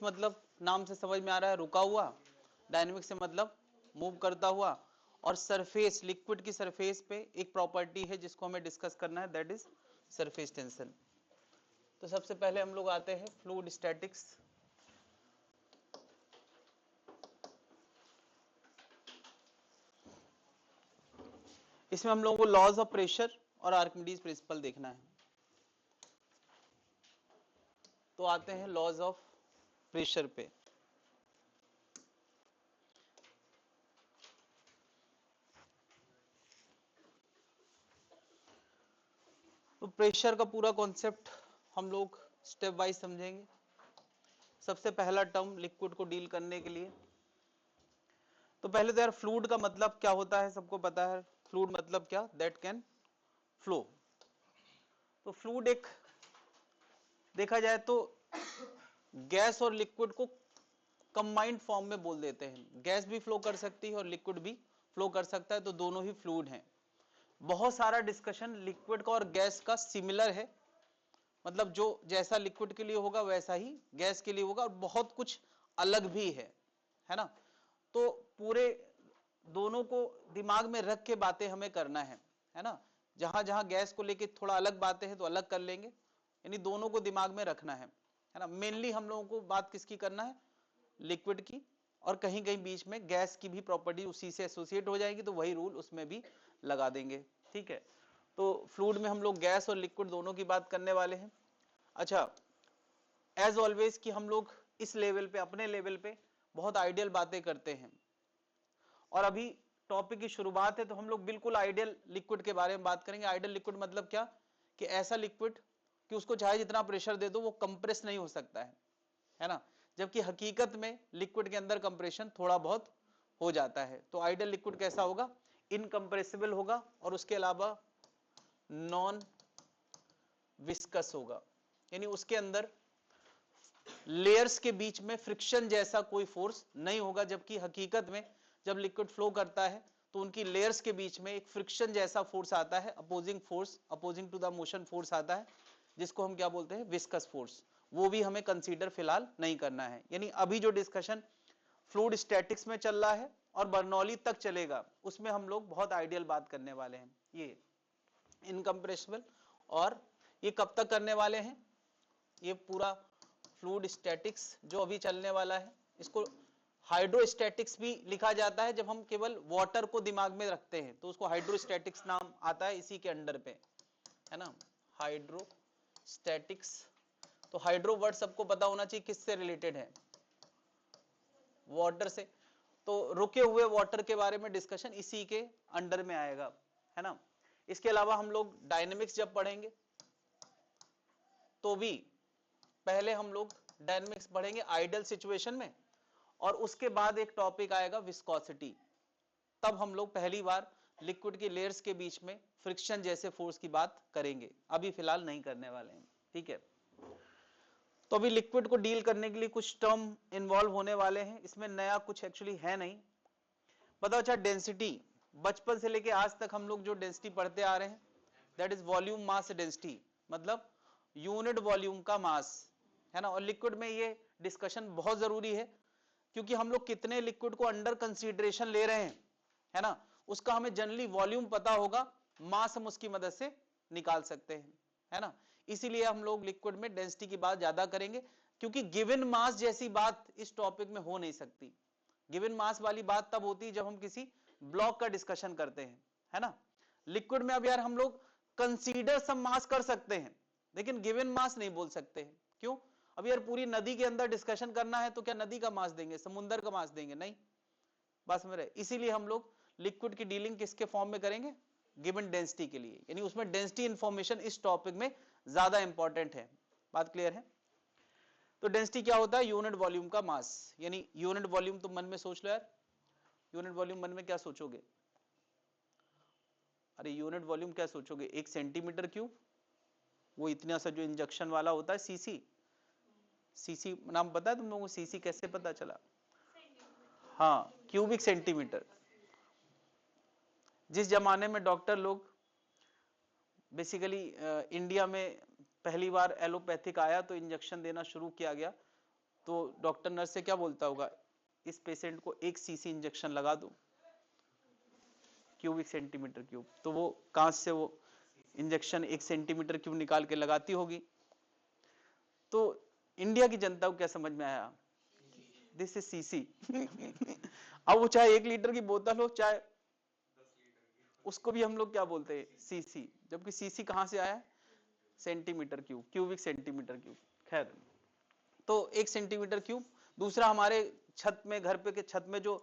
मतलब नाम से समझ में आ रहा है रुका हुआ, डायनेमिक से मतलब मूव करता हुआ, और सरफेस, लिक्विड की सरफेस पे एक प्रॉपर्टी है जिसको हमें डिस्कस करना है, दैट इज सरफेस टेंशन। तो सबसे पहले हम लोग आते हैं फ्लूइड स्टैटिक्स। इसमें हम लोगों को लॉज ऑफ प्रेशर और आर्किमिडीज प्रिंसिपल देखना है। तो आते हैं लॉज ऑफ प्रेशर पे। तो प्रेशर का पूरा कॉन्सेप्ट हम लोग स्टेप वाइज समझेंगे। सबसे पहला टर्म लिक्विड को डील करने के लिए, तो पहले तो यार फ्लूइड का मतलब क्या होता है सबको पता है। फ्लूइड मतलब क्या, दैट कैन फ्लो। तो फ्लूइड एक देखा जाए तो गैस और लिक्विड को कंबाइंड फॉर्म में बोल देते हैं। गैस भी फ्लो कर सकती है और लिक्विड भी फ्लो कर सकता है, तो दोनों ही फ्लूइड हैं। बहुत सारा डिस्कशन लिक्विड का और गैस का सिमिलर है, मतलब जो जैसा लिक्विड के लिए होगा वैसा ही गैस के लिए होगा, और बहुत कुछ अलग भी है ना। तो पूरे दोनों को दिमाग में रख के बातें हमें करना है ना। जहां जहां गैस को लेके थोड़ा अलग बातें हैं तो अलग कर लेंगे, यानी दोनों को दिमाग में रखना है ना। मेनली हम लोगों को बात किसकी करना है, लिक्विड की, और कहीं कहीं बीच में गैस की भी प्रॉपर्टी उसी से एसोसिएट हो जाएगी, तो वही रूल उसमें भी लगा देंगे, ठीक है। तो फ्लूइड में हम लोग गैस और लिक्विड दोनों की बात करने वाले हैं। अच्छा, एज ऑलवेज कि हम लोग इस लेवल पे, अपने लेवल पे बहुत आइडियल बातें करते हैं, और अभी टॉपिक की शुरुआत है तो हम लोग बिल्कुल आइडियल लिक्विड के बारे में बात करेंगे। आइडियल लिक्विड मतलब क्या, कि ऐसा लिक्विड कि उसको चाहे जितना प्रेशर दे दो वो कंप्रेस नहीं हो सकता है ना। जबकि हकीकत में लिक्विड के अंदर कंप्रेशन थोड़ा बहुत हो जाता है। तो आइडियल लिक्विड कैसा होगा, इनकंप्रेसिबल होगा, और उसके अलावा नॉन विस्कस होगा, यानी उसके अंदर लेयर्स के बीच में फ्रिक्शन जैसा कोई फोर्स नहीं होगा। जबकि हकीकत में जब लिक्विड फ्लो करता है तो उनकी लेयर्स के बीच में एक फ्रिक्शन जैसा फोर्स आता है, opposing force, opposing to the motion force आता है, जिसको हम क्या बोलते हैं, विस्कस फोर्स। वो भी हमें कंसीडर फिलहाल नहीं करना है। यानी अभी जो डिस्कशन फ्लूइड स्टैटिक्स में चल रहा है और बर्नौली तक चलेगा, उसमें हम लोग बहुत आइडियल बात करने वाले हैं। ये इनकंप्रेसिबल, और ये कब तक करने वाले हैं, ये पूरा फ्लूइड स्टैटिक्स जो अभी चलने वाला है, इसको हाइड्रोस्टैटिक्स भी लिखा जाता है। जब हम केवल वाटर को दिमाग में रखते हैं तो उसको हाइड्रोस्टैटिक्स नाम आता है, इसी के अंडर पे, है ना, हाइड्रोस्टैटिक्स। तो हाइड्रो वर्ड सबको पता होना चाहिए किससे रिलेटेड है, वाटर से। तो रुके हुए वाटर के बारे में डिस्कशन इसी के अंडर में आएगा, है ना। इसके अलावा हम लोग डायनेमिक्स जब पढ़ेंगे तो भी पहले हम लोग डायनेमिक्स पढ़ेंगे आइडियल सिचुएशन में, और उसके बाद एक टॉपिक आएगा विस्कोसिटी। तब हम लोग पहली बार लिक्विड की लेयर्स के बीच में फ्रिक्शन जैसे फोर्स की बात करेंगे, अभी फिलहाल नहीं करने वाले हैं, ठीक है। तो अभी लिक्विड को डील करने के लिए कुछ टर्म इन्वॉल्व होने वाले हैं, इसमें नया कुछ एक्चुअली है नहीं। बताओ, अच्छा डेंसिटी, बचपन से लेके आज तक हम लोग जो डेंसिटी पढ़ते आ रहे हैं, that is volume mass density, मतलब यूनिट वॉल्यूम का मास, है ना। और लिक्विड में ये डिस्कशन बहुत जरूरी है, क्योंकि हम लोग कितने लिक्विड को अंडर कंसीडरेशन ले रहे हैं, है ना, उसका हमें जनरली वॉल्यूम पता होगा, मास हम उसकी मदद से निकाल सकते हैं, है ना। इसीलिए हम लोग लिक्विड में डेंसिटी की बात ज्यादा करेंगे, क्योंकि गिवन मास जैसी बात इस टॉपिक में हो नहीं सकती। गिवन मास वाली बात तब होती है जब हम किसी ब्लॉक का डिस्कशन करते हैं, है ना। लिक्विड में अब यार हम लोग कंसीडर सम मास कर सकते हैं, लेकिन गिवन मास नहीं बोल सकते हैं। क्यों, अब यार पूरी नदी के अंदर डिस्कशन करना है तो क्या नदी का मास देंगे, समुद्र का मास देंगे, नहीं, बस मेरे। इसीलिए हम लोग लिक्विड की डीलिंग किसके फॉर्म में करेंगे, गिवन डेंसिटी के लिए, यानी उसमें डेंसिटी इंफॉर्मेशन इस टॉपिक में ज्यादा इंपॉर्टेंट है। बात क्लियर है। तो डेंसिटी क्या होता है, यूनिट वॉल्यूम का मास, यानी यूनिट वॉल्यूम तुम मन में सोच लो यार, यूनिट वॉल्यूम मन में क्या सोचोगे, अरे यूनिट वॉल्यूम क्या सोचोगे, 1 सेंटीमीटर क्यूब, वो इतना सा जो इंजेक्शन वाला होता है, सीसी। सीसी नाम पता है तुम लोगों को, सीसी कैसे पता चला, हाँ, क्यूबिक सेंटीमीटर। जिस जमाने में डॉक्टर लोग बेसिकली इंडिया में पहली बार एलोपैथिक आया तो इंजेक्शन देना शुरू किया गया, तो डॉक्टर नर्स से क्या बोलता होगा, इस पेशेंट को 1 सीसी इंजेक्शन लगा दो क्यूबिक सेंटीमीटर क्यूब। तो वो कांच से वो इंजेक्शन 1 सेंटीमीटर क्यूब निकाल के लगाती होगी। तो इंडिया की जनता को क्या समझ में आया, दिस इज सीसी। अब वो चाहे 1 लीटर की बोतल हो, चाहे उसको भी हम लोग क्या बोलते हैं, सीसी, जबकि सीसी कहां से आया है, centimetre cube, cubic centimetre cube. खैर, तो 1 सेंटीमीटर क्यूब। दूसरा, हमारे छत में, घर पे के छत में जो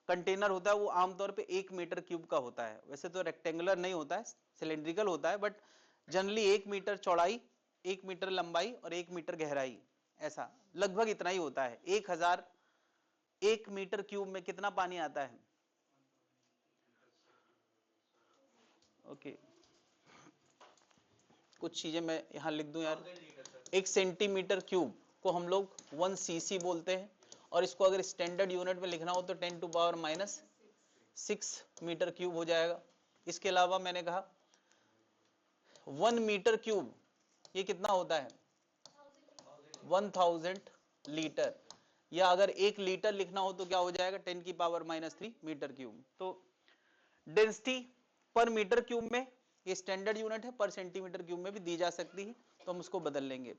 कंटेनर होता है वो आमतौर पे 1 मीटर क्यूब का होता है। वैसे तो रेक्टेंगुलर नहीं होता है, सिलेंड्रिकल होता है, बट जनरली 1 मीटर चौड़ाई, 1 मीटर लंबाई और 1 मीटर गहराई, ऐसा लगभग इतना ही होता है। 1000 1 मीटर क्यूब में कितना पानी आता है? ओके, कुछ चीजें मैं यहां लिख दूं यार। 1 सेंटीमीटर क्यूब को हम लोग 1 सीसी बोलते हैं, और इसको अगर स्टैंडर्ड यूनिट में लिखना हो तो 10⁻⁻6 मीटर क्यूब हो जाएगा। इसके अलावा मैंने कहा 1 मीटर क्यूब ये कितना होता है, 1000 लीटर, या अगर 1 लीटर लिखना हो तो क्या हो जाएगा, 10⁻³ मीटर क्यूब। तो डेंसिटी पर मीटर क्यूब में ये स्टैंडर्ड यूनिट है, पर सेंटीमीटर क्यूब में भी दी जा सकती है, तो हम उसको बदल लेंगे।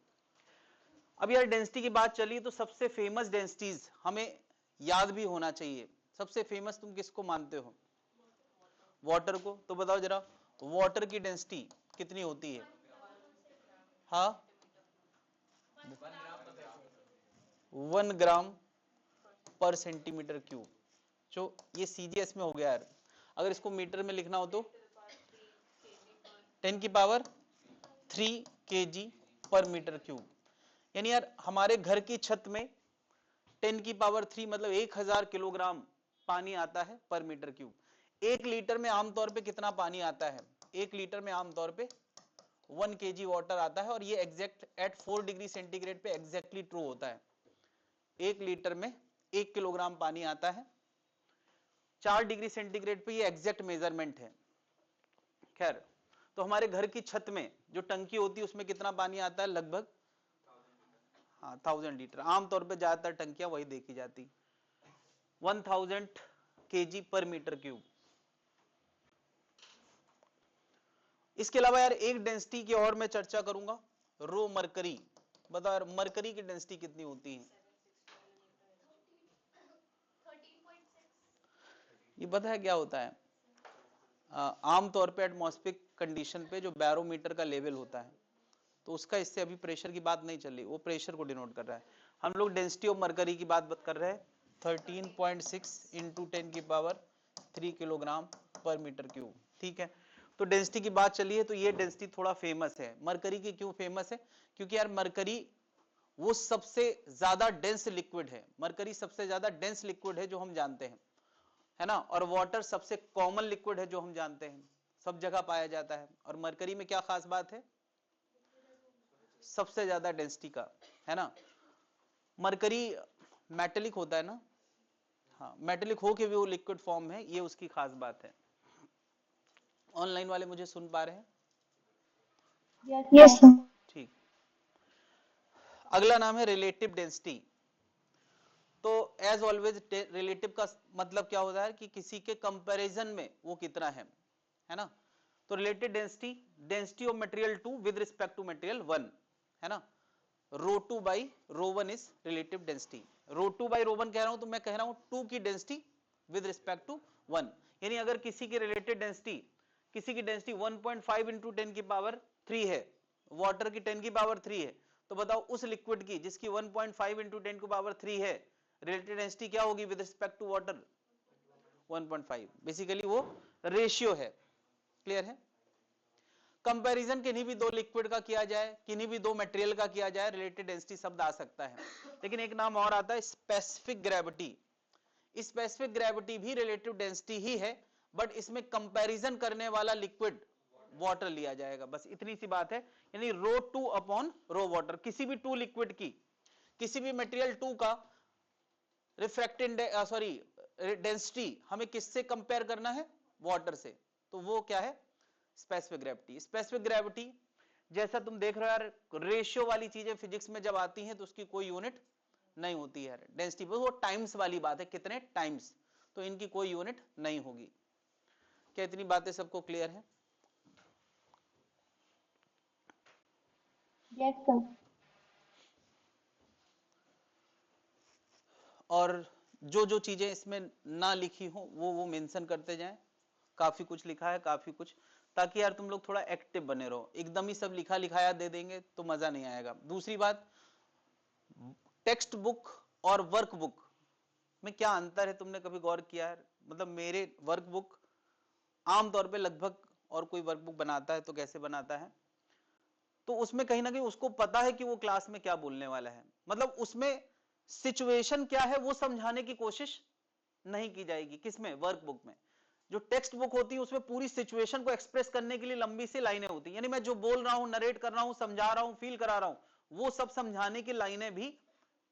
अब यार डेंसिटी की बात चली तो सबसे फेमस डेंसिटीज हमें याद भी होना चाहिए। सबसे फेमस तुम किसको मानते हो, वाटर को। तो बताओ जरा, वाटर की डेंसिटी कितनी होती है? हाँ, 1 ग्राम पर सेंटीमीटर क्यूब। जो ये सीजीएस में हो गया यार, अगर इसको मीटर में लिखना हो तो 10⁻³ kg पर मीटर क्यूब। यानी यार हमारे घर की छत में 10⁻³ मतलब 1000 किलोग्राम पानी आता है पर मीटर क्यूब। 1 लीटर में आमतौर पे कितना पानी आता है? 1 लीटर में आमतौर पे 1 kg वाटर आता है, और ये एग्जैक्ट एट 4 डिग्री सेंटीग्रेड पे एग्जैक्टली ट्रू होता है। 1 लीटर में 1 किलोग्राम पानी आता है, 4 डिग्री सेंटीग्रेड पे ये एग्जैक्ट मेजरमेंट है। खैर, तो हमारे घर की छत में जो टंकी होती है उसमें कितना पानी आता है? लगभग 1000 लीटर। आमतौर पे ज्यादातर टंकियां वही देखी जाती, 1000 kg पर मीटर क्यूब। इसके अलावा यार एक डेंसिटी की और मैं चर्चा करूंगा, रो मरकरी। बताओ यार मरकरी की डेंसिटी कितनी होती है? ये पता है क्या होता है? आमतौर पे एटमॉस्फेरिक कंडीशन पे जो बैरोमीटर का लेवल होता है, तो उसका, इससे अभी प्रेशर की बात नहीं चल रही, वो प्रेशर को डिनोट कर रहा है। हम लोग डेंसिटी ऑफ मरकरी की बात कर रहे हैं। 13.6 इंटू 10⁻³ किलोग्राम पर मीटर क्यूब। ठीक है, तो डेंसिटी की बात चली है, तो ये डेंसिटी थोड़ा फेमस है। मरकरी की क्यों फेमस है? क्योंकि यार मरकरी वो सबसे ज्यादा डेंस लिक्विड है। मरकरी सबसे ज्यादा डेंस लिक्विड है जो हम जानते हैं, है ना। और वाटर सबसे कॉमन लिक्विड है जो हम जानते हैं, सब जगह पाया जाता है। और मरकरी में क्या खास बात है? सबसे ज्यादा डेंसिटी का, है ना। मरकरी मेटेलिक होता है ना, हाँ, मेटेलिक हो के भी वो लिक्विड फॉर्म है, ये उसकी खास बात है। ऑनलाइन वाले मुझे सुन पा रहे हैं? Yes sir. ठीक। अगला नाम है रिलेटिव डेंसिटी। तो एज ऑलवेज रिलेटिव का मतलब क्या होता है कि किसी के कंपैरिजन में वो कितना है ना। तो relative density, density of material 2 with respect to material 1, है ना। ρ2 by ρ1 is relative density. ρ2 by ρ1 कह रहा हूं तो मैं कह रहा हूं 2 की डेंसिटी विद रिस्पेक्ट टू 1। यानी अगर किसी की रिलेटिव डेंसिटी, किसी की डेंसिटी 1.5 इंटू 10⁻³ है, वाटर की 10⁻³ है, तो बताओ उस लिक्विड की जिसकी 1.5 इंटू 10⁻³ है, रिलेटिव डेंसिटी क्या होगी with respect to water? 1.5। Basically वो रेशियो है। क्लियर है? कंपैरिजन किन्हीं भी दो लिक्विड का किया जाए, किन्हीं भी दो मटेरियल का किया जाए, रिलेटिव डेंसिटी शब्द आ सकता है। लेकिन एक नाम और आता है स्पेसिफिक ग्रेविटी। स्पेसिफिक ग्रेविटी भी रिलेटिव डेंसिटी ही है, बट इसमें कंपैरिजन करने वाला लिक्विड वाटर लिया जाएगा, बस इतनी सी बात है। यानी ρ2 अपॉन रो वाटर, किसी भी 2 लिक्विड की, किसी भी मटेरियल 2 का रिफ्रैक्टिव डेंसिटी हमें किससे कंपेयर करना है? वाटर से। तो वो क्या है? Specific gravity. स्पेसिफिक ग्रेविटी जैसा तुम देख रहे हो यार, रेशियो वाली चीजें फिजिक्स में जब आती हैं तो उसकी कोई यूनिट नहीं होती है डेंसिटी, वो टाइम्स वाली बात है, कितने टाइम्स, तो इनकी कोई यूनिट नहीं होगी। क्या इतनी बातें सबको क्लियर है? Yes sir. और जो जो चीजें इसमें ना लिखी हो वो मेंशन करते जाएं। काफी कुछ लिखा है, काफी कुछ, ताकि यार तुम लोग थोड़ा एक्टिव बने रहो। एकदम ही सब लिखा लिखाया दे देंगे तो मजा नहीं आएगा। दूसरी बात, टेक्स्ट बुक और वर्क बुक में क्या अंतर है, तुमने कभी गौर किया है? मतलब मेरे वर्क बुक आमतौर पे लगभग, और कोई वर्क बुक बनाता है तो कैसे बनाता है, तो उसमें कहीं ना कहीं उसको पता है कि वो क्लास में क्या बोलने वाला है, मतलब उसमें सिचुएशन क्या है वो समझाने की कोशिश नहीं की जाएगी। किसमें? वर्क बुक में। जो टेक्स्ट बुक होती है उसमें पूरी सिचुएशन को एक्सप्रेस करने के लिए लंबी सी लाइनें होती है, यानी मैं जो बोल रहा हूं, नरेट कर रहा हूं, समझा रहा हूं, फील करा रहा हूं, वो सब समझाने की लाइनें भी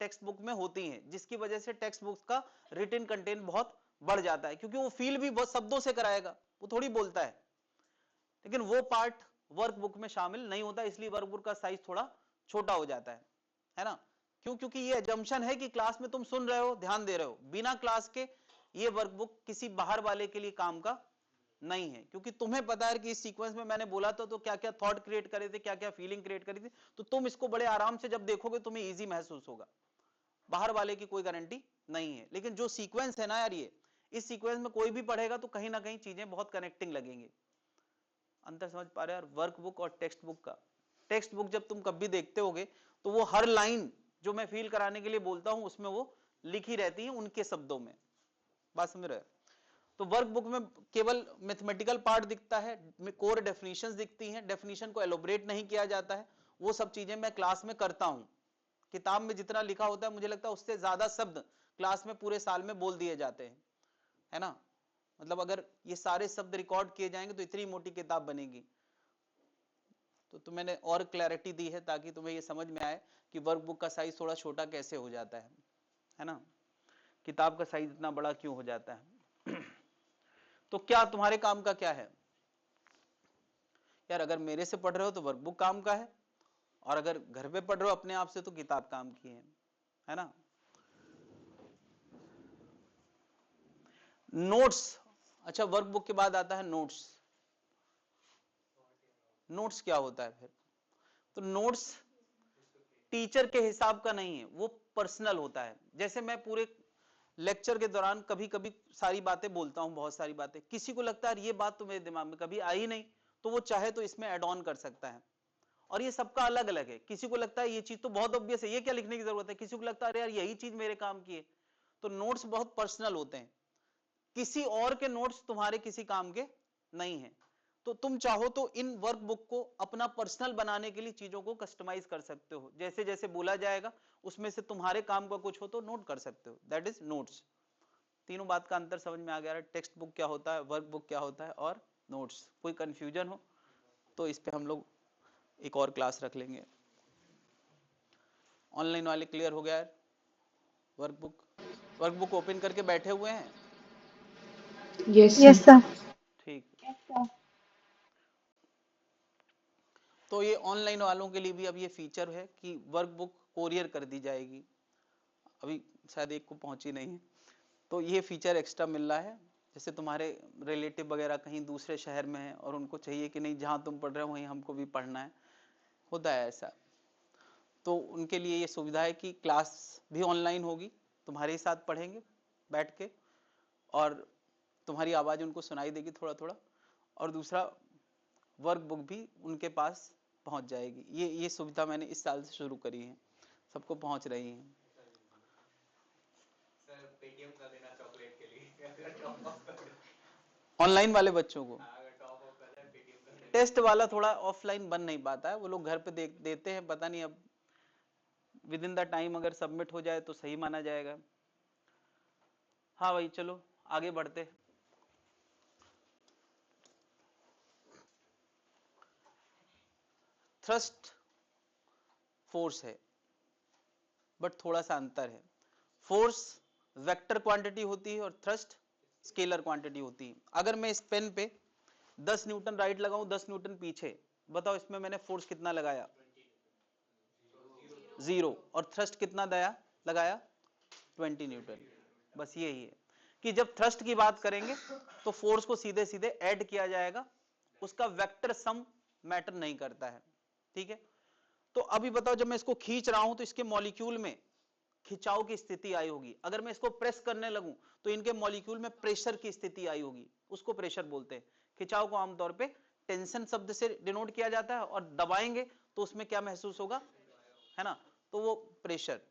टेक्स्ट बुक में होती हैं, जिसकी वजह से टेक्स्ट बुक का रिटन कंटेंट बहुत बढ़ जाता है, क्योंकि वो फील भी बहुत शब्दों से कराएगा, वो थोड़ी बोलता है। लेकिन वो पार्ट वर्क बुक में शामिल नहीं होता, इसलिए वर्क बुक का साइज थोड़ा छोटा हो जाता है ना? क्यों? क्योंकि ये एजम्पशन है कि क्लास में तुम सुन रहे हो, ध्यान दे रहे हो। बिना क्लास के ये वर्क बुक किसी बाहर वाले के लिए काम का नहीं है, क्योंकि तुम्हें पता है कि इस सीक्वेंस में मैंने बोला था तो क्या क्या थॉट क्रिएट करे थे, क्या क्या फीलिंग क्रिएट करी थी, तो तुम इसको बड़े आराम से जब देखोगे तुम्हें इजी महसूस होगा। बाहर वाले की कोई गारंटी नहीं है। लेकिन जो सीक्वेंस है ना यार, ये इस सीक्वेंस में कोई भी पढ़ेगा तो कहीं ना कहीं चीजें बहुत कनेक्टिंग लगेंगी। अंतर समझ पा रहे हो यार वर्क बुक और टेक्स्ट बुक का? टेक्स्ट बुक जब तुम कभी देखते होगे तो वो हर लाइन जो मैं फील कराने के लिए बोलता हूं उसमें वो लिखी रहती है उनके शब्दों में। बात समझ रहे हो? तो वर्क बुक में केवल मैथमेटिकल पार्ट दिखता है, कोर डेफिनेशंस दिखती हैं, डेफिनेशन को एलोबरेट नहीं किया जाता है। वो सब चीजें मैं क्लास में करता हूं। किताब में जितना लिखा होता है मुझे लगता है उससे ज्यादा शब्द क्लास में पूरे साल में बोल दिए जाते हैं, है ना? मतलब अगर ये सारे शब्द रिकॉर्ड किए जाएंगे तो इतनी मोटी किताब बनेगी। तो मैंने और क्लैरिटी दी है ताकि तुम्हें ये समझ में आए कि वर्क बुक का साइज थोड़ा छोटा कैसे हो जाता है ना? किताब का साइज इतना बड़ा क्यों हो जाता है? तो क्या तुम्हारे काम का क्या है यार? अगर मेरे से पढ़ रहे हो तो वर्क बुक काम का है, और अगर घर पे पढ़ रहे हो अपने आप से तो किताब काम की है ना? नोट्स, अच्छा वर्क बुक के बाद आता है नोट्स। नोट्स क्या होता है फिर? तो नोट्स टीचर के हिसाब का नहीं है, वो पर्सनल होता है। जैसे मैं पूरे लेक्चर के दौरान कभी कभी सारी बातें बोलता हूं, बहुत सारी बातें, किसी को लगता है ये बात तो मेरे दिमाग में कभी आई नहीं, तो वो चाहे तो इसमें ऐड ऑन कर सकता है। और ये सबका अलग अलग है। किसी को लगता है ये चीज तो बहुत ऑब्वियस है, ये क्या लिखने की जरूरत है, किसी को लगता है अरे यार यही चीज मेरे काम की है। तो नोट्स बहुत पर्सनल होते हैं, किसी और के नोट्स तुम्हारे किसी काम के नहीं है। तो तुम चाहो तो इन वर्क बुक को अपना पर्सनल बनाने के लिए चीजों को कस्टमाइज कर सकते हो, जैसे जैसे बोला जाएगा उसमें से तुम्हारे काम का कुछ हो तो नोट कर सकते हो, दैट इज नोट्स। तीनों बात का अंतर समझ में आ गया? टेक्स्ट बुक क्या होता है, वर्क बुक क्या होता है, और नोट्स। कोई कंफ्यूजन हो तो इस पे हम लोग एक और क्लास रख लेंगे। ऑनलाइन वाले क्लियर हो गया है? वर्क बुक ओपन करके बैठे हुए हैं? Yes yes sir. सर। ठीक। Yes sir. तो ये ऑनलाइन वालों के लिए भी अब ये फीचर है कि वर्क बुक कोरियर कर दी जाएगी। अभी शायद एक को पहुंची नहीं है, तो ये फीचर एक्स्ट्रा मिल रहा है। जैसे तुम्हारे रिलेटिव वगैरह कहीं दूसरे शहर में है और उनको चाहिए कि नहीं जहां तुम पढ़ रहे हो वहीं हमको भी पढ़ना है, होता है ऐसा, तो उनके लिए ये सुविधा है कि क्लास भी ऑनलाइन होगी, तुम्हारे ही साथ पढ़ेंगे बैठ के, और तुम्हारी आवाज उनको सुनाई देगी थोड़ा थोड़ा, और दूसरा वर्क बुक भी उनके पास पहुंच जाएगी। ये सुविधा मैंने इस साल से शुरू करी है, सबको पहुंच रही है। सर पेटीएम कर देना चॉकलेट के लिए अगर टॉप अप कर दे। ऑनलाइन वाले बच्चों को अगर टॉप अप कर दे पेटीएम कर देना। टेस्ट वाला थोड़ा ऑफलाइन बन नहीं पाता है, वो लोग घर पे देते हैं, पता नहीं अब विद इन द टाइम अगर सबमिट हो जाए तो सही माना जाएगा। हाँ भाई चलो आगे बढ़ते। थ्रस्ट फोर्स है, बट थोड़ा सा अंतर है। फोर्स वेक्टर क्वांटिटी होती है और थ्रस्ट स्केलर क्वांटिटी होती है। अगर मैं इस पेन पे 10 न्यूटन राइट लगाऊं, 10 न्यूटन पीछे, बताओ इसमें मैंने फोर्स कितना लगाया? 0। और थ्रस्ट कितना दिया? लगाया 20 न्यूटन। बस यही है कि जब थ्रस्ट की बात करेंगे तो फोर्स को सीधे सीधे ऐड किया जाएगा, उसका वेक्टर सम मैटर नहीं करता है। ठीक है, तो अभी बताओ जब मैं इसको खींच रहा हूं तो इसके मॉलिक्यूल में खिंचाव की स्थिति आई होगी, अगर मैं इसको प्रेस करने लगूं तो इनके मॉलिक्यूल में प्रेशर की स्थिति आई होगी, उसको प्रेशर बोलते हैं। खिंचाव को आमतौर पे टेंशन शब्द से डिनोट किया जाता है, और दबाएंगे तो उसमें क्या महसूस होगा, है ना, तो वो प्रेशर।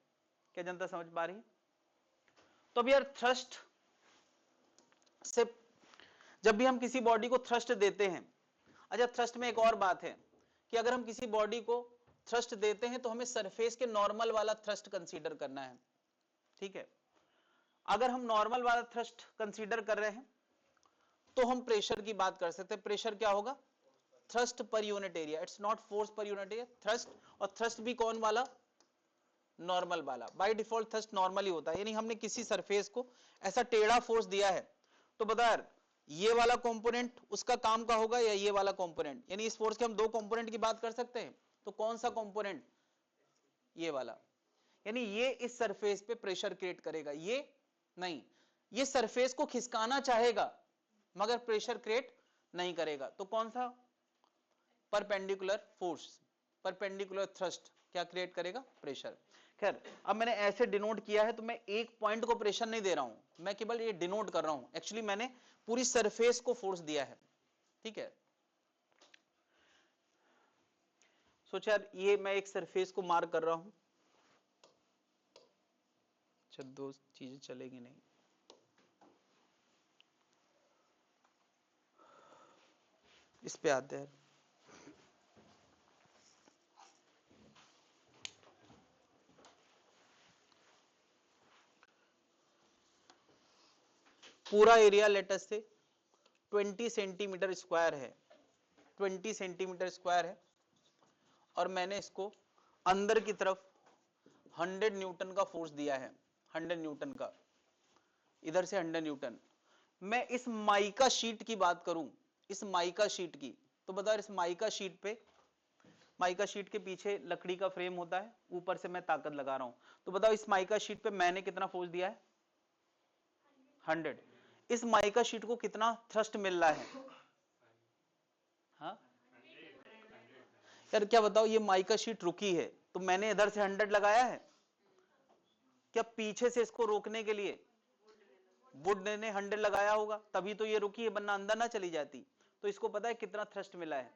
क्या जनता समझ पा रही है? तो अब यार थ्रस्ट से जब भी हम किसी बॉडी को थ्रस्ट देते हैं, अच्छा थ्रस्ट में एक और बात है कि अगर हम किसी बॉडी को थ्रस्ट देते हैं तो हमें सरफेस के नॉर्मल वाला थ्रस्ट कंसीडर करना है। ठीक है, अगर हम नॉर्मल वाला थ्रस्ट कंसीडर कर रहे हैं तो हम प्रेशर की बात कर सकते हैं। प्रेशर क्या होगा, thrust per unit area, it's not force per unit area, thrust. और थ्रस्ट भी कौन वाला, नॉर्मल वाला। बाय डिफॉल्ट थ्रस्ट नॉर्मल ही होता है, यानी हमने किसी सरफेस को ऐसा टेढ़ा फोर्स दिया है तो बता यार ये वाला कंपोनेंट उसका काम का होगा या ये वाला कंपोनेंट, यानी इस फोर्स के हम दो कंपोनेंट की बात कर सकते हैं, तो कौन सा कंपोनेंट, ये वाला, यानी ये इस सरफेस पे प्रेशर क्रिएट करेगा, ये नहीं, ये सरफेस को खिसकाना चाहेगा मगर प्रेशर क्रिएट नहीं करेगा, तो कौन सा, परपेंडिकुलर फोर्स, परपेंडिकुलर थ्रस्ट क्या क्रिएट करेगा, प्रेशर। खैर अब मैंने ऐसे डिनोट किया है तो मैं एक पॉइंट को प्रेशर नहीं दे रहा हूं, मैं केवल ये डिनोट कर रहा हूं, एक्चुअली मैंने पूरी सरफेस को फोर्स दिया है। ठीक है, सोचा यार ये मैं एक सरफेस को मार्क कर रहा हूं, अच्छा दो चीजें चलेगी नहीं, इस पे आते हैं। पूरा area let's say 20 centimetre square है, 20 सेंटीमीटर स्क्वायर है, और मैंने इसको अंदर की तरफ 100 न्यूटन का फोर्स दिया है, 100 न्यूटन का, इधर से 100 न्यूटन। मैं इस माइका शीट की बात करूं, इस माइका शीट की, तो बताओ इस माइका शीट पे, माइका शीट के पीछे लकड़ी का फ्रेम होता है, ऊपर से मैं ताकत लगा रहा हूं, तो बताओ इस माइका शीट पे मैंने कितना फोर्स दिया है, 100। इस माइका शीट को कितना थ्रस्ट मिल रहा है, हाँ यार क्या बताओ, ये माइका शीट रुकी है तो मैंने इधर से 100 लगाया है, क्या पीछे से इसको रोकने के लिए वुड ने 100 लगाया होगा, तभी तो ये रुकी है, वरना अंदर ना चली जाती। तो इसको पता है कितना थ्रस्ट मिला है,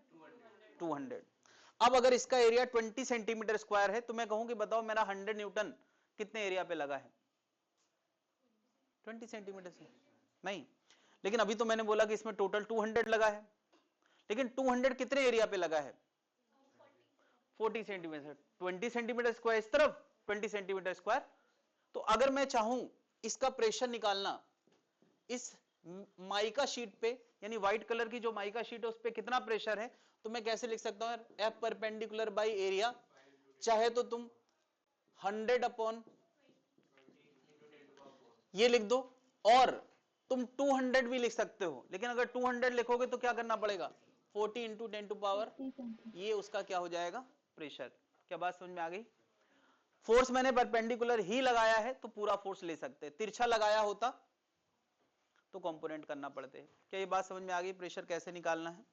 200। अब अगर इसका एरिया 20 सेंटीमीटर स्क्वायर है तो मैं कहूं कि बताओ मेरा 100 न्यूटन कितने एरिया पे लगा है, 20 सेंटीमीटर से नहीं, लेकिन अभी तो मैंने बोला कि इसमें टोटल 200 लगा है, लेकिन 200 कितने एरिया पे लगा है, 40 सेंटीमीटर, 20 सेंटीमीटर स्क्वायर इस तरफ, 20 सेंटीमीटर स्क्वायर। तो अगर मैं चाहूं इसका प्रेशर निकालना इस माइका शीट पे, यानी व्हाइट कलर की जो माइका शीट है उस पे कितना प्रेशर है, तो मैं कैसे लिख सकता हूं, एफ परपेंडिकुलर बाई एरिया, चाहे तो तुम 100 अपॉन ये लिख दो, और तुम 200 भी लिख सकते हो, लेकिन अगर 200 लिखोगे तो क्या करना पड़ेगा, 40 इंटू 10 टू पावर, ये उसका क्या हो जाएगा, प्रेशर। क्या बात समझ में आ गई? फोर्स मैंने परपेंडिकुलर ही लगाया है तो पूरा फोर्स ले सकते, तिरछा लगाया होता तो कंपोनेंट करना पड़ते। क्या ये बात समझ में आ गई, प्रेशर कैसे निकालना है?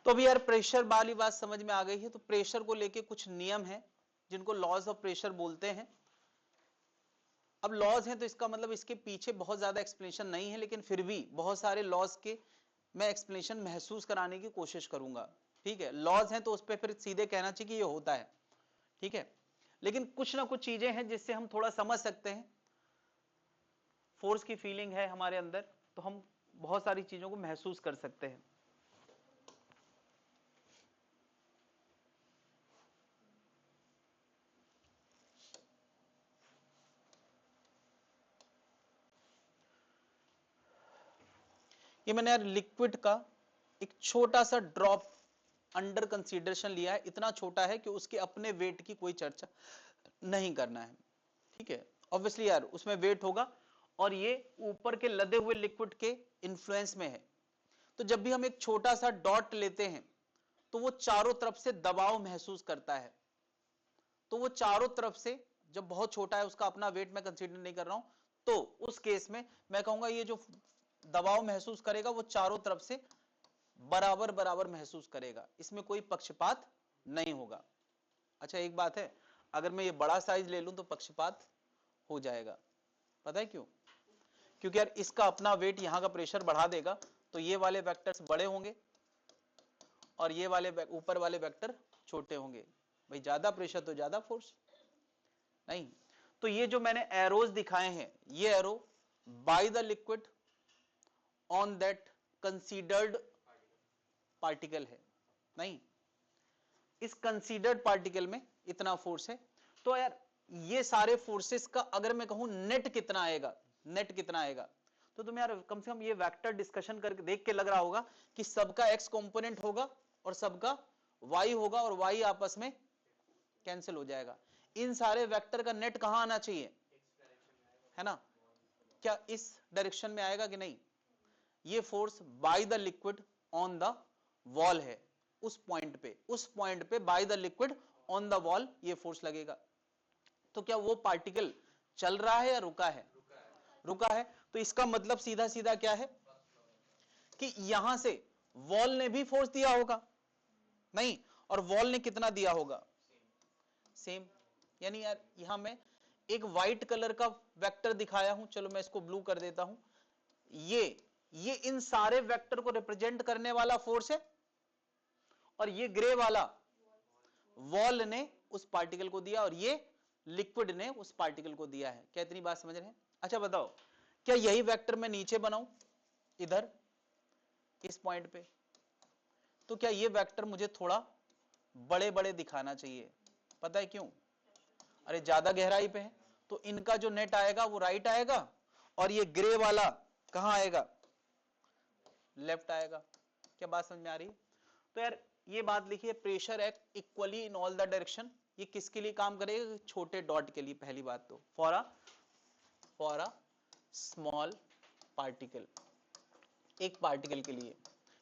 तो अभी यार प्रेशर वाली बात समझ में आ गई है, तो प्रेशर को लेके कुछ नियम है जिनको लॉज ऑफ प्रेशर बोलते हैं। अब लॉज हैं तो इसका मतलब इसके पीछे बहुत ज्यादा एक्सप्लेनेशन नहीं है, लेकिन फिर भी बहुत सारे लॉज के मैं एक्सप्लेनेशन महसूस कराने की कोशिश करूंगा। ठीक है, लॉज हैं तो उस पर फिर सीधे कहना चाहिए कि ये होता है, ठीक है, लेकिन कुछ ना कुछ चीजें हैं जिससे हम थोड़ा समझ सकते हैं, फोर्स की फीलिंग है हमारे अंदर तो हम बहुत सारी चीजों को महसूस कर सकते हैं। ये मैंने यार लिक्विड का एक छोटा सा ड्रॉप अंडर कंसीडरेशन लिया है, इतना छोटा है कि उसके अपने वेट की कोई चर्चा नहीं करना है, ठीक है। ऑब्वियसली यार उसमें वेट होगा और ये ऊपर के लदे हुए लिक्विड के इन्फ्लुएंस में है। तो जब भी हम एक छोटा सा डॉट लेते हैं तो वो चारों तरफ से दबाव महसूस करता है। तो वो चारों तरफ से, जब बहुत छोटा है, उसका अपना वेट मैं कंसीडर नहीं कर रहा हूं, तो उस केस में मैं कहूंगा ये जो दबाव महसूस करेगा वो चारों तरफ से बराबर बराबर महसूस करेगा, इसमें कोई पक्षपात नहीं होगा। अच्छा एक बात है, अगर मैं ये बड़ा साइज ले लूं तो पक्षपात हो जाएगा। पता है क्यों? क्योंकि यार इसका अपना वेट यहां का प्रेशर बढ़ा देगा, तो ये वाले वेक्टर्स बड़े होंगे और ये वाले ऊपर वाले वेक्टर छोटे होंगे। भाई ज्यादा प्रेशर तो ज्यादा फोर्स नहीं। तो ये जो मैंने एरोज दिखाए हैं, ये arrow by the liquid on that considered particle है, नहीं, इस कंसीडर्ड पार्टिकल में इतना फोर्स है। तो यार ये सारे फोर्सेस का अगर मैं कहूं नेट कितना आएगा, नेट कितना आएगा, तो तुम यार कम से कम ये वेक्टर डिस्कशन करके देख के लग रहा होगा कि सबका एक्स कंपोनेंट होगा और सबका वाई होगा और वाई आपस में कैंसिल हो जाएगा। इन सारे वेक्टर का नेट कहां आना चाहिए, है ना? क्या इस डायरेक्शन में आएगा कि नहीं? ये force by the liquid on the wall है, उस पॉइंट पे by the liquid on the wall ये फोर्स लगेगा। तो क्या वो पार्टिकल चल रहा है या रुका है? रुका है। तो इसका मतलब सीधा सीधा क्या है कि यहां से वॉल ने भी फोर्स दिया होगा, नहीं, और वॉल ने कितना दिया होगा? सेम। यानी यार यहां मैं एक व्हाइट कलर का वेक्टर दिखाया हूं, चलो मैं इसको ब्लू कर देता हूं, ये इन सारे वेक्टर को रिप्रेजेंट करने वाला फोर्स है और ये ग्रे वाला वॉल ने उस पार्टिकल को दिया और ये लिक्विड ने उस पार्टिकल को दिया है। क्या इतनी बात समझ रहे हैं? अच्छा बताओ, क्या यही वेक्टर मैं नीचे बनाऊं इधर इस पॉइंट पे, तो क्या ये वेक्टर मुझे थोड़ा बड़े बड़े दिखाना चाहिए? पता है क्यों? अरे ज्यादा गहराई पे है तो इनका जो नेट आएगा वो राइट आएगा और ये ग्रे वाला कहां आएगा? लेफ्ट आएगा। क्या बात समझ में आ रही है? तो यार ये बात लिखिए, pressure act equally in all the direction. ये किसके लिए काम करेगा? छोटे डॉट के लिए। पहली बात तो फॉर अ स्मॉल पार्टिकल, एक पार्टिकल के लिए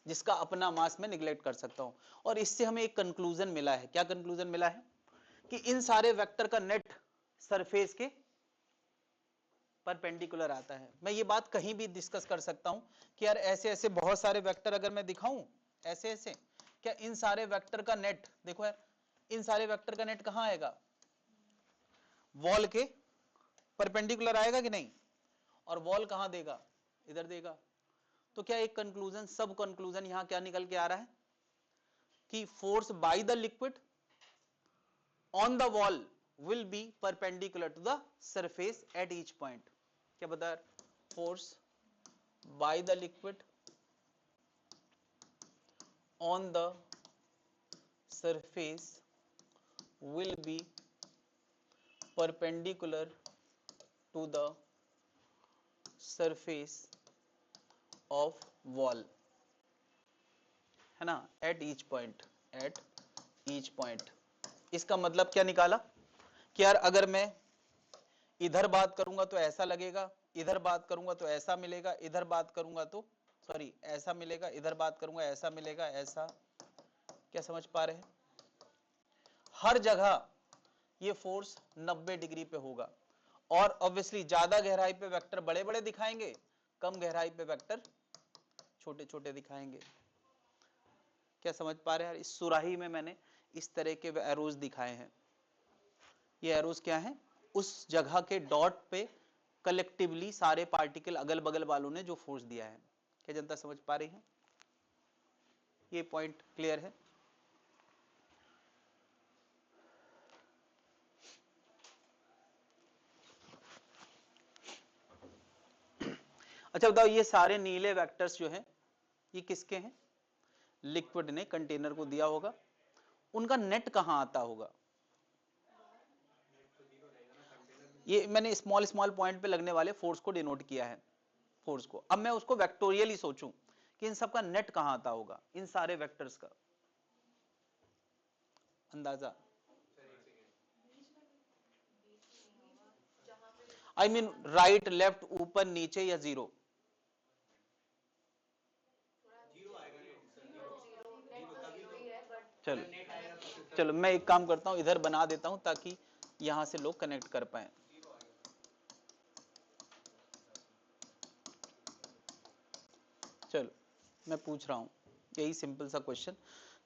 जिसका अपना मास मैं निगलेक्ट कर सकता हूं। और इससे हमें एक कंक्लूजन मिला है। क्या कंक्लूजन मिला है? कि इन सारे वेक्टर का नेट सरफेस के परपेंडिकुलर आता है। मैं ये बात कहीं भी डिस्कस कर सकता हूं कि यार ऐसे ऐसे बहुत सारे वेक्टर अगर मैं दिखाऊं, ऐसे ऐसे, क्या इन सारे वेक्टर का नेट, देखो यार इन सारे वेक्टर का नेट कहां आएगा? वॉल के परपेंडिकुलर आएगा कि नहीं? और वॉल कहां देगा? इधर देगा। तो क्या एक कंक्लूजन, सब कंक्लूजन यहां क्या निकल के आ रहा है कि force by the liquid on the wall will be perpendicular to the surface at each point. क्या बता? force by the liquid on the surface will be perpendicular to the surface of wall, है ना? at each point. इसका मतलब क्या निकाला कि यार अगर मैं इधर बात करूंगा तो ऐसा लगेगा, इधर बात करूंगा तो ऐसा मिलेगा, इधर बात करूंगा तो सॉरी ऐसा मिलेगा, इधर बात करूंगा ऐसा मिलेगा, ऐसा। क्या समझ पा रहे हैं? हर जगह ये फोर्स 90 डिग्री पे होगा और ऑब्वियसली ज्यादा गहराई पे वेक्टर बड़े बड़े दिखाएंगे, कम गहराई पे वेक्टर छोटे छोटे दिखाएंगे। क्या समझ पा रहे हैं? यार इस सुराही में मैंने इस तरह के एरोज दिखाए हैं। ये एरोज क्या है? उस जगह के डॉट पे कलेक्टिवली सारे पार्टिकल अगल बगल वालों ने जो फोर्स दिया है। क्या जनता समझ पा रही है? ये पॉइंट क्लियर है? अच्छा बताओ, ये सारे नीले वेक्टर्स जो हैं ये किसके हैं? लिक्विड ने कंटेनर को दिया होगा। उनका नेट कहां आता होगा? ये मैंने स्मॉल स्मॉल पॉइंट पे लगने वाले फोर्स को डिनोट किया है, फोर्स को। अब मैं उसको वेक्टोरियली सोचूं कि इन सब का नेट कहां आता होगा, इन सारे वेक्टर्स का। अंदाजा? आई मीन राइट, लेफ्ट, ऊपर, नीचे या जीरो? चलो चलो मैं एक काम करता हूं, इधर बना देता हूं ताकि यहां से लोग कनेक्ट कर पाए। चलो मैं पूछ रहा हूं यही सिंपल सा क्वेश्चन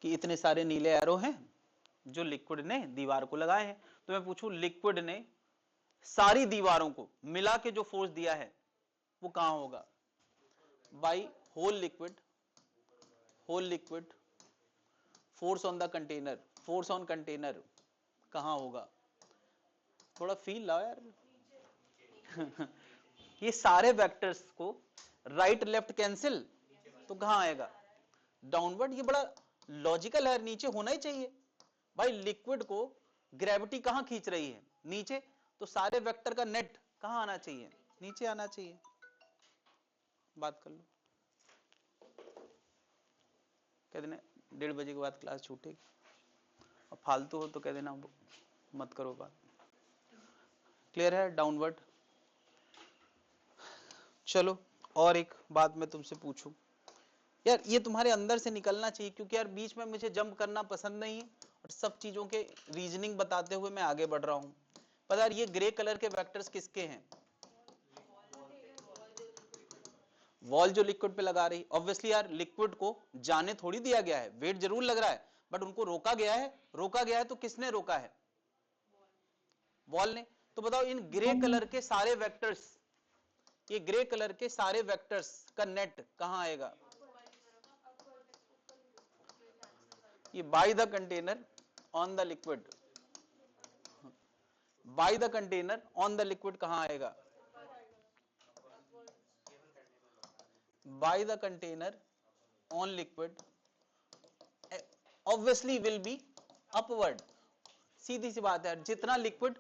कि इतने सारे नीले एरो हैं जो लिक्विड ने दीवार को लगाए हैं, तो मैं पूछूं लिक्विड ने सारी दीवारों को मिला के जो फोर्स दिया है वो कहां होगा? By whole liquid force on the container, force on container कहां होगा? थोड़ा फील लाओ यार। ये सारे वेक्टर्स को राइट लेफ्ट कैंसिल, तो कहां आएगा? डाउनवर्ड। ये बड़ा लॉजिकल है, नीचे होना ही चाहिए भाई। लिक्विड को ग्रेविटी कहां खींच रही है? नीचे। तो सारे वेक्टर का नेट कहां आना चाहिए? नीचे आना चाहिए। बात कर लो। कह देना 1:30 बजे के बाद क्लास छूटेगी, और फालतू हो तो कह देना मत करो बात। क्लियर है? डाउनवर्ड। चलो और एक बात मैं तुमसे पूछूं यार, ये तुम्हारे अंदर से निकलना चाहिए, क्योंकि यार बीच में मुझे जंप करना पसंद नहीं है और सब चीजों के रीजनिंग बताते हुए मैं आगे बढ़ रहा हूं। पता यार ये ग्रे कलर के वेक्टर्स किसके हैं? वॉल जो लिक्विड पे लगा रही, ऑब्वियसली यार लिक्विड को जाने थोड़ी दिया गया है, वेट जरूर लग रहा है बट उनको रोका गया है। रोका गया है तो किसने रोका है? वॉल ने। तो बताओ इन ग्रे कलर के सारे वेक्टर्स, ये ग्रे कलर के सारे वेक्टर्स का नेट कहां आएगा? ये by the container on the liquid, by the container on the liquid कहां आएगा? By the container on liquid obviously will be upward. सीधी सी बात है, जितना लिक्विड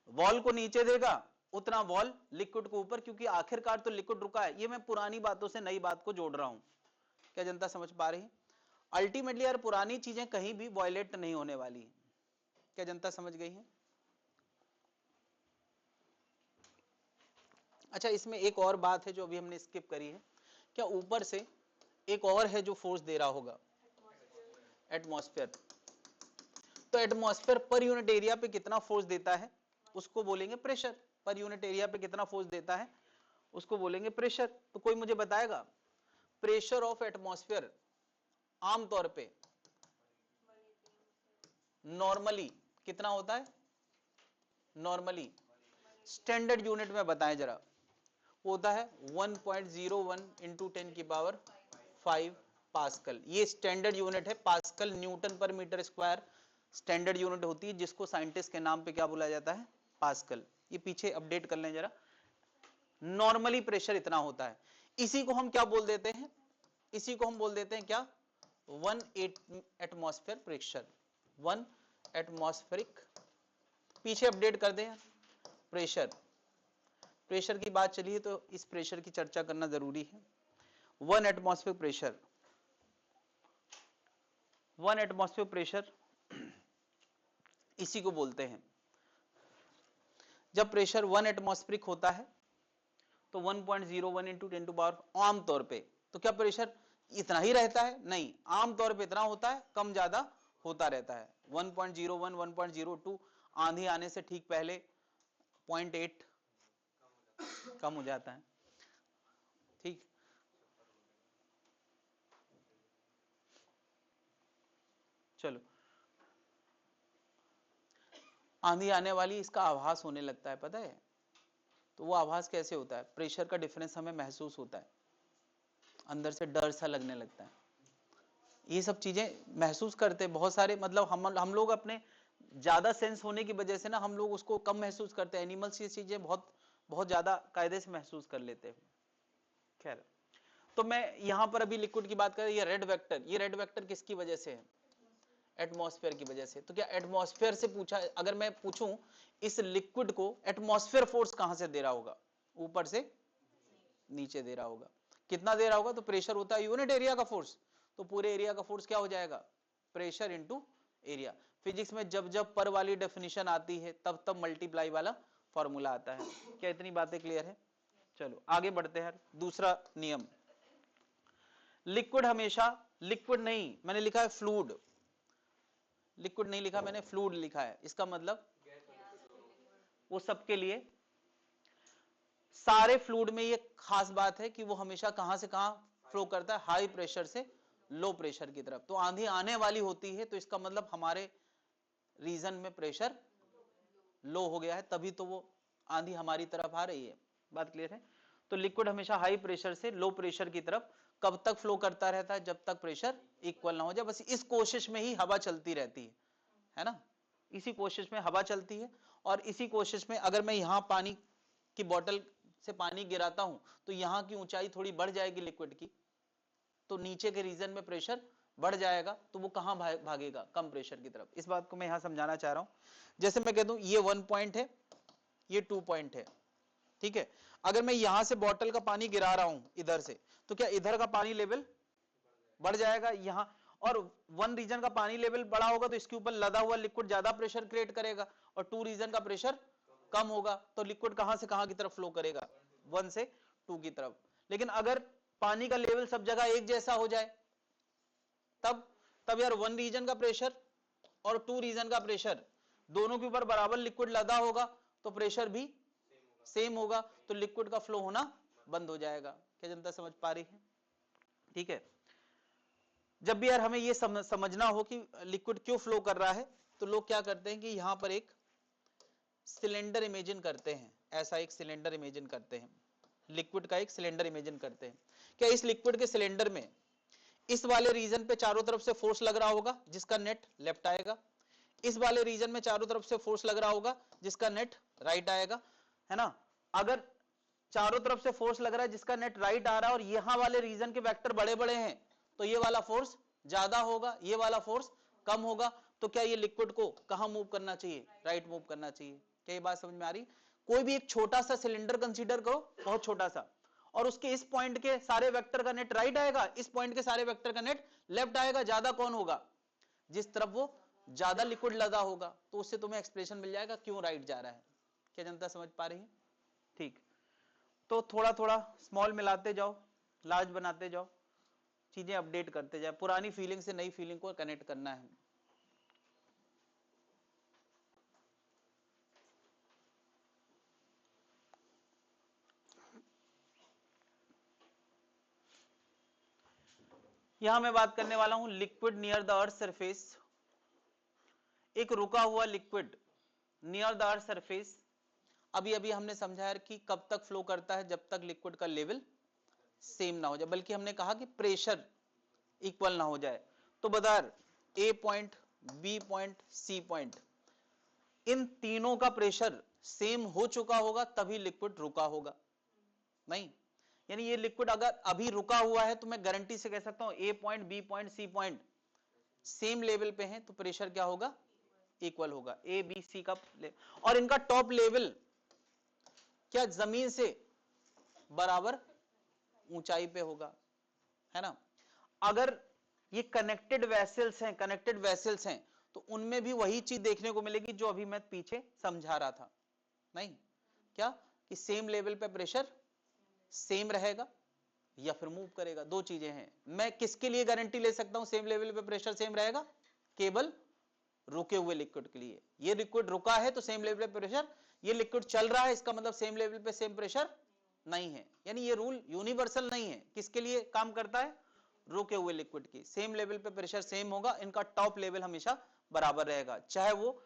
वॉल को नीचे देगा उतना वॉल लिक्विड को ऊपर, क्योंकि आखिरकार तो लिक्विड रुका है। ये मैं पुरानी बातों से नई बात को जोड़ रहा हूं। क्या जनता समझ पा रही? अल्टीमेटली यार पुरानी चीजें कहीं भी वायलेट नहीं होने वाली। क्या जनता समझ गई है? अच्छा, इसमें एक और बात है जो अभी हमने स्किप करी है। क्या ऊपर से एक और है जो फोर्स दे रहा होगा? एटमॉस्फेयर। तो एटमॉस्फेयर पर यूनिट एरिया पे कितना फोर्स देता है उसको बोलेंगे प्रेशर। पर यूनिट एरिया पे कितना फोर्स देता है उसको बोलेंगे प्रेशर। तो कोई मुझे बताएगा प्रेशर ऑफ एटमॉस्फेयर आमतौर पे नॉर्मली कितना होता है? नॉर्मली स्टैंडर्ड यूनिट में बताएं जरा। होता है 1.01 इंटू 10 की पावर 5 पास्कल। ये स्टैंडर्ड यूनिट है। पास्कल न्यूटन पर मीटर स्क्वायर स्टैंडर्ड यूनिट होती है, जिसको साइंटिस्ट के नाम पे क्या बोला जाता है? पास्कल। ये पीछे अपडेट कर लें जरा। नॉर्मली प्रेशर इतना होता है। इसी को हम क्या बोल देते हैं? इसी को हम बोल देते हैं क्या? 1 एटमॉस्फेयर प्रेशर। 1 एटमॉस्फेरिक, पीछे अपडेट कर दें प्रेशर। प्रेशर की बात चली है तो इस प्रेशर की चर्चा करना जरूरी है। 1 एटमॉस्फेयर प्रेशर, 1 एटमॉस्फेयर प्रेशर इसी को बोलते हैं। जब प्रेशर 1 एटमॉस्फेरिक होता है तो 1.01 इंटू 10 टू पावर आमतौर पे, तो क्या प्रेशर इतना ही रहता है? नहीं, आमतौर पे इतना होता है, कम ज्यादा होता रहता है। 1.01, 1.02, आंधी आने से ठीक पहले 0.8 कम हो जाता है। ठीक, चलो आंधी आने वाली इसका आभास होने लगता है, पता है? तो वो आभास कैसे होता है? प्रेशर का डिफरेंस हमें महसूस होता है, अंदर से डर सा लगने लगता है। ये सब चीजें महसूस करते हैं बहुत सारे, मतलब हम लोग अपने ज्यादा सेंस होने की वजह से ना हम लोग उसको कम महसूस करते हैं। एनिमल्स ये चीजें बहुत बहुत ज्यादा कायदे से महसूस कर लेते हैं। खैर, तो मैं यहां पर अभी लिक्विड की बात करें, ये रेड वेक्टर, ये रेड वेक्टर किसकी वजह से है? एटमॉस्फेयर की वजह से। तो क्या एटमॉस्फेयर से पूछा, अगर मैं पूछूं इस लिक्विड को एटमॉस्फेयर फोर्स कहां से दे रहा होगा? ऊपर से नीचे दे रहा होगा। कितना दे रहा होगा? तो प्रेशर होता है यूनिट एरिया का फोर्स, तो पूरे एरिया का फोर्स क्या हो जाएगा? Pressure into area. फिजिक्स में जब जब पर वाली डेफिनेशन आती है तब तब मल्टीप्लाई वाला फॉर्मूला आता है। क्या इतनी बातें क्लियर है? चलो आगे बढ़ते हैं। दूसरा नियम, लिक्विड हमेशा, लिक्विड नहीं मैंने लिखा है फ्लूइड, लिक्विड नहीं लिखा मैंने, फ्लूइड लिखा है। इसका मतलब वो सबके लिए, सारे फ्लूइड में ये खास बात है कि वो हमेशा कहां से कहां फ्लो करता है, हाई प्रेशर से लो प्रेशर की तरफ। तो आंधी आने वाली होती है तो इसका मतलब हमारे रीजन में प्रेशर लो हो गया है, तभी तो वो आंधी हमारी तरफ आ रही है। बात क्लियर है? तो लिक्विड हमेशा हाई प्रेशर से लो प्रेशर की तरफ कब तक फ्लो करता रहता है? जब तक प्रेशर इक्वल ना हो जाए। बस इस कोशिश में ही हवा चलती रहती है ना, इसी कोशिश में हवा चलती है। और इसी कोशिश में अगर मैं यहां पानी की बोतल से पानी गिराता हूं तो यहां की ऊंचाई थोड़ी बढ़ जाएगी लिक्विड की, तो नीचे के रीजन में प्रेशर बढ़ जाएगा, तो वो कहां भागेगा? कम प्रेशर की तरफ। इस बात को मैं यहां समझाना चाह रहा हूं। जैसे मैं कह दूं ये 1 पॉइंट है, ये 2 पॉइंट है, ठीक है। अगर मैं यहां से बोतल का पानी गिरा रहा हूं इधर से, तो क्या इधर का पानी लेवल बढ़ जाएगा यहां, और 1 रीजन का पानी लेवल बड़ा होगा तो इसके ऊपर लदा हुआ लिक्विड ज्यादा प्रेशर क्रिएट करेगा, और 2 रीजन का प्रेशर कम होगा, तो लिक्विड कहां से कहां की तरफ फ्लो करेगा? 1 से 2 की तरफ। लेकिन अगर पानी का लेवल सब जगह एक जैसा हो जाए, तब यार 1 रीजन का प्रेशर और 2 रीजन का प्रेशर दोनों के ऊपर बराबर लिक्विड लदा होगा, तो प्रेशर भी सेम होगा, तो लिक्विड का फ्लो होना बंद हो जाएगा। क्या जनता समझ पा रही है? ठीक है। जब भी यार हमें ये समझना हो कि लिक्विड क्यों फ्लो कर रहा है, तो लोग क्या करते हैं कि यहां पर एक सिलेंडर इमेजिन करते हैं, ऐसा एक सिलेंडर इमेजिन करते हैं, लिक्विड का एक सिलेंडर इमेजिन करते हैं। क्या इस लिक्विड के सिलेंडर में इस वाले रीजन पे चारों तरफ से फोर्स लग रहा होगा जिसका नेट लेफ्ट आएगा, इस वाले रीजन में चारों तरफ से फोर्स लग रहा होगा जिसका नेट राइट आएगा, है ना? अगर चारों तरफ से फोर्स लग रहा है जिसका नेट राइट आ रहा है और यहां वाले रीजन के वेक्टर बड़े बड़े हैं, तो ये वाला फोर्स ज्यादा होगा, ये वाला फोर्स कम होगा। तो क्या ये लिक्विड को कहां मूव करना चाहिए? राइट मूव करना चाहिए। क्या ये बात समझ में आ रही? कोई भी एक छोटा सा सिलेंडर कंसीडर करो, बहुत छोटा सा, और उसके इस पॉइंट के सारे वेक्टर का नेट राइट आएगा, इस पॉइंट के सारे वेक्टर का नेट लेफ्ट आएगा। ज्यादा कौन होगा? जिस तरफ वो ज्यादा लिक्विड लदा होगा। तो उससे तुम्हें एक्सप्रेशन मिल जाएगा क्यों राइट जा रहा है। क्या जनता समझ पा रही है? ठीक। तो थोड़ा थोड़ा स्मॉल मिलाते जाओ, लार्ज बनाते जाओ, चीजें अपडेट करते जाए, पुरानी फीलिंग से नई फीलिंग को कनेक्ट करना है। यहां मैं बात करने वाला हूं liquid near the earth surface. एक रुका हुआ liquid near the earth surface, अभी अभी हमने समझा कि कब तक फ्लो करता है? जब तक लिक्विड का लेवल सेम ना हो जाए, बल्कि हमने कहा कि प्रेशर इक्वल ना हो जाए। तो बता, A point, B point, C point, इन तीनों का प्रेशर सेम हो चुका होगा तभी लिक्विड रुका होगा। नहीं, यानी ये लिक्विड अगर अभी रुका हुआ है तो मैं गारंटी से कह सकता हूं A point, B point, C point same level पे हैं, तो प्रेशर क्या होगा? इक्वल होगा। ए बी सी का और इनका टॉप लेवल क्या जमीन से बराबर ऊंचाई पे होगा, है ना? अगर ये कनेक्टेड वेसल्स हैं, कनेक्टेड वेसल्स हैं, तो उनमें भी वही चीज देखने को मिलेगी जो अभी मैं पीछे समझा रहा था। नहीं, क्या कि सेम लेवल पे प्रेशर सेम रहेगा या फिर मूव करेगा। दो चीजें हैं। मैं किसके लिए गारंटी ले सकता हूं सेम लेवल पे प्रेशर सेम रहेगा? केवल रुके हुए लिक्विड के लिए। ये लिक्विड रुका है तो सेम लेवल पे प्रेशर, ये लिक्विड चल रहा है इसका मतलब सेम लेवल पे सेम प्रेशर नहीं है। यानी ये रूल यूनिवर्सल नहीं है। किसके लिए काम करता है? रुके हुए लिक्विड की सेम लेवल पे प्रेशर सेम होगा, इनका टॉप लेवल हमेशा बराबर रहेगा, चाहे वो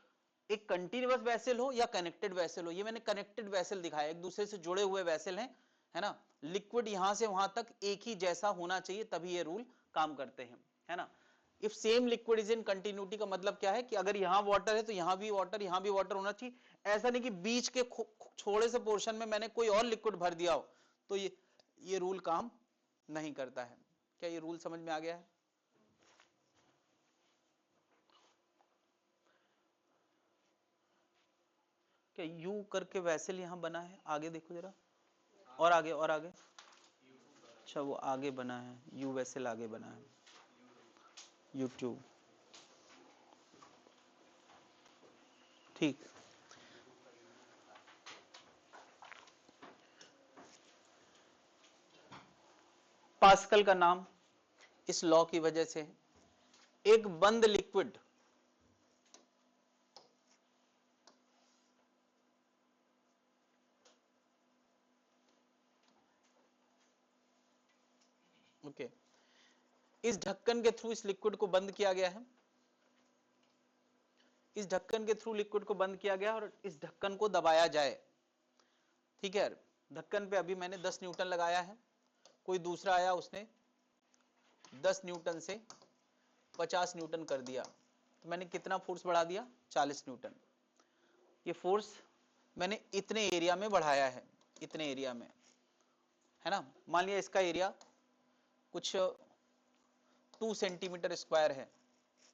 एक कंटिन्यूअस वेसल हो या कनेक्टेड वेसल हो। ये मैंने कनेक्टेड वेसल दिखाया, एक दूसरे से जुड़े हुए वेसल हैं, है ना? लिक्विड यहां से वहां तक एक ही जैसा होना चाहिए, तभी ये रूल काम करते हैं, है ना? If same liquid is in continuity का मतलब क्या है कि अगर यहां वाटर है तो यहां भी वाटर, यहां भी वाटर होना चाहिए। ऐसा नहीं कि बीच के छोटे से पोर्शन में मैंने कोई और लिक्विड भर दिया हो, तो ये रूल काम नहीं करता है। क्या ये रूल समझ में आ गया है? क्या यू करके वैसल यहां बना है? आगे देखो जरा, और आगे, और आगे। अच्छा, वो आगे बना है, यू वैसल आगे बना है, यूट्यूब। ठीक, पास्कल का नाम इस लॉ की वजह से है। एक बंद लिक्विड ओके, इस ढक्कन के थ्रू इस लिक्विड को बंद किया गया है, इस ढक्कन के थ्रू लिक्विड को बंद किया गया और इस ढक्कन को दबाया जाए, ठीक है। ढक्कन पे अभी मैंने 10 न्यूटन लगाया है, कोई दूसरा आया उसने 10 न्यूटन से 50 न्यूटन कर दिया, तो मैंने कितना फोर्स बढ़ा दिया, 40 न्यूटन। ये फोर्स मैंने इतने एरिया में बढ़ाया है, इतने एरिया में, है ना। मान लिया इसका एरिया कुछ 2 सेंटीमीटर स्क्वायर है,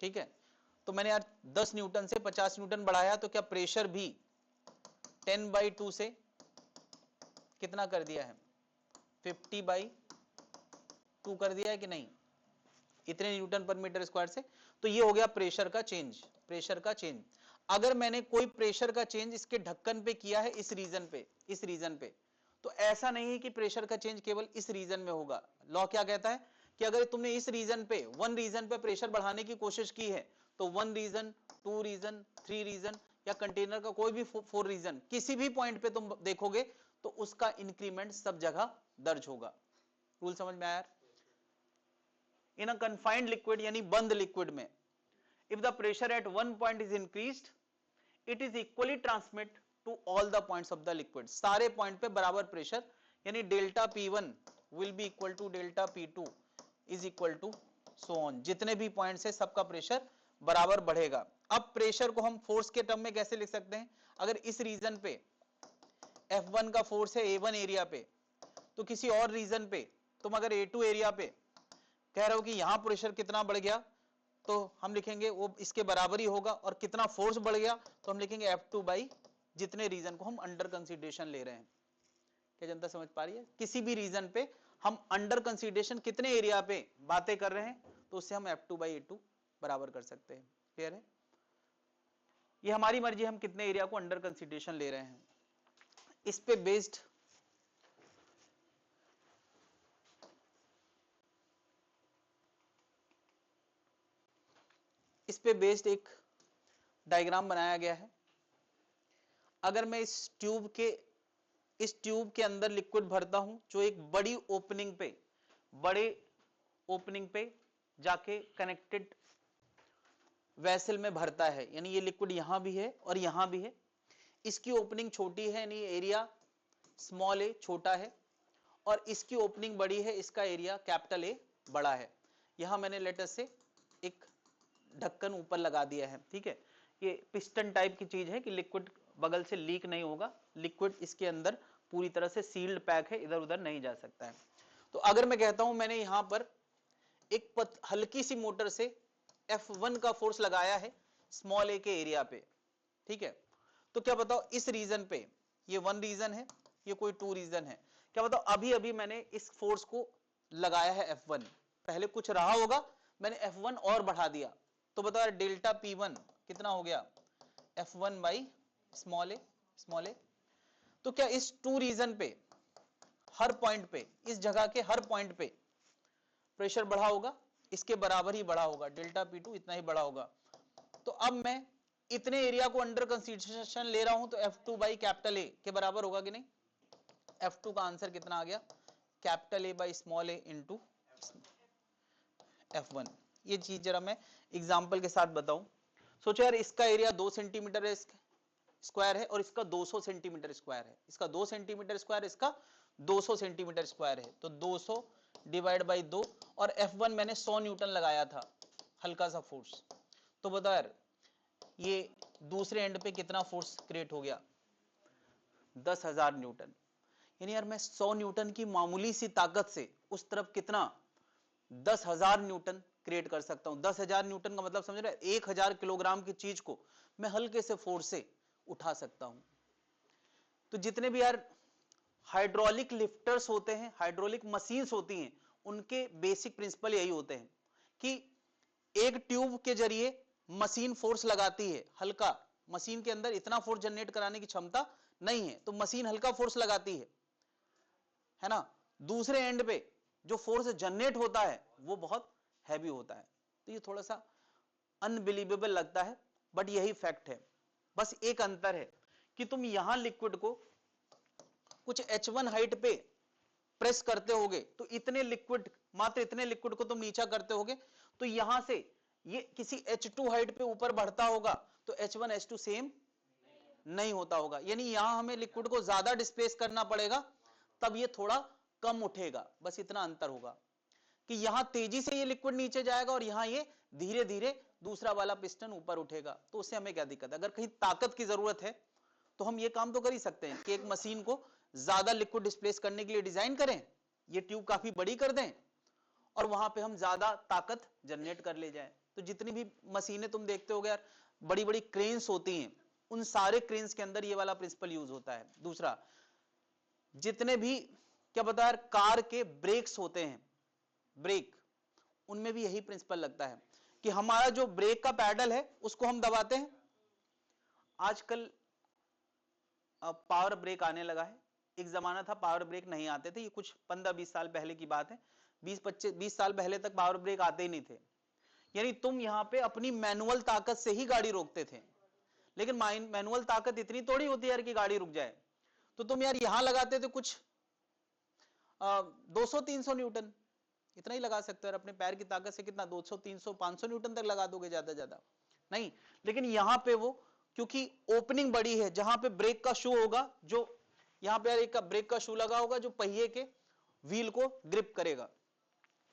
ठीक है। तो मैंने यार 10 न्यूटन से 50 न्यूटन बढ़ाया, तो क्या प्रेशर भी 10/2 से कितना कर दिया है, 50/2 कर दिया है कि नहीं, इतने न्यूटन पर मीटर स्क्वायर से। तो ये हो गया प्रेशर का चेंज, प्रेशर का चेंज। अगर मैंने कोई प्रेशर का चेंज इसके ढक्कन पे किया है, इस रीजन पे, इस रीजन पे, तो ऐसा नहीं है कि प्रेशर का चेंज केवल इस रीजन में होगा। लॉ क्या कहता है कि अगर तुमने इस रीजन पे, वन रीजन पे प्रेशर बढ़ाने की कोशिश की है, तो 1 रीजन, 2 रीजन, 3 रीजन या कंटेनर का कोई भी 4 रीजन, किसी भी पॉइंट पे तुम देखोगे तो उसका इंक्रीमेंट सब जगह दर्ज होगा। रूल समझ में आया? इन अ कन्फाइंड लिक्विड यानी बंद लिक्विड में, if the pressure at one point is increased, it is equally transmit to all the points of the liquid। सारे पॉइंट पे बराबर प्रेशर, यानी delta P1 will be equal to delta P2 is equal to so on। जितने भी points है सबका pressure बराबर बढ़ेगा। अब प्रेशर को हम फोर्स के टर्म में कैसे लिख सकते हैं, अगर इस रीजन पे F1 का फोर्स है A1 एरिया पे, तो किसी और रीजन पे तुम अगर A2 एरिया पे कह रहे हो कि यहां प्रेशर कितना बढ़ गया, तो हम लिखेंगे वो इसके बराबर ही होगा, और कितना फोर्स बढ़ गया तो हम लिखेंगे F2 बाई जितने रीजन को हम अंडर कंसीडरेशन ले रहे हैं। क्या जनता समझ पा रही है? किसी भी रीजन पे हम अंडर कंसीडरेशन कितने एरिया पे बातें कर रहे हैं, तो उससे हम F2/A2 बराबर कर सकते हैं। क्लियर है? ये हमारी मर्जी, हम कितने एरिया को अंडर कंसीडरेशन ले रहे हैं। इस पे बेस्ड एक डायग्राम बनाया गया है। अगर मैं इस ट्यूब के अंदर लिक्विड भरता हूं, जो एक बड़ी ओपनिंग पे जाके कनेक्टेड वेसल में भरता है, यानी ये लिक्विड यहां भी है और यहां भी है, इसकी ओपनिंग छोटी है, यानी एरिया स्मॉल ए छोटा है, और इसकी ओपनिंग बड़ी है, इसका एरिया कैपिटल ए बड़ा है। यहां मैंने लेटर से एक ढक्कन ऊपर लगा दिया है, ठीक है। ये पिस्टन टाइप की चीज है कि लिक्विड बगल से लीक नहीं होगा, लिक्विड इसके अंदर पूरी तरह से सील्ड पैक है, इधर उधर नहीं जा सकता है। तो अगर मैं कहता हूं मैंने यहां पर एक हल्की सी मोटर से F1 का फोर्स लगाया है स्मॉल ए के एरिया पे, ठीक है, तो क्या बताओ इस रीजन पे, ये 1 रीजन है, ये कोई 2 रीजन है, क्या बताओ अभी अभी मैंने इस फोर्स को लगाया है F1, पहले कुछ रहा होगा, मैंने F1 और बढ़ा दिया, तो बताओ यार डेल्टा P1 कितना हो गया, F1 बाई स्मॉल ए। तो क्या इस 2 रीजन पे हर पॉइंट पे, इस जगह के हर पॉइंट पे प्रेशर बढ़ा होगा, इसके बराबर ही बढ़ा होगा, डेल्टा P2 इतना ही बढ़ा होगा। तो अब मैं इतने एरिया को अंडर कंसीडरेशन ले रहा हूं, तो F2 बाई कैपिटल ए के बराबर होगा कि नहीं। F2 का आंसर कितना आ गया, capital A by small A into F1। ये चीज जरा मैं एग्जांपल के साथ बताऊं। सोचो यार इसका एरिया 2 सेंटीमीटर स्क्वायर है और इसका 200 सेंटीमीटर स्क्वायर है, इसका 2 सेंटीमीटर स्क्वायर, इसका 200 सेंटीमीटर स्क्वायर है, तो 200 डिवाइड बाई 2, और F1 मैंने 100 न्यूटन लगाया था, हल्का सा फोर्स। तो बताओ यार ये दूसरे एंड पे कितना फोर्स क्रिएट हो गया, 10,000 न्यूटन। यानी यार मैं 100 न्यूटन की मामूली सी ताकत से उस तरफ कितना 10,000 न्यूटन क्रिएट कर सकता हूं। 10,000 न्यूटन का मतलब समझ रहे, 1,000 किलोग्राम की चीज को मैं हल्के से फोर्स से उठा सकता हूं। तो जितने भी यार हाइड्रोलिक लिफ्टर्स होते हैं, हाइड्रोलिक मशीन्स होती हैं, उनके बेसिक प्रिंसिपल यही होते हैं कि एक ट्यूब के जरिए मशीन फोर्स लगाती है, हल्का मशीन के अंदर इतना फोर्स जनरेट कराने की क्षमता नहीं है, तो मशीन हल्का फोर्स लगाती है ना। दूसरे एंड पे जो फोर्स जनरेट होता है वो बहुत हैवी होता है। तो ये थोड़ा सा अनबिलीवेबल लगता है, बट यही फैक्ट है। बस एक अंतर है कि तुम यहां लिक्विड को कुछ H1 हाइट पे प्रेस करते होगे तो इतने लिक्विड, मात्र इतने लिक्विड को तुम नीचा करते होगे, तो यहां से ये किसी H2 हाइट पे ऊपर बढ़ता होगा तो H1 H2 सेम नहीं होता होगा। यानी यहां हमें लिक्विड को ज्यादा डिस्प्लेस करना पड़ेगा, तब ये थोड़ा कम उठेगा। बस इतना अंतर होगा कि यहां तेजी से ये लिक्विड नीचे जाएगा और यहां ये धीरे धीरे दूसरा वाला पिस्टन ऊपर उठेगा। तो उससे हमें क्या दिक्कत है? अगर कहीं ताकत की जरूरत है तो हम ये काम तो कर ही सकते हैं कि एक मशीन को ज्यादा लिक्विड डिस्प्लेस करने के लिए डिजाइन करें, ये ट्यूब काफी बड़ी कर दें और वहां पे हम ज्यादा ताकत जनरेट कर ले जाएं। तो जितनी भी मशीनें तुम देखते हो यार, बड़ी बड़ी क्रेन्स होती हैं, उन सारे क्रेन्स के अंदर ये वाला प्रिंसिपल यूज होता है। दूसरा, जितने भी क्या बता यार कार के ब्रेक्स होते हैं, ब्रेक, उनमें भी यही प्रिंसिपल लगता है कि हमारा जो ब्रेक का पैडल है उसको हम दबाते हैं। आजकल पावर ब्रेक आने लगा है, एक जमाना था पावर ब्रेक नहीं आते थे, ये कुछ 15-20 साल पहले की बात है। 20 साल पहले तक पावर ब्रेक आते ही नहीं थे। यानी तुम यहां पे अपनी मैनुअल ताकत से ही गाड़ी रोकते थे, लेकिन मैनुअल ताकत इतनी थोड़ी होती है यार कि गाड़ी रुक जाए। तो तुम यार यहां लगाते थे कुछ 200-300 न्यूटन, इतना ही लगा सकते हो यार अपने पैर की ताकत से। कितना? 200-300-500 न्यूटन तक लगा दोगे ज्यादा ज्यादा नहीं। लेकिन यहां पे वो, क्योंकि ओपनिंग बड़ी है, जहां पे ब्रेक का शू होगा, जो यहां पे यार एक ब्रेक का शू लगा होगा जो पहिए के व्हील को ग्रिप करेगा,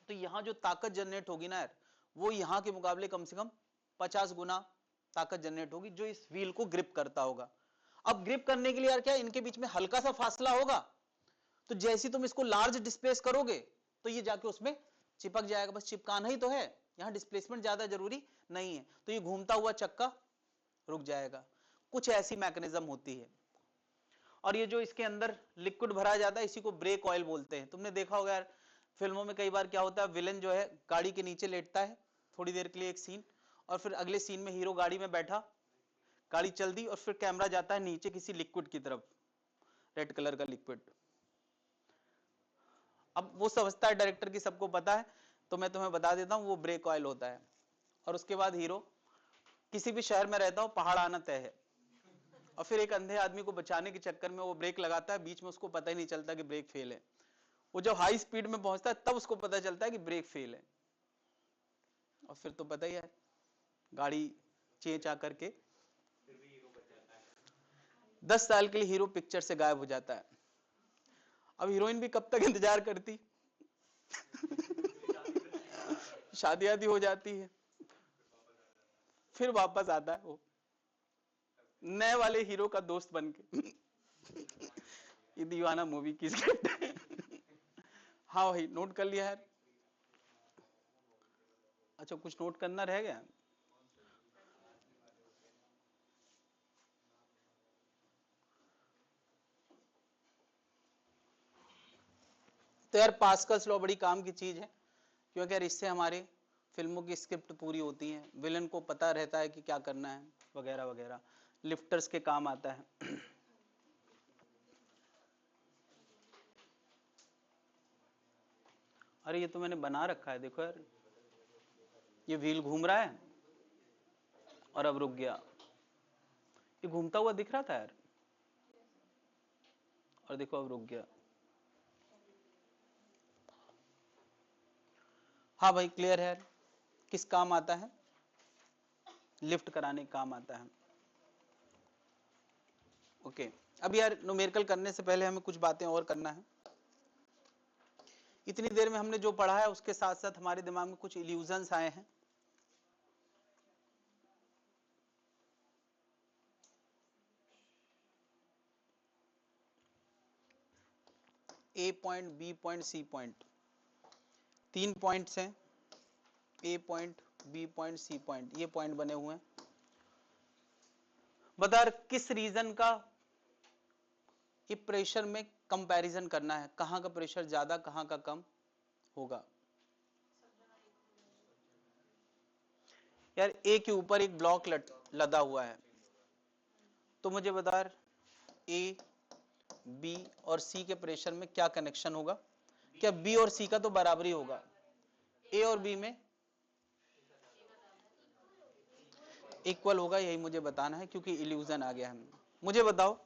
तो यहां जो ताकत जनरेट होगी ना यार, वो यहां के मुकाबले कम से कम 50 गुना ताकत जनरेट होगी जो इस व्हील को ग्रिप करता होगा। अब ग्रिप करने के लिए यार क्या, इनके बीच में हल्का सा फासला होगा, तो जैसे तुम इसको लार्ज डिस्प्लेस करोगे तो ये जाके उसमें चिपक जाएगा। बस चिपकाना ही तो है, यहां डिस्प्लेसमेंट ज्यादा जरूरी नहीं है, तो ये घूमता हुआ चक्का रुक जाएगा। कुछ ऐसी मैकेनिज्म होती है। और ये जो इसके अंदर लिक्विड भरा जाता है, इसी को ब्रेक ऑयल बोलते हैं। तुमने देखा होगा यार फिल्मों में कई बार क्या होता है, विलेन जो है गाड़ी के नीचे लेटता है थोड़ी देर के लिए एक सीन, और फिर अगले सीन में हीरो गाड़ी में बैठा, गाड़ी चल दी और फिर कैमरा जाता है नीचे किसी लिक्विड की तरफ, रेड कलर का लिक्विड। अब वो समझता है डायरेक्टर की सबको पता है, तो मैं तुम्हें बता देता हूं वो ब्रेक ऑयल होता है। और उसके बाद हीरो किसी भी शहर में रहता हो, पहाड़ आना तय है, और फिर एक अंधे आदमी को बचाने के चक्कर में वो ब्रेक लगाता है, बीच में उसको पता ही नहीं चलता कि ब्रेक फेल है। वो जब हाई स्पीड में पहुंचता है तब उसको पता चलता है कि ब्रेक फेल है, और फिर तो पता ही है गाड़ी चेंज आकर के फिर भी हीरो बच जाता है। 10 साल के लिए हीरो पिक्चर से गायब हो जाता है। अब हीरोइन भी कब तक इंतजार करती शादी आदि हो जाती है, फिर वापस आता है वो नए वाले हीरो का दोस्त बन के ये दीवाना मूवी की स्क्रिप्ट है। हाँ भाई, नोट कर लिया है? अच्छा, कुछ नोट करना रह गया? तो यार पास्कल्स लॉ बड़ी काम की चीज है, क्योंकि यार इससे हमारे फिल्मों की स्क्रिप्ट पूरी होती है, विलन को पता रहता है कि क्या करना है वगैरह वगैरह, लिफ्टर्स के काम आता है। अरे ये तो मैंने बना रखा है, देखो यार, ये व्हील घूम रहा है और अब रुक गया, ये घूमता हुआ दिख रहा था यार, और देखो अब रुक गया। हाँ भाई, क्लियर है? किस काम आता है? लिफ्ट कराने का काम आता है। ओके, अब यार न्यूमेरिकल करने से पहले हमें कुछ बातें और करना है। इतनी देर में हमने जो पढ़ा है उसके साथ साथ हमारे दिमाग में कुछ इल्यूजन्स आए हैं। A point, B point, C point, 3 points हैं, A point, B point, C point, ये पॉइंट बने हुए हैं। बता किस रीजन का ये प्रेशर में कंपैरिजन करना है, कहां का प्रेशर ज्यादा कहां का कम होगा। यार ए के ऊपर एक ब्लॉक लदा हुआ है, तो मुझे बता ए, बी और सी के प्रेशर में क्या कनेक्शन होगा? क्या बी और सी का तो बराबरी होगा? ए और बी में इक्वल होगा, यही मुझे बताना है, क्योंकि इल्यूजन आ गया है। मुझे बताओ,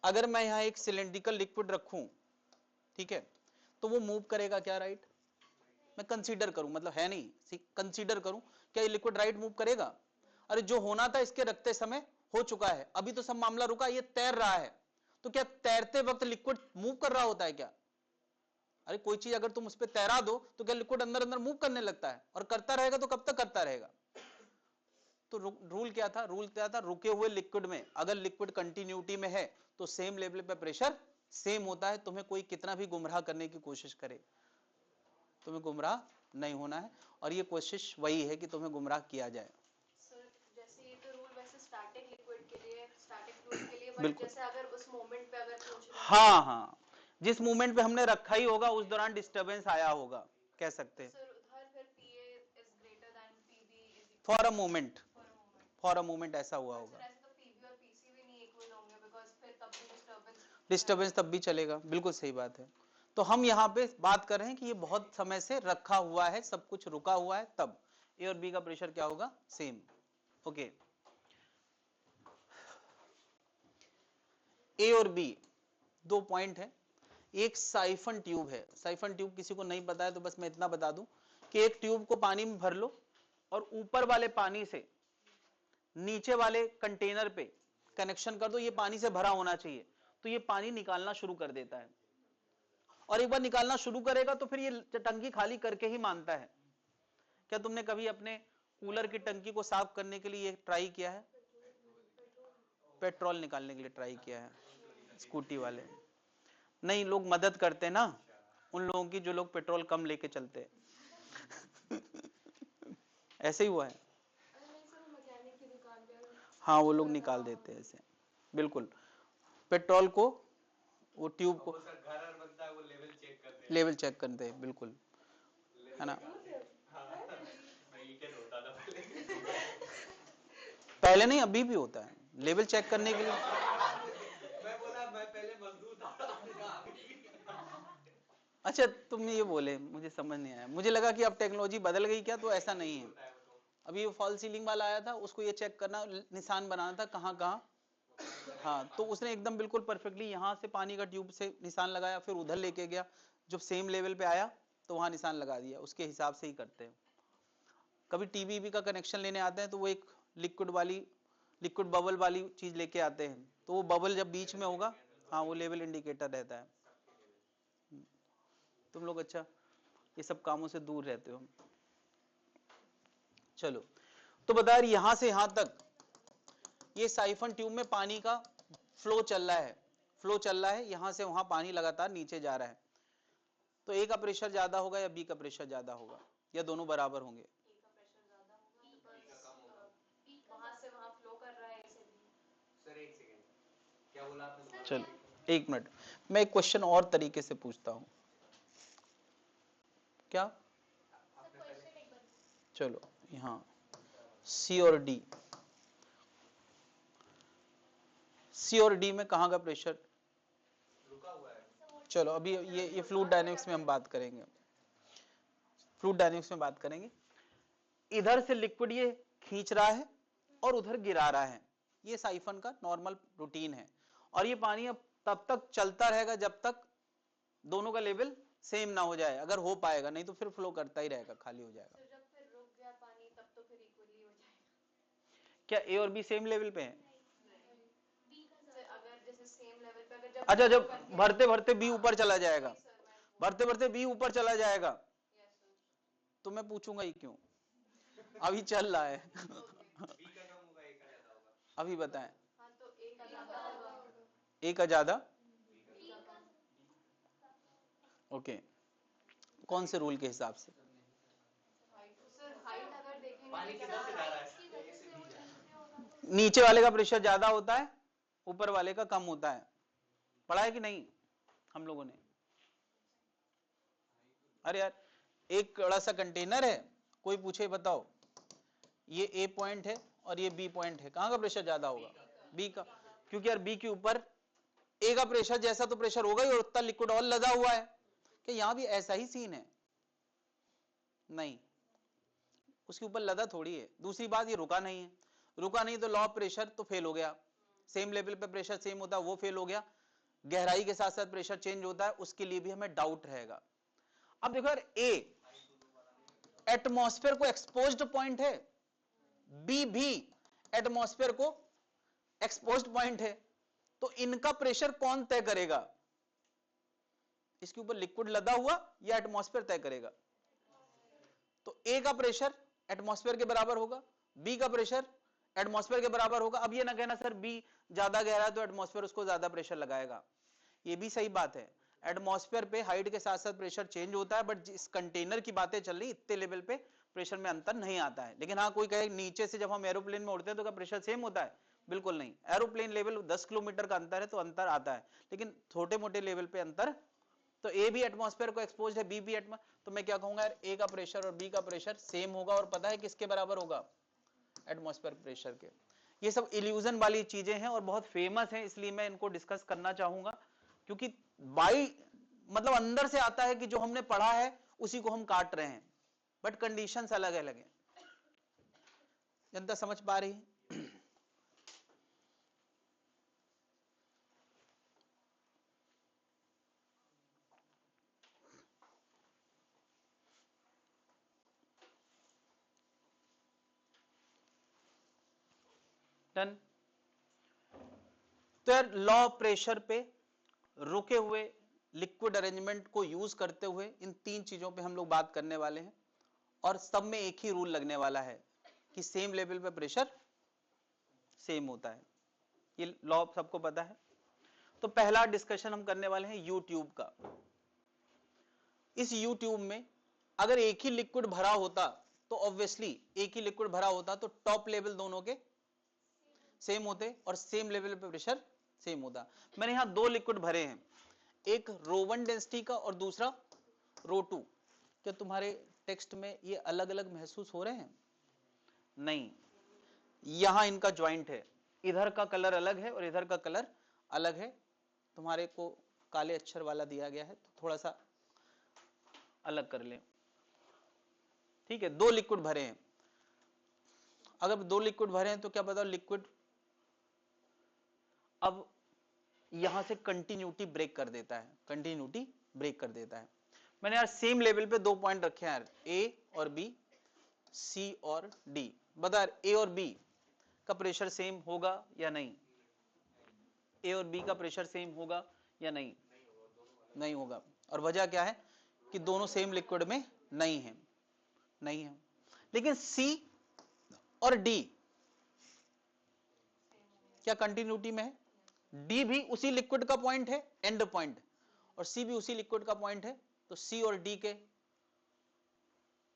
अगर मैं यहां एक सिलेंड्रिकल लिक्विड रखूं, ठीक है, तो वो मूव करेगा क्या? राइट? मैं कंसीडर करूं, मतलब है नहीं, कंसीडर करूं, क्या ये लिक्विड राइट मूव करेगा? अरे जो होना था इसके रखते समय हो चुका है, अभी तो सब मामला रुका, ये तैर रहा है। तो क्या तैरते वक्त लिक्विड मूव कर रहा होता है क्या? अरे कोई चीज अगर तुम उस पर तैरा दो तो क्या लिक्विड अंदर अंदर मूव करने लगता है? और करता रहेगा तो कब तक करता रहेगा? तो रूल क्या था? रूल क्या था? रुके हुए लिक्विड में अगर लिक्विड कंटिन्यूटी में है तो सेम लेवल पे प्रेशर सेम होता है। तुम्हें कोई कितना भी गुमराह करने की कोशिश करे, तुम्हें गुमराह नहीं होना है, और ये कोशिश वही है कि तुम्हें गुमराह किया जाए। सर जैसे ये तो रूल वैसे स्टैटिक लिक्विड के लिए, स्टैटिक फ्लूइड के लिए, बट जैसे अगर उस मोमेंट पे अगर पूछ रहे हैं, हाँ हाँ, जिस मोमेंट पे हमने रखा ही होगा उस दौरान डिस्टरबेंस आया होगा, कह सकते हैं। सर उधर फिर PA is greater than PB is equal for a moment, for a moment. For a moment ऐसा हुआ सर होगा। ऐसे तो PB और PC भी नहीं इक्वल होंगे, बिकॉज़ फिर तब भी डिस्टरबेंस तब भी चलेगा, बिल्कुल सही बात है। तो हम यहाँ पे बात कर रहे हैं कि ये बहुत समय से रखा हुआ है, सब कुछ रुका हुआ है, तब ए और बी का प्रेशर क्या होगा? सेम। ओके, ए और बी दो पॉइंट है। एक साइफन ट्यूब है। साइफन ट्यूब किसी को नहीं पता है तो बस मैं इतना बता दूं कि एक ट्यूब को पानी में भर लो और ऊपर वाले पानी से नीचे वाले कंटेनर पे कनेक्शन कर दो। ये पानी से भरा होना चाहिए, तो ये पानी निकालना शुरू कर देता है, और एक बार निकालना शुरू करेगा तो फिर ये टंकी खाली करके ही मानता है। क्या तुमने कभी अपने कूलर की टंकी को साफ करने के लिए ट्राई किया है? पेट्रोल निकालने के लिए ट्राई किया है? स्कूटी वाले नहीं, लोग मदद करते ना उन लोगों की जो लोग पेट्रोल कम लेके चलते हैं। ऐसे ही हुआ है। हाँ, वो लोग निकाल देते हैं ऐसे, बिल्कुल। पेट्रोल को, वो ट्यूब को सर घर बनता है, वो लेवल चेक करते हैं। लेवल चेक करते हैं, बिल्कुल, है ना? हीटेड होता था पहले। पहले नहीं, अभी भी होता है लेवल चेक करने के लिए। मैं बोला मैं पहले मजदूर था। अच्छा, तुमने ये बोले, मुझे समझ नहीं आया, मुझे लगा कि अब टेक्नोलॉजी बदल गई क्या, तो ऐसा नहीं है। अभी फॉल सीलिंग वाला आया था, उसको ये चेक करना, निशान बनाना था कहाँ कहाँ। हाँ, तो उसने एकदम बिल्कुल परफेक्टली यहाँ से पानी का ट्यूब से निशान लगाया, फिर उधर लेके गया, जब सेम लेवल पे आया तो वहां निशान लगा दिया। उसके हिसाब से ही करते हैं। कभी टीवी का कनेक्शन लेने आते हैं तो वो एक लिक्विड बबल वाली चीज लेके आते हैं, तो वो बबल जब बीच में होगा, हाँ, वो लेवल इंडिकेटर रहता है। तुम लोग अच्छा ये सब कामों से दूर रहते हो। चलो, तो बता रही यहां से यहां तक ये साइफन ट्यूब में पानी का फ्लो चल रहा है, यहां से वहां पानी लगातार नीचे जा रहा है। तो ए का प्रेशर ज्यादा होगा या बी का प्रेशर ज्यादा होगा, या दोनों बराबर होंगे? ए का प्रेशर ज्यादा होगा, बिकॉज़ वहां से वहां फ्लो कर रहा है इसीलिए। सर एक सेकंड, क्या बोला आपने? चलो एक मिनट, मैं एक क्वेश्चन और तरीके से पूछता हूं। क्या? चलो यहां सी और डी, में कहां का प्रेशर रुका हुआ है। चलो अभी ये फ्लूइड डायनेमिक्स में हम बात करेंगे, इधर से लिक्विड ये खींच रहा है और उधर गिरा रहा है। ये साइफन का नॉर्मल रूटीन है, और ये पानी अब तब तक चलता रहेगा जब तक दोनों का लेवल सेम ना हो जाए, अगर हो पाएगा, नहीं तो फिर फ्लो करता ही रहेगा, खाली हो जाएगा। तो जब फिर रुक गया पानी तब तो फिर इक्वली हो जाएगा। क्या ए और बी सेम लेवल पे हैं? अगर जैसे सेम लेवल पे, अगर जब अच्छा, जब भरते भरते बी ऊपर चला जाएगा, भरते भरते बी ऊपर चला जाएगा, तो मैं पूछूंगा ही क्यों, अभी चल रहा है। बी का कम होगा, ए का ज्यादा होगा। अभी बताएं। हाँ, तो ए का ज्यादा होगा। ए का ज्यादा, ओके, कौन से रूल के हिसाब से? सर हाइट अगर देखेंगे पानी किधर से जा रहा है? ए से बी जा रहा है। नीचे वाले का प्रेशर ज्यादा होता है, ऊपर वाले का कम होता है। पढ़ा है कि नहीं हम लोगों ने? अरे यार, एक बड़ा सा कंटेनर है, कोई पूछे बताओ, ये ए पॉइंट है और ये बी पॉइंट है, कहां का प्रेशर ज्यादा होगा? बी का, क्योंकि यार बी के ऊपर ए का प्रेशर जैसा तो प्रेशर होगा ही और उतना लिक्विड और लदा हुआ है, कि यहां भी ऐसा ही सीन है? नहीं, उसके ऊपर लदा थोड़ी है। दूसरी बात, ये रुका नहीं है, रुका नहीं तो लॉ ऑफ प्रेशर तो फेल हो गया। सेम लेवल पे प्रेशर सेम होता है, वो फेल हो गया। गहराई के साथ साथ प्रेशर चेंज होता है, उसके लिए भी हमें डाउट रहेगा। अब देखो यार, ए एटमॉस्फेयर को एक्सपोज्ड पॉइंट है, बी भी एटमॉस्फेयर को एक्सपोज्ड पॉइंट है, तो इनका प्रेशर कौन तय करेगा? इसके ऊपर लिक्विड लदा हुआ या एटमॉस्फेयर तय करेगा? तो ए का प्रेशर एटमॉस्फेयर के बराबर होगा, बी का प्रेशर एटमॉस्फेयर के बराबर होगा। अब ये ना कहना सर बी ज्यादा गहरा है तो एटमॉस्फेयर उसको ज्यादा प्रेशर लगाएगा, ये भी सही बात है। एटमॉस्फेयर पे हाइट के साथ साथ प्रेशर चेंज होता है, बट इस कंटेनर की बातें चल रही, इतने लेवल पे प्रेशर में अंतर नहीं आता है। लेकिन हाँ, कोई कहे नीचे से जब हम एरोप्लेन में उड़ते हैं तो क्या प्रेशर सेम होता है? बिल्कुल नहीं। एरोप्लेन लेवल 10 किलोमीटर का अंतर है तो अंतर आता है, लेकिन छोटे मोटे लेवल पे अंतर। तो ए भी एटमॉस्फेयर को एक्सपोज है, बी भी तो मैं क्या कहूंगा यार, ए का प्रेशर और बी का प्रेशर सेम होगा, और पता है किसके बराबर होगा? एटमॉस्फेयर प्रेशर के। ये सब इल्यूजन वाली चीजें हैं और बहुत फेमस हैं, इसलिए मैं इनको डिस्कस करना चाहूंगा, क्योंकि बाई मतलब अंदर से आता है कि जो हमने पढ़ा है उसी को हम काट रहे हैं, बट कंडीशंस अलग अलग हैं। जनता समझ पा रही है? डन। तो यार लॉ ऑफ प्रेशर पे रुके हुए लिक्विड अरेंजमेंट को यूज करते हुए इन तीन चीजों पे हम लोग बात करने वाले हैं, और सब में एक ही रूल लगने वाला है कि सेम लेवल पे प्रेशर सेम होता है। ये लॉ सबको पता है। तो पहला डिस्कशन हम करने वाले हैं यू ट्यूब का। इस यू ट्यूब में अगर एक ही लिक्विड भरा होता तो ऑब्वियसली एक ही लिक्विड भरा होता तो टॉप लेवल दोनों के सेम होते और सेम लेवल पे प्रेशर सेम होता। मैंने यहां दो लिक्विड भरे हैं, एक रो1 डेंसिटी का और दूसरा रो2। क्या तुम्हारे टेक्स्ट में ये अलग अलग महसूस हो रहे हैं? नहीं, यहां इनका ज्वाइंट है, इधर का कलर अलग है और इधर का कलर अलग है। तुम्हारे को काले अक्षर वाला दिया गया है तो थोड़ा सा अलग कर लें, ठीक है। दो लिक्विड भरे हैं, अगर दो लिक्विड भरे हैं तो क्या बताओ, लिक्विड अब यहां से कंटिन्यूटी ब्रेक कर देता है, कंटिन्यूटी ब्रेक कर देता है। मैंने यार सेम लेवल पे दो पॉइंट रखे हैं यार, ए और बी, सी और डी। बता यार ए और बी का प्रेशर सेम होगा या नहीं? ए और बी का प्रेशर सेम होगा या नहीं? नहीं होगा। और वजह क्या है कि दोनों सेम लिक्विड में नहीं है, नहीं है। लेकिन सी और डी क्या कंटिन्यूटी में है? डी भी उसी लिक्विड का पॉइंट है, एंड पॉइंट, और सी भी उसी लिक्विड का पॉइंट है, तो सी और डी के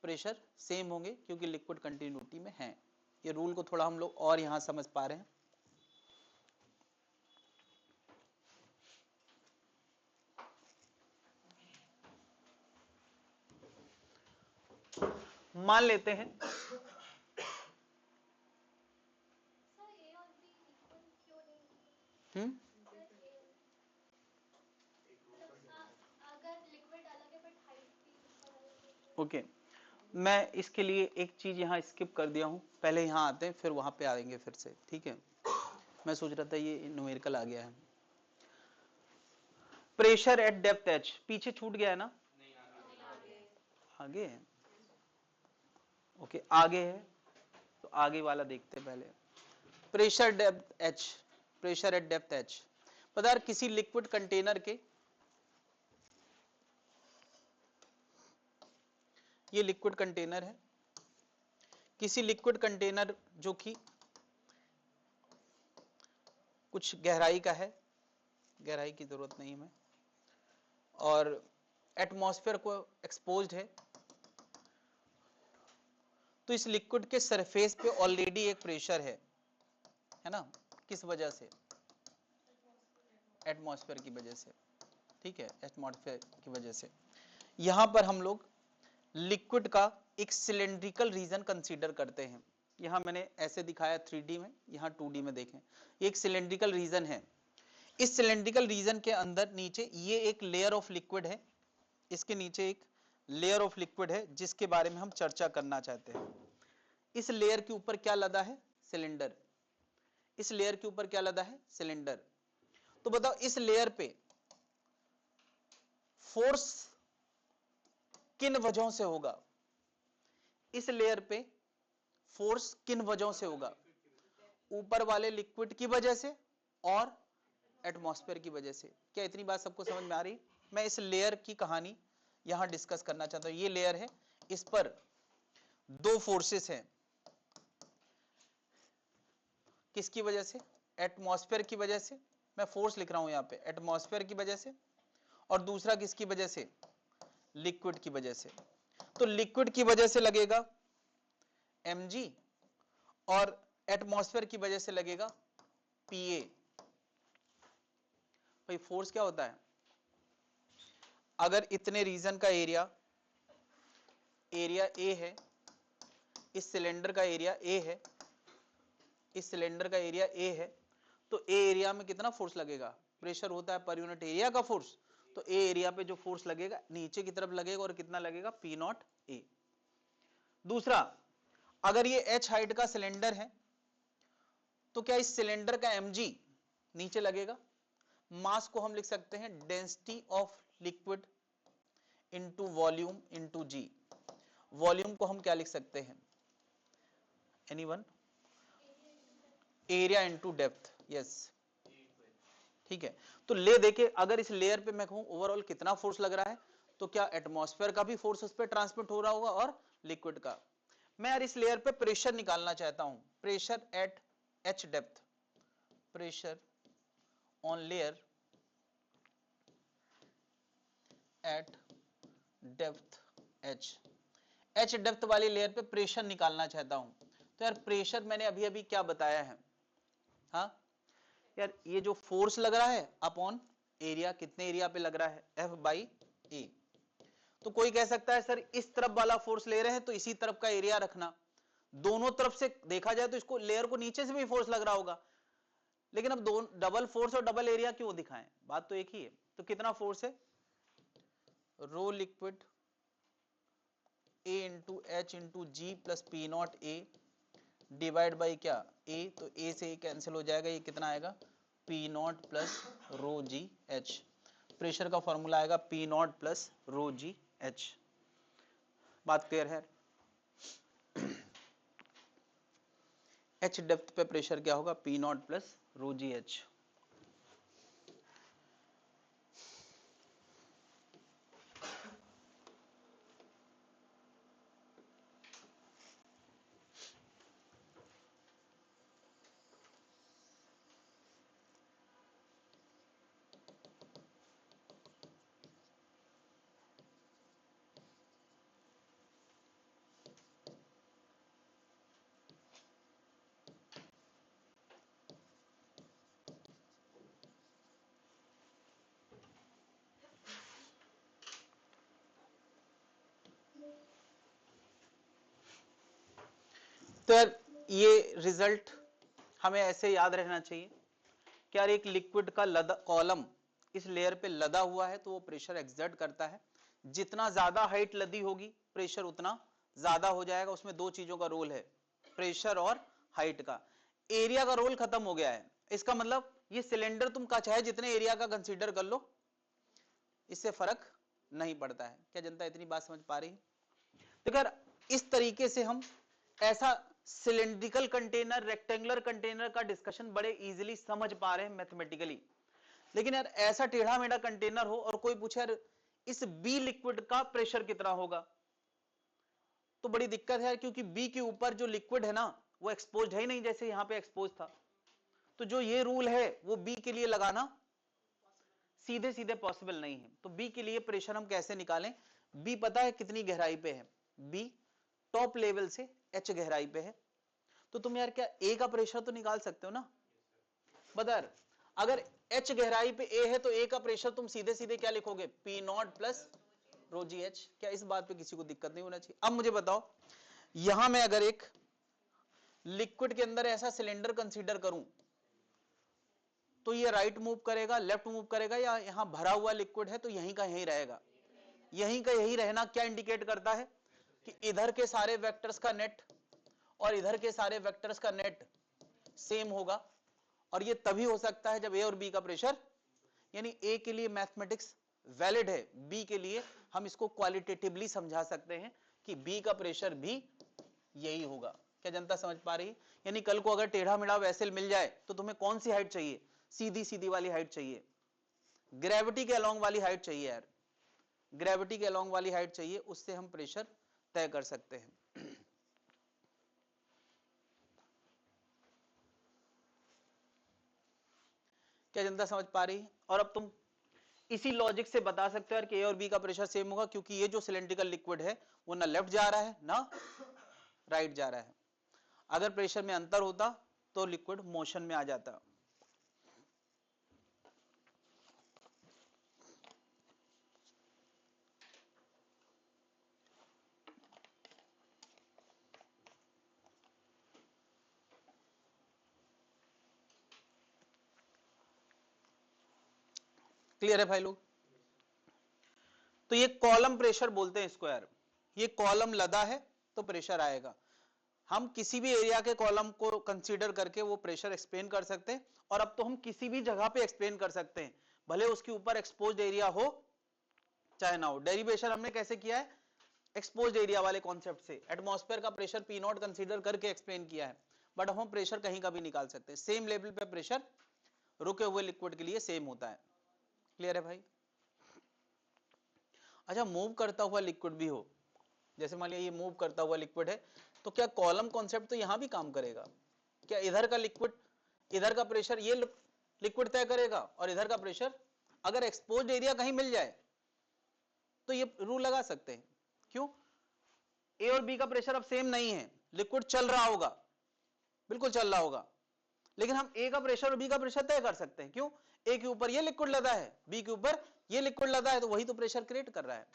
प्रेशर सेम होंगे क्योंकि लिक्विड कंटिन्यूटी में है। ये रूल को थोड़ा हम लोग और यहां समझ पा रहे हैं। मान लेते हैं सर ए और बी इक्वल क्यों नहीं? अगर लिक्विड अलग है बट हाइट भी इक्वल है तो ओके, मैं इसके लिए एक चीज यहां स्किप कर दिया हूं, पहले यहां आते हैं फिर वहां पे आएंगे फिर से, ठीक है। मैं सोच रहा था ये न्यूमेरिकल आ गया है। प्रेशर एट डेप्थ एच पीछे छूट गया है ना? आगे है, ओके आगे है, तो आगे वाला देखते पहले। Pressure depth H, pressure at depth H. पता है किसी लिक्विड कंटेनर के, ये लिक्विड कंटेनर है, किसी लिक्विड कंटेनर जो कि कुछ गहराई का है, गहराई की जरूरत नहीं है, और एटमॉस्फेयर को एक्सपोज्ड है, तो इस लिक्विड के सरफेस पे ऑलरेडी एक प्रेशर है ना? किस वजह से? एटमॉस्फेयर की वजह से, ठीक है, एटमॉस्फेयर की वजह से। यहां पर हम लोग लिक्विड का एक सिलेंड्रिकल रीजन कंसीडर करते हैं। यहां मैंने ऐसे दिखाया 3D में, यहां 2D में देखें। ये एक सिलेंड्रिकल रीजन है। इस सिलेंड्रिकल रीजन के अंदर नीचे ये एक लेयर ऑफ लिक्विड है, इसके नीचे एक लेयर ऑफ लिक्विड है जिसके बारे में हम चर्चा करना चाहते हैं। इस लेयर के ऊपर क्या लदा है? सिलेंडर। इस लेयर के ऊपर क्या लदा है? सिलेंडर। तो बताओ इस लेयर पे फोर्स किन वजहों से होगा? इस लेयर पे फोर्स किन वजहों से होगा? ऊपर वाले लिक्विड की वजह से और एटमॉस्फेयर की वजह से। क्या इतनी बात सबको समझ में आ रही? मैं इस लेयर की कहानी यहां डिस्कस करना चाहता हूं। ये लेयर है, इस पर दो फोर्सेस हैं। किसकी वजह से? एटमॉस्फेयर की वजह से। मैं फोर्स लिख रहा हूं यहां पे, एटमॉस्फेयर की वजह से। और दूसरा किसकी वजह से? लिक्विड की वजह से। तो लिक्विड की वजह से लगेगा mg और एटमॉस्फेयर की वजह से लगेगा pa। भाई फोर्स क्या होता है? अगर इतने रीजन का एरिया A है, इस सिलेंडर का एरिया A है, इस सिलेंडर का एरिया A है, तो A एरिया में कितना फोर्स लगेगा? प्रेशर होता है पर यूनिट एरिया का फोर्स। तो A एरिया पे जो फोर्स लगेगा नीचे की तरफ लगेगा और कितना लगेगा? P not A। दूसरा, अगर ये H हाइट का सिलेंडर है तो क्या इस सिलेंडर का mg नीचे लगेगा? मास को हम लिख सकते हैं density of liquid into volume into g। Volume को हम क्या लिख सकते हैं? Anyone? Area into depth. Yes, ठीक है। तो ले देखे अगर इस लेयर पे मैं कहूं ओवरऑल कितना फोर्स लग रहा है, तो क्या एटमॉस्फेयर का भी फोर्स उस पर ट्रांसमिट हो रहा होगा और लिक्विड का। मैं यार इस लेयर पे प्रेशर निकालना चाहता हूं, pressure at h depth, pressure on layer eight depth h depth वाली लेयर पे प्रेशर निकालना चाहता हूं। तो यार प्रेशर मैंने अभी अभी क्या बताया है? हाँ यार, ये जो फोर्स लग रहा है अपॉन एरिया, कितने एरिया पे लग रहा है? F/A। तो कोई कह सकता है सर इस तरफ वाला फोर्स ले रहे हैं तो इसी तरफ का एरिया रखना। दोनों तरफ से देखा जाए तो इसको लेयर को नीचे से भी फोर्स लग रहा होगा, लेकिन अब दो डबल फोर्स और डबल एरिया क्यों दिखाएं? बात तो एक ही है। तो कितना फोर्स है? Rho liquid A into H into G plus P not A divide by क्या? A। तो A से A कैंसिल हो जाएगा, ये कितना आएगा? P not plus rho ji H. Pressure का फॉर्मूला आएगा P not plus rho ji H. बात क्लियर है? एच डेप्थ पे प्रेशर क्या होगा? P not plus rho ji H. तो यार ये रिजल्ट हमें ऐसे याद रहना चाहिए कि यार एक लिक्विड का लदा कॉलम इस लेयर पे लदा हुआ है तो वो प्रेशर एक्सर्ट करता है। जितना ज्यादा हाइट लदी होगी प्रेशर उतना ज्यादा हो जाएगा। उसमें दो चीजों का रोल है, प्रेशर और हाइट का। एरिया का रोल खत्म हो गया है। इसका मतलब ये सिलेंडर तुम का चाहे जितने एरिया का कंसीडर कर लो, इससे फर्क नहीं पड़ता है। क्या जनता इतनी बात समझ पा रही है? तो यार इस तरीके से हम ऐसा सिलेंड्रिकल कंटेनर, रेक्टेंगुलर कंटेनर का डिस्कशन बड़े इजीली समझ पा रहे हैं मैथमेटिकली। लेकिन यार ऐसा टेढ़ा मेढ़ा कंटेनर हो और कोई पूछे यार इस बी लिक्विड का प्रेशर कितना होगा, तो बड़ी दिक्कत है, क्योंकि बी के ऊपर जो लिक्विड है ना वो एक्सपोज्ड है ही नहीं, जैसे यहां पे एक्सपोज था। तो जो ये रूल है वो बी के लिए लगाना सीधे सीधे पॉसिबल नहीं है। तो बी के लिए प्रेशर हम कैसे निकालें? बी पता है कितनी गहराई पे है? बी टॉप लेवल से एच गहराई पे है। तो तुम यार क्या ए का प्रेशर तो निकाल सकते हो ना? बदर अगर एच गहराई पे ए है तो ए का प्रेशर तुम सीधे सीधे क्या लिखोगे? P not plus rho ji H. क्या इस बात पे किसी को दिक्कत नहीं होना चाहिए? अब मुझे बताओ, यहां मैं अगर एक लिक्विड के अंदर ऐसा सिलेंडर कंसीडर करूं तो ये राइट मूव करेगा, लेफ्ट मूव करेगा, या यहां भरा हुआ लिक्विड है तो यहीं का यहीं रहेगा? यहीं का यहीं रहना क्या इंडिकेट करता है कि इधर के सारे वेक्टर्स का नेट और इधर के सारे वेक्टर्स का नेट सेम होगा। और ये तभी हो सकता है जब ए और बी का प्रेशर, यानी ए के लिए मैथमेटिक्स वैलिड है, बी के लिए हम इसको क्वालिटेटिवली समझा सकते हैं कि बी का प्रेशर भी यही होगा। क्या जनता समझ पा रही है? यानी कल को अगर टेढ़ा मेढ़ा वेसल मिल जाए तो तुम्हें कौन सी हाइट चाहिए? सीधी सीधी वाली हाइट चाहिए, ग्रेविटी के अलोंग वाली हाइट चाहिए यार, ग्रेविटी के अलोंग वाली हाइट चाहिए, उससे हम प्रेशर तय कर सकते हैं। क्या जनता समझ पा रही है? और अब तुम इसी लॉजिक से बता सकते हो कि ए और बी का प्रेशर सेम होगा, क्योंकि ये जो सिलेंड्रिकल लिक्विड है वो ना लेफ्ट जा रहा है ना राइट जा रहा है। अगर प्रेशर में अंतर होता तो लिक्विड मोशन में आ जाता। क्लियर है भाई लोग? तो ये कॉलम प्रेशर बोलते हैं इसको यार। ये कॉलम लदा है तो प्रेशर आएगा। हम किसी भी एरिया के कॉलम को कंसीडर करके वो प्रेशर एक्सप्लेन कर सकते हैं, और अब तो हम किसी भी जगह पे एक्सप्लेन कर सकते हैं, भले उसके ऊपर एक्सपोज्ड एरिया हो चाहे ना हो। डेरिवेशन हमने कैसे किया है? एक्सपोज्ड एरिया वाले कॉन्सेप्ट से। एटमॉस्फेयर का प्रेशर पी नॉट कंसीडर करके एक्सप्लेन किया है, बट हम प्रेशर कहीं का भी निकाल सकते हैं। सेम लेवल पे प्रेशर रुके हुए लिक्विड के लिए सेम होता है। क्लियर है भाई? अच्छा, मूव करता हुआ लिक्विड भी हो, जैसे मान लिया ये मूव करता हुआ लिक्विड है, तो क्या कॉलम कॉन्सेप्ट तो यहां भी काम करेगा? क्या इधर का लिक्विड, इधर का प्रेशर ये लिक्विड तय करेगा, और इधर का प्रेशर अगर एक्सपोज्ड एरिया कहीं मिल जाए तो ये रूल लगा सकते हैं। क्यों? ए और बी का प्रेशर अब सेम नहीं है, लिक्विड चल रहा होगा, बिल्कुल चल रहा होगा, लेकिन हम ए का प्रेशर और बी का प्रेशर तय कर सकते हैं। क्यों? ए के ऊपर ये लिक्विड लदा है, बी के ऊपर ये लिक्विड लदा है, तो वही तो प्रेशर क्रिएट कर रहा है।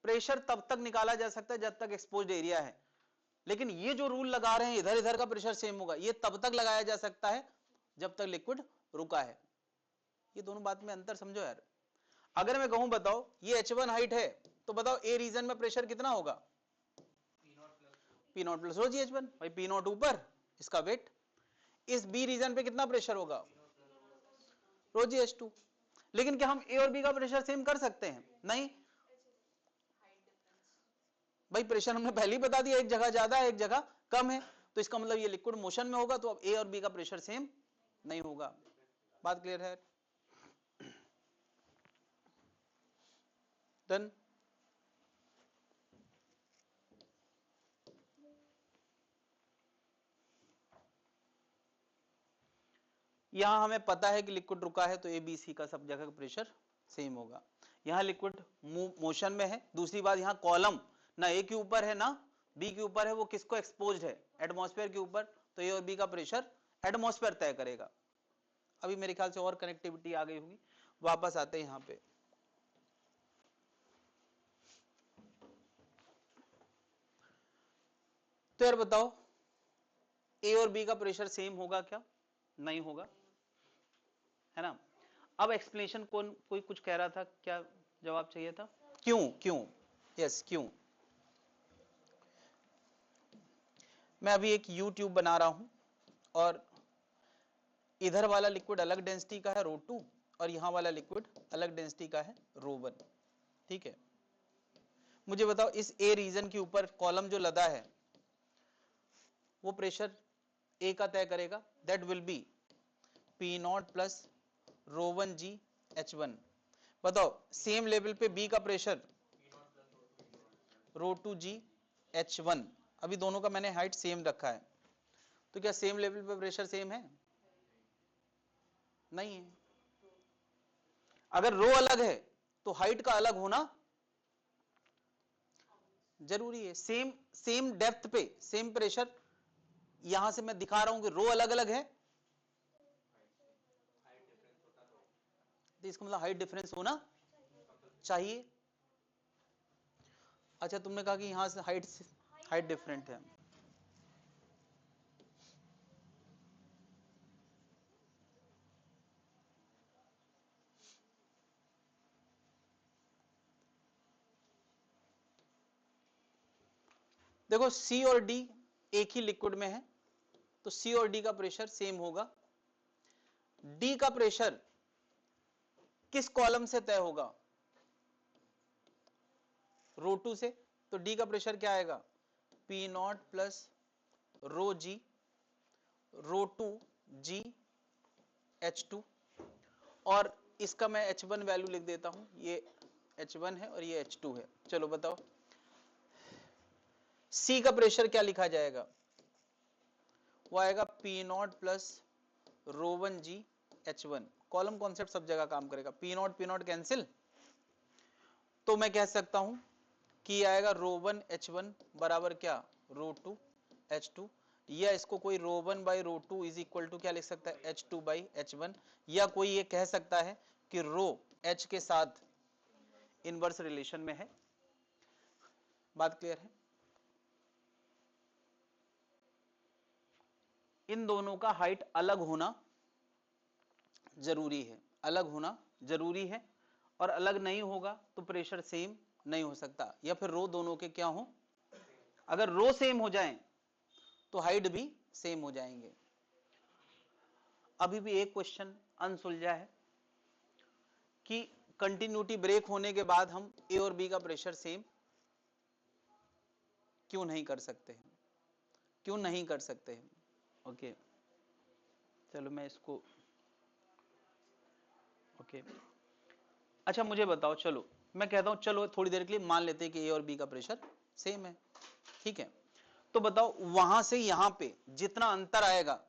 प्रेशर तब तक निकाला जा सकता है जब तक एक्सपोज्ड एरिया है, लेकिन ये जो रूल लगा रहे हैं इधर इधर का प्रेशर सेम होगा, ये तब तक लगाया जा सकता है जब तक लिक्विड रुका है। ये दोनों बात में अंतर समझो यार। अगर मैं कहूं बताओ ये H1 हाइट है, तो बताओ ए रीजन में प्रेशर कितना होगा? P not plus rho G H1। भाई पी नॉट ऊपर, इसका वेट। इस बी रीजन पे कितना प्रेशर होगा? रो जी H2। लेकिन क्या हम ए और बी का प्रेशर सेम कर सकते हैं? नहीं भाई, प्रेशर हमने पहले ही बता दिया, एक जगह ज्यादा है एक जगह कम है, तो इसका मतलब ये लिक्विड मोशन में होगा, तो अब ए और बी का प्रेशर सेम नहीं होगा। बात क्लियर है? डन। यहां हमें पता है कि लिक्विड रुका है तो ए बी सी का सब जगह का प्रेशर सेम होगा। यहां लिक्विड मोशन में है। दूसरी बात, यहां कॉलम ना ए के ऊपर है ना बी के ऊपर है, वो किसको एक्सपोज्ड है? एटमॉस्फेयर के ऊपर, तो ए और बी का प्रेशर एटमॉस्फेयर तय करेगा। अभी मेरे ख्याल से और कनेक्टिविटी आ गई होगी। वापस आते हैं यहां पे। तो यार बताओ ए और बी का प्रेशर सेम होगा क्या? नहीं होगा, है ना। अब एक्सप्लेनेशन कौन, कोई कुछ कह रहा था, क्या जवाब चाहिए था? क्यों? क्यों? यस, क्यों? मैं अभी एक YouTube बना रहा हूं, और इधर वाला लिक्विड अलग डेंसिटी का है ρ2, और यहां वाला लिक्विड अलग डेंसिटी का है ρ1। ठीक है, मुझे बताओ इस ए रीजन के ऊपर कॉलम जो लदा है वो प्रेशर ए का तय करेगा, that will be P not plus ρ1 g H1। बताओ सेम लेवल पे बी का प्रेशर ρ2 जी H1। अभी दोनों का मैंने हाइट सेम रखा है, तो क्या सेम लेवल पे प्रेशर सेम है? नहीं है। अगर रो अलग है तो हाइट का अलग होना जरूरी है। सेम डेप्थ पे सेम प्रेशर, यहां से मैं दिखा रहा हूं कि रो अलग अलग है, तो इसका मतलब हाइट डिफरेंस होना चाहिए। अच्छा, तुमने कहा कि यहां से हाइट डिफरेंट है। देखो C और D एक ही लिक्विड में है, तो C और D का प्रेशर सेम होगा। D का प्रेशर किस कॉलम से तय होगा? रो 2 से। तो D का प्रेशर क्या आएगा? P not plus rho G, rho 2 G H2, और इसका मैं H1 वैल्यू लिख देता हूं, ये H1 है और ये H2 है। चलो बताओ C का प्रेशर क्या लिखा जाएगा? वो आएगा P not plus row 1 G H1। Column concept सब जगह काम करेगा। P नॉट कैंसिल, तो मैं कह सकता हूं कि आएगा रो 1 H1 बराबर क्या? रो 2 H2, या इसको कोई rho 1 by rho 2 is equal to क्या लिख सकता है? H2 बाई H1, या कोई ये कह सकता है कि रो H के साथ इनवर्स रिलेशन में है। बात क्लियर है? इन दोनों का हाइट अलग होना जरूरी है, अलग होना जरूरी है, और अलग नहीं होगा तो प्रेशर सेम नहीं हो सकता, या फिर रो दोनों के क्या हो? अगर रो सेम हो जाएं तो हाइट भी सेम हो जाएंगे। अभी भी एक क्वेश्चन अनसुलझा है कि कंटिन्यूटी ब्रेक होने के बाद हम ए और बी का प्रेशर सेम क्यों नहीं कर सकते हैं? क्यों नहीं कर सकते हैं? ओके, चलो मैं इसको ओके। अच्छा मुझे बताओ, चलो मैं कहता हूं चलो थोड़ी देर के लिए मान लेते हैं कि ए और बी का प्रेशर सेम है, ठीक है? तो बताओ वहां से यहां पे जितना अंतर आएगा,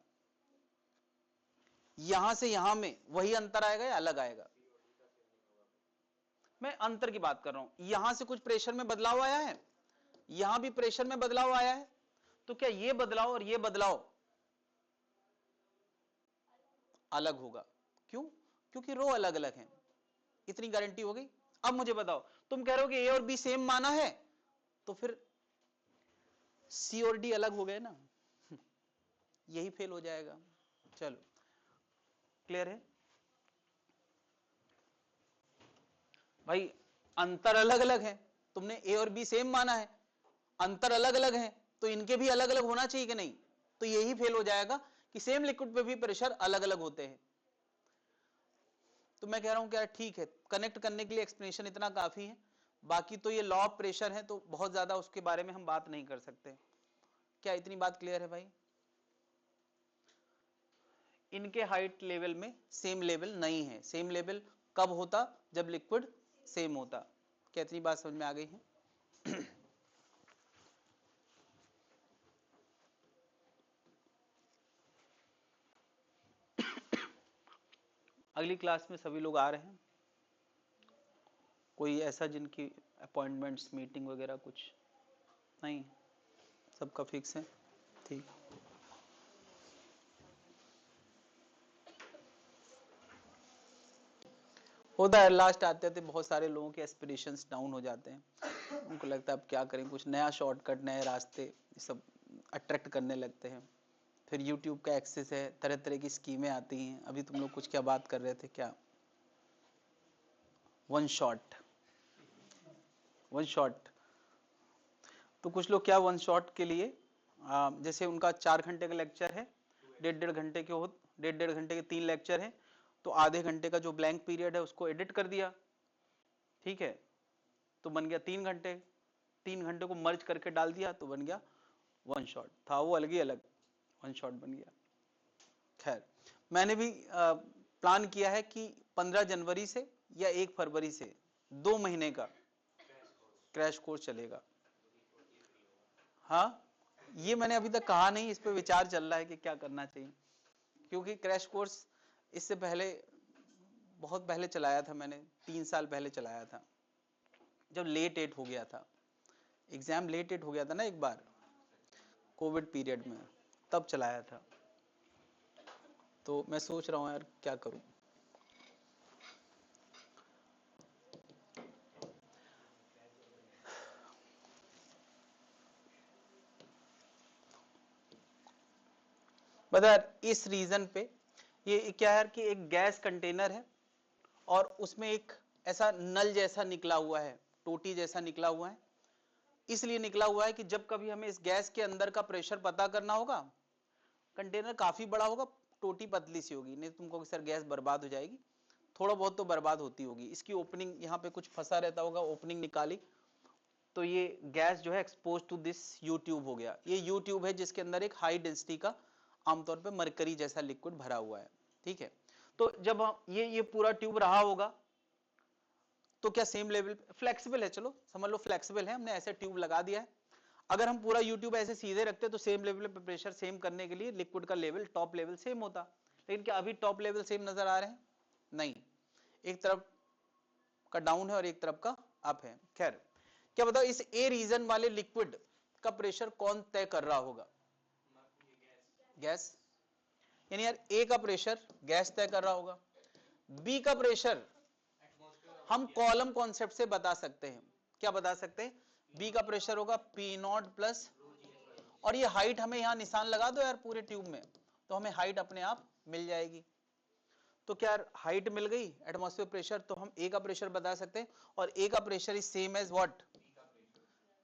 यहां से यहां में वही अंतर आएगा या अलग आएगा? मैं अंतर की बात कर रहा हूं। यहां से कुछ प्रेशर में बदलाव आया है, यहां भी प्रेशर में बदलाव आया है, तो क्या ये बदलाव और ये बदलाव अलग होगा? क्यों? क्योंकि रो अलग अलग है। इतनी गारंटी हो गई। अब मुझे बताओ, तुम कह रहे हो कि ए और बी सेम माना है, तो फिर सी और डी अलग हो गए ना, यही फेल हो जाएगा। चलो क्लियर है भाई? अंतर अलग अलग है, तुमने ए और बी सेम माना है, अंतर अलग अलग है, तो इनके भी अलग अलग होना चाहिए कि नहीं? तो यही फेल हो जाएगा कि सेम लिक्विड पे भी प्रेशर अलग अलग होते हैं। तो मैं कह रहा हूं क्या, ठीक है, कनेक्ट करने के लिए एक्सप्लेनेशन इतना काफी है, बाकी तो ये लॉ ऑफ प्रेशर है, तो बहुत ज्यादा उसके बारे में हम बात नहीं कर सकते। क्या इतनी बात क्लियर है भाई? इनके हाइट लेवल में सेम लेवल नहीं है। सेम लेवल कब होता? जब लिक्विड सेम होता। क्या इतनी बात समझ में आ गई है? अगली क्लास में सभी लोग आ रहे हैं? कोई ऐसा जिनकी अपॉइंटमेंट्स मीटिंग वगैरह कुछ नहीं? सबका फिक्स है? ठीक। होता है, लास्ट आते आते बहुत सारे लोगों के एस्पिरेशंस डाउन हो जाते हैं, उनको लगता है अब क्या करें, कुछ नया शॉर्टकट, नए रास्ते ये सब अट्रैक्ट करने लगते हैं। फिर यूट्यूब का एक्सेस है, तरह तरह की स्कीमें आती हैं। अभी तुम लोग कुछ क्या बात कर रहे थे, क्या वन शॉट, वन शॉट, तो कुछ लोग क्या वन शॉट के लिए जैसे उनका 4 घंटे का लेक्चर है, 1.5 घंटे के हो, 1.5 घंटे के 3 लेक्चर हैं, तो आधे घंटे का जो ब्लैंक पीरियड है उसको एडिट कर दिया, ठीक है, तो बन गया 3 घंटे। 3 घंटे को मर्ज करके डाल दिया तो बन गया वन शॉट। था वो अलग ही अलग, वन शॉट बन गया। खैर, मैंने भी प्लान किया है कि 15 जनवरी से या 1 फरवरी से 2 महीने का क्रैश कोर्स चलेगा। हाँ, ये मैंने अभी तक कहा नहीं, इस पे विचार चल रहा है कि क्या करना चाहिए, क्योंकि क्रैश कोर्स इससे पहले बहुत पहले चलाया था मैंने, 3 साल पहले चलाया था, जब लेट एट हो गया था, एग्जाम लेट एट हो गया था ना एक बार कोविड पीरियड में, तब चलाया था। तो मैं सोच रहा हूँ यार क्या करूँ। बता इस रीजन पे ये क्या है कि एक गैस कंटेनर है और उसमें एक ऐसा नल जैसा निकला हुआ है, टोटी जैसा निकला हुआ है, इसलिए निकला हुआ है कि जब कभी हमें इस गैस के अंदर का प्रेशर पता करना होगा, कंटेनर काफी बड़ा होगा, टोटी पतली सी होगी, नहीं तुमको सर गैस बर्बाद हो जाएगी, थोड़ा बहुत तो बर्बाद होती होगी, इसकी ओपनिंग यहाँ पे कुछ फंसा रहता होगा, ओपनिंग निकाली तो ये गैस जो है expose to this U tube हो गया। ये यू ट्यूब है जिसके अंदर एक हाई डेंसिटी का आमतौर पे मरकरी जैसा लिक्विड भरा हुआ है, ठीक है। तो जब ये पूरा ट्यूब रहा होगा तो क्या सेम लेवल फ्लेक्सिबल है, चलो समझ लो फ्लेक्सिबल है, हमने ऐसे ट्यूब लगा दिया है। अगर हम पूरा यूट्यूब ऐसे सीधे रखते तो सेम लेवल पे प्रेशर सेम करने के लिए लिक्विड का लेवल टॉप लेवल सेम होता, लेकिन क्या अभी टॉप लेवल सेम नजर आ रहे हैं? नहीं, एक तरफ का डाउन है और एक तरफ का अप है। खैर क्या बताओ इस ए रीजन वाले लिक्विड का प्रेशर कौन तय कर रहा होगा? गैस, यानी यार ए का प्रेशर गैस तय कर रहा होगा, बी का प्रेशर हम कॉलम कॉन्सेप्ट से बता सकते हैं। क्या बता सकते हैं? बी का प्रेशर होगा पी नॉट प्लस, और ये हाइट हमें यहां निशान लगा दो यार पूरे ट्यूब में, तो हमें हाइट अपने आप मिल जाएगी। तो क्या हाइट मिल गई, एटमॉस्फेयर प्रेशर, तो हम ए का प्रेशर बता सकते हैं, और ए का pressure is same as what?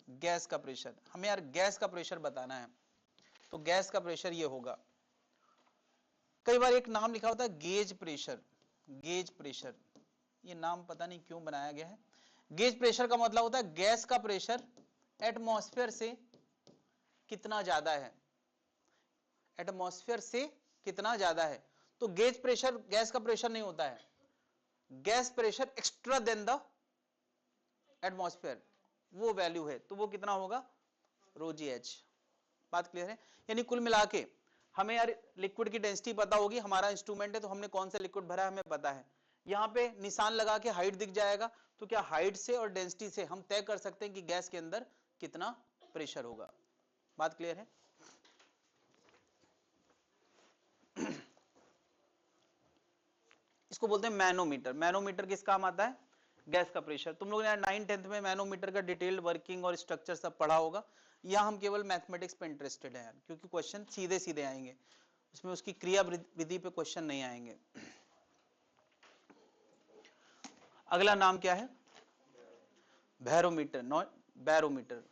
Gas का प्रेशर। हमें यार गैस का प्रेशर बताना है, तो गैस का प्रेशर ये होगा। कई बार एक नाम लिखा होता है गेज प्रेशर, गेज प्रेशर, ये नाम पता नहीं क्यों बनाया गया है। गेज प्रेशर का मतलब होता है गैस का प्रेशर एटमॉस्फेयर से कितना ज्यादा है, एटमॉस्फेयर से कितना ज्यादा है। तो गेज प्रेशर गैस का प्रेशर नहीं होता है, gas pressure extra than the atmosphere, वो वैल्यू है, तो वो कितना होगा? रो जी एच। बात क्लियर है? यानी कुल मिला के हमें यार लिक्विड की डेंसिटी पता होगी, हमारा इंस्ट्रूमेंट है तो हमने कौन सा लिक्विड भरा है हमें पता है, यहां पे निशान लगा के हाइट दिख जाएगा, तो क्या हाइट से और डेंसिटी से हम तय कर सकते हैं कि गैस के अंदर कितना प्रेशर होगा। बात क्लियर है? इसको बोलते हैं मैनोमीटर। मैनोमीटर किस काम आता है? गैस का प्रेशर। तुम लोगों ने 9th-10th में मैनोमीटर का डिटेल्ड वर्किंग और स्ट्रक्चर सब पढ़ा होगा। यहां हम केवल मैथमेटिक्स पे इंटरेस्टेड हैं यार, क्योंकि क्वेश्चन सीधे सीधे आएंगे, उसमें उसकी क्रिया विधि पे क्वेश्चन नहीं आएंगे। अगला नाम क्या है? Barometer, not barometer.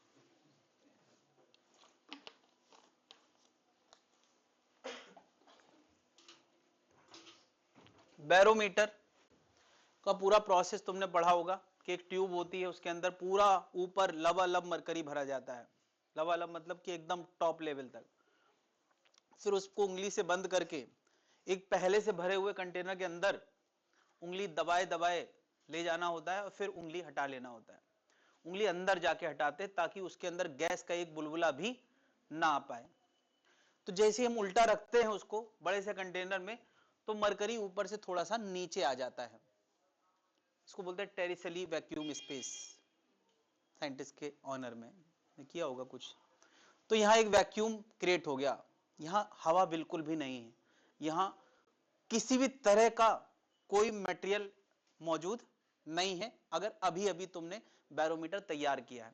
बैरोमीटर का पूरा प्रोसेस तुमने पढ़ा होगा कि एक ट्यूब होती है, उसके अंदर पूरा ऊपर लबालब मरकरी भरा जाता है, लबालब मतलब कि एकदम टॉप लेवल तक, फिर उसको उंगली से बंद करके एक पहले से भरे हुए कंटेनर के अंदर उंगली दबाए दबाए ले जाना होता है और फिर उंगली हटा लेना होता है। उंगली अंदर जाके हटाते ताकि उसके अंदर गैस का एक बुलबुला भी ना आ पाए। तो जैसे हम उल्टा रखते हैं उसको बड़े से कंटेनर में, तो मरकरी ऊपर से थोड़ा सा नीचे आ जाता है, इसको बोलते हैं टेरिसली वैक्यूम स्पेस, साइंटिस्ट के ऑनर में किया होगा कुछ। तो यहाँ एक वैक्यूम क्रिएट हो गया, यहाँ हवा बिल्कुल भी नहीं है, यहाँ किसी भी तरह का कोई मटेरियल मौजूद नहीं है, अगर अभी अभी तुमने बैरोमीटर तैयार किया है।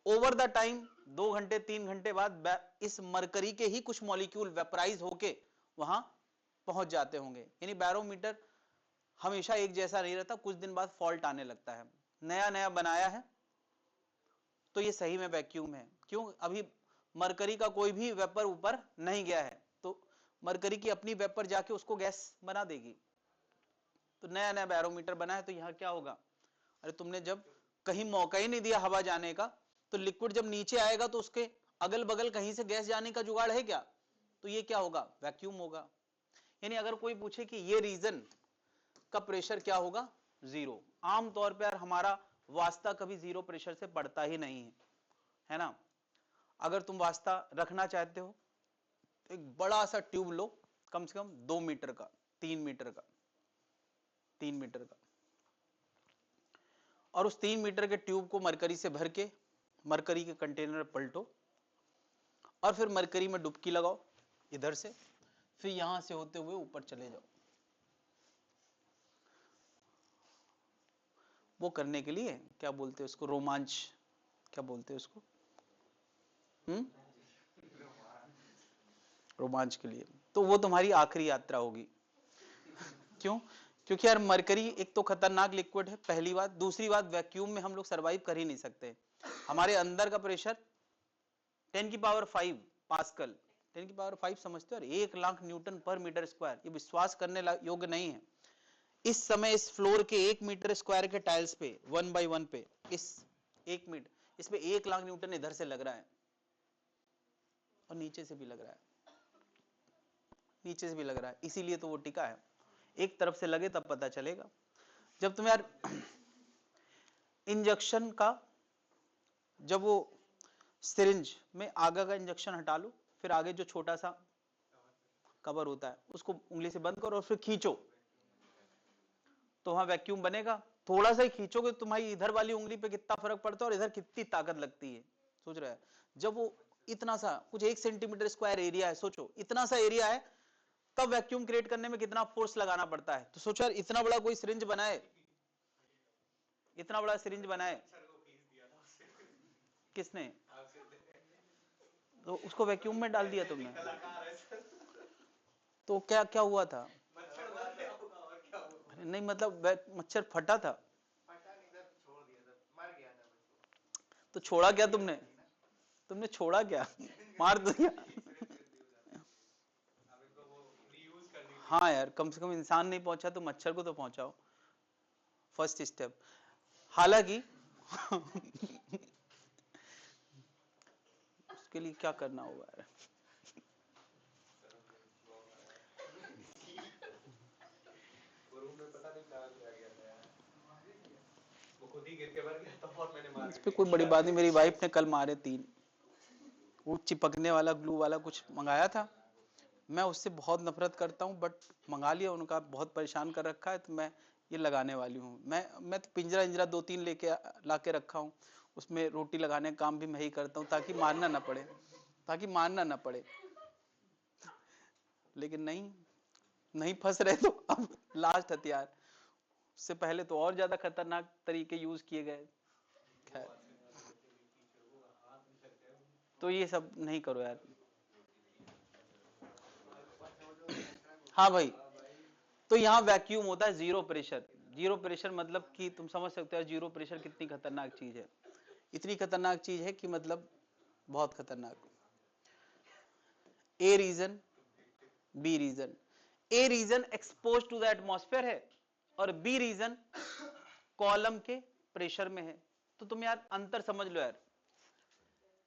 ओवर द टाइम 2 घंटे 3 घंटे बाद इस मरकरी के ही कुछ मॉलिक्यूल वेपराइज होके वहां पहुंच जाते होंगे, यानी बैरोमीटर हमेशा एक जैसा नहीं रहता, कुछ दिन बाद फॉल्ट आने लगता है। नया नया बनाया है तो ये सही में वैक्यूम है, क्यों? अभी मरकरी का कोई भी वेपर ऊपर नहीं गया है, तो मरकरी की अपनी वेपर जाके उसको गैस बना देगी। तो नया नया बैरोमीटर बना है, तो यहां क्या होगा? अरे तुमने जब कहीं मौका ही नहीं दिया हवा जाने का, तो लिक्विड जब नीचे आएगा तो उसके अगल बगल कहीं से गैस जाने का जुगाड़ है क्या? तो ये क्या होगा? वैक्यूम होगा। यानी अगर कोई पूछे कि ये रीजन का प्रेशर क्या होगा? 0। आमतौर पर हमारा वास्ता कभी 0 प्रेशर से बढ़ता ही नहीं है ना। अगर तुम वास्ता रखना चाहते हो तो एक बड़ा सा ट्यूब लो, कम से कम 2 मीटर का, 3 मीटर का, 3 मीटर का, और उस 3 मीटर के ट्यूब को मरकरी से भर के मरकरी के कंटेनर पलटो और फिर मरकरी में डुबकी लगाओ इधर से, फिर यहां से होते हुए ऊपर चले जाओ। वो करने के लिए क्या बोलते हैं उसको? रोमांच, क्या बोलते हैं उसको? रोमांच के लिए। तो वो तुम्हारी आखिरी यात्रा होगी। क्यों? क्योंकि यार मरकरी एक तो खतरनाक लिक्विड है, पहली बात। दूसरी बात, वैक्यूम में हम लोग सरवाइव कर ही नहीं सकते। हमारे अंदर का प्रेशर 10 की पावर 5 पास्कल, 10 की पावर 5 समझते हो, 1 लाख न्यूटन पर मीटर स्क्वायर। ये विश्वास करने योग्य नहीं है। इस समय इस फ्लोर के 1 मीटर स्क्वायर के टाइल्स पे 1 बाई 1 पे इस 1 मीटर, इसमें 1 लाख न्यूटन इधर से लग रहा है और नीचे से भी लग रहा है, नीचे से भी लग रहा है, इसीलिए तो वो टिका है। एक तरफ से लगे तब पता चलेगा। जब तुम यार इंजेक्शन का, जब वो सिरिंज में आगे का इंजेक्शन हटा लो, फिर आगे जो छोटा सा कवर होता है उसको उंगली से बंद करो और फिर खींचो, तो वहां वैक्यूम बनेगा। थोड़ा सा ही खींचोगे तुम्हारी इधर वाली उंगली पे कितना फर्क पड़ता है और इधर कितनी ताकत लगती है, सोच रहे हैं। जब वो इतना सा कुछ 1 सेंटीमीटर स्क्वायर एरिया है, सोचो इतना सा एरिया है, तब वैक्यूम क्रिएट करने में कितना फोर्स लगाना पड़ता है। तो सोचो यार, इतना बड़ा कोई सिरिंज बनाए, इतना बड़ा सिरिंज बनाए, किसने? तो उसको वैक्यूम में डाल दिया तुमने, तो क्या क्या हुआ था? नहीं मतलब मच्छर फटा था, तो छोड़ा क्या तुमने? तुमने छोड़ा क्या? मार दिया? हाँ यार, कम से कम इंसान नहीं पहुंचा तो मच्छर को तो पहुंचाओ, फर्स्ट स्टेप। हालांकि उसके लिए क्या करना होगा यार? वो खुद ही गिर के मर गया था और मैंने मार इस पे कोई बड़ी बात नहीं, मेरी वाइफ ने कल मारे 3। वो चिपकने वाला ग्लू वाला कुछ मंगाया था, मैं उससे बहुत नफरत करता हूँ, बट मंगा लिया, उनका बहुत परेशान कर रखा है, तो मैं ये लगाने वाली हूँ। मैं तो पिंजरा इंजरा 2-3 लेके ला के रखा हूँ, उसमें रोटी लगाने का काम भी मैं ही करता हूँ, ताकि मारना ना पड़े, ताकि मारना ना पड़े। लेकिन नहीं फंस रहे, तो अब लास्ट हथियार, उससे पहले तो और ज्यादा खतरनाक तरीके यूज किए गए। खैर, तो ये सब नहीं करो यार। हाँ भाई, तो यहाँ वैक्यूम होता है जीरो प्रेशर। जीरो प्रेशर मतलब कि तुम समझ सकते हो जीरो प्रेशर कितनी खतरनाक चीज है। इतनी खतरनाक चीज है कि मतलब बहुत खतरनाक। A region, B region. A region expose to the atmosphere है और बी रीजन कॉलम के प्रेशर में है। तो तुम यार अंतर समझ लो यार,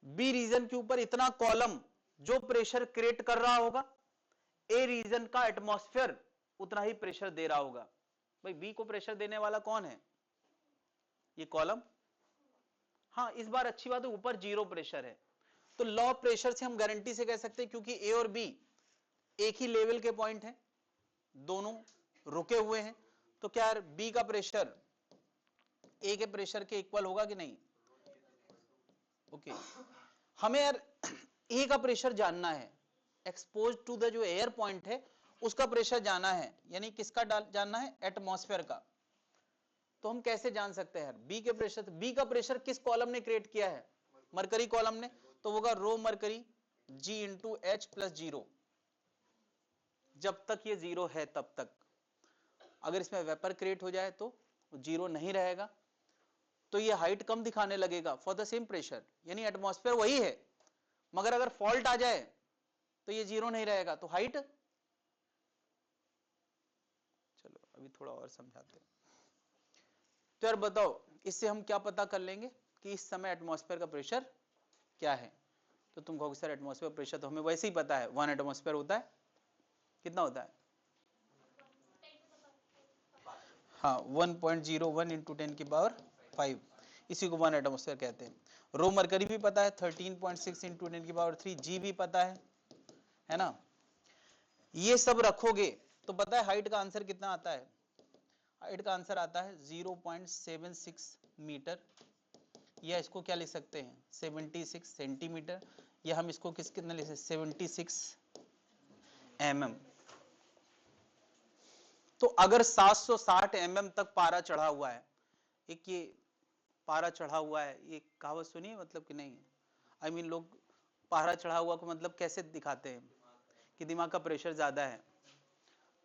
बी रीजन के ऊपर इतना कॉलम जो प्रेशर क्रिएट कर रहा होगा, ए रीजन का एटमॉस्फेयर उतना ही प्रेशर दे रहा होगा। भाई बी को प्रेशर देने वाला कौन है? ये कॉलम। हाँ, इस बार अच्छी बात है, ऊपर जीरो प्रेशर है, तो लॉ ऑफ प्रेशर से हम गारंटी से कह सकते हैं, क्योंकि ए और बी एक ही लेवल के पॉइंट हैं, दोनों रुके हुए हैं, तो क्या यार बी का प्रेशर ए के प्रेशर के इक्वल होगा कि नहीं? ओके, हमें यार ए का प्रेशर जानना है, एक्सपोज टू द जो एयर पॉइंट है उसका प्रेशर जाना है, यानी किसका जानना है? एटमॉस्फेयर का। तो हम कैसे जान सकते हैं यार बी के प्रेशर? बी का प्रेशर किस कॉलम ने क्रिएट किया है? मरकरी कॉलम ने, तो होगा रो मरकरी जी इंटू एच प्लस जीरो। जब तक ये जीरो है तब तक, अगर इसमें वेपर क्रिएट हो जाए तो जीरो नहीं रहेगा, तो ये हाइट कम दिखाने लगेगा फॉर द सेम प्रेशर, यानी एटमॉस्फेयर वही है, मगर अगर फॉल्ट आ जाए तो ये जीरो नहीं रहेगा, तो हाइट। चलो अभी थोड़ा और समझाते हैं। तो यार बताओ, इससे हम क्या पता कर लेंगे कि इस समय एटमॉस्फेयर का प्रेशर क्या है? तो तुम कहोगे सर एटमॉस्फेयर प्रेशर तो हमें वैसे ही पता है, 1 एटमॉस्फेयर होता है। कितना होता है? हाँ, 1.01 इंटू 10 की पावर 5, इसी को 1 एटमॉस्फेयर कहते हैं। रो मरकरी भी पता है 13.6 इंटू 10 की पावर 3, जी भी पता है ना? ये सब रखोगे तो पता है हाइट का आंसर कितना आता है? हाइट का आंसर आता है 0.76 मीटर, या इसको क्या लिख सकते हैं 76 सेंटीमीटर, या हम इसको कितना लिख सकते हैं 76 mm। तो अगर 760 mm तक पारा चढ़ा हुआ है, एक ये पारा चढ़ा हुआ है, ये कहावत सुनिए मतलब कि नहीं? आई मीन लोग पारा चढ़ा हुआ को मतलब कैसे दिखाते हैं कि दिमाग का प्रेशर ज्यादा है,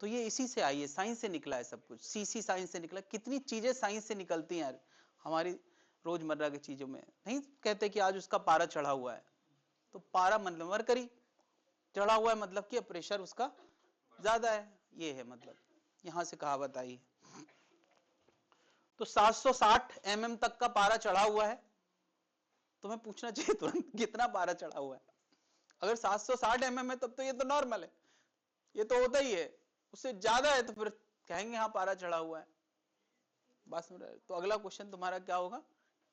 तो ये इसी से आई है, साइंस से निकला है सब कुछ, सीसी साइंस से निकला। कितनी चीजें साइंस से निकलती हैं यार, हमारी रोजमर्रा की चीजों में नहीं कहते कि आज उसका पारा चढ़ा हुआ है, तो पारा मतलब मरकरी चढ़ा हुआ है, मतलब कि प्रेशर उसका ज्यादा है, ये है मतलब, यहां से कहावत आई है। तो 760 mm तक का पारा चढ़ा हुआ है, तुम्हें पूछना चाहिए तुरंत कितना पारा चढ़ा हुआ है। अगर 760 mm है तब तो ये तो नॉर्मल है, ये तो होता ही है, उससे ज्यादा है तो फिर कहेंगे हाँ पारा चढ़ा हुआ है। बस तो अगला क्वेश्चन तुम्हारा क्या होगा,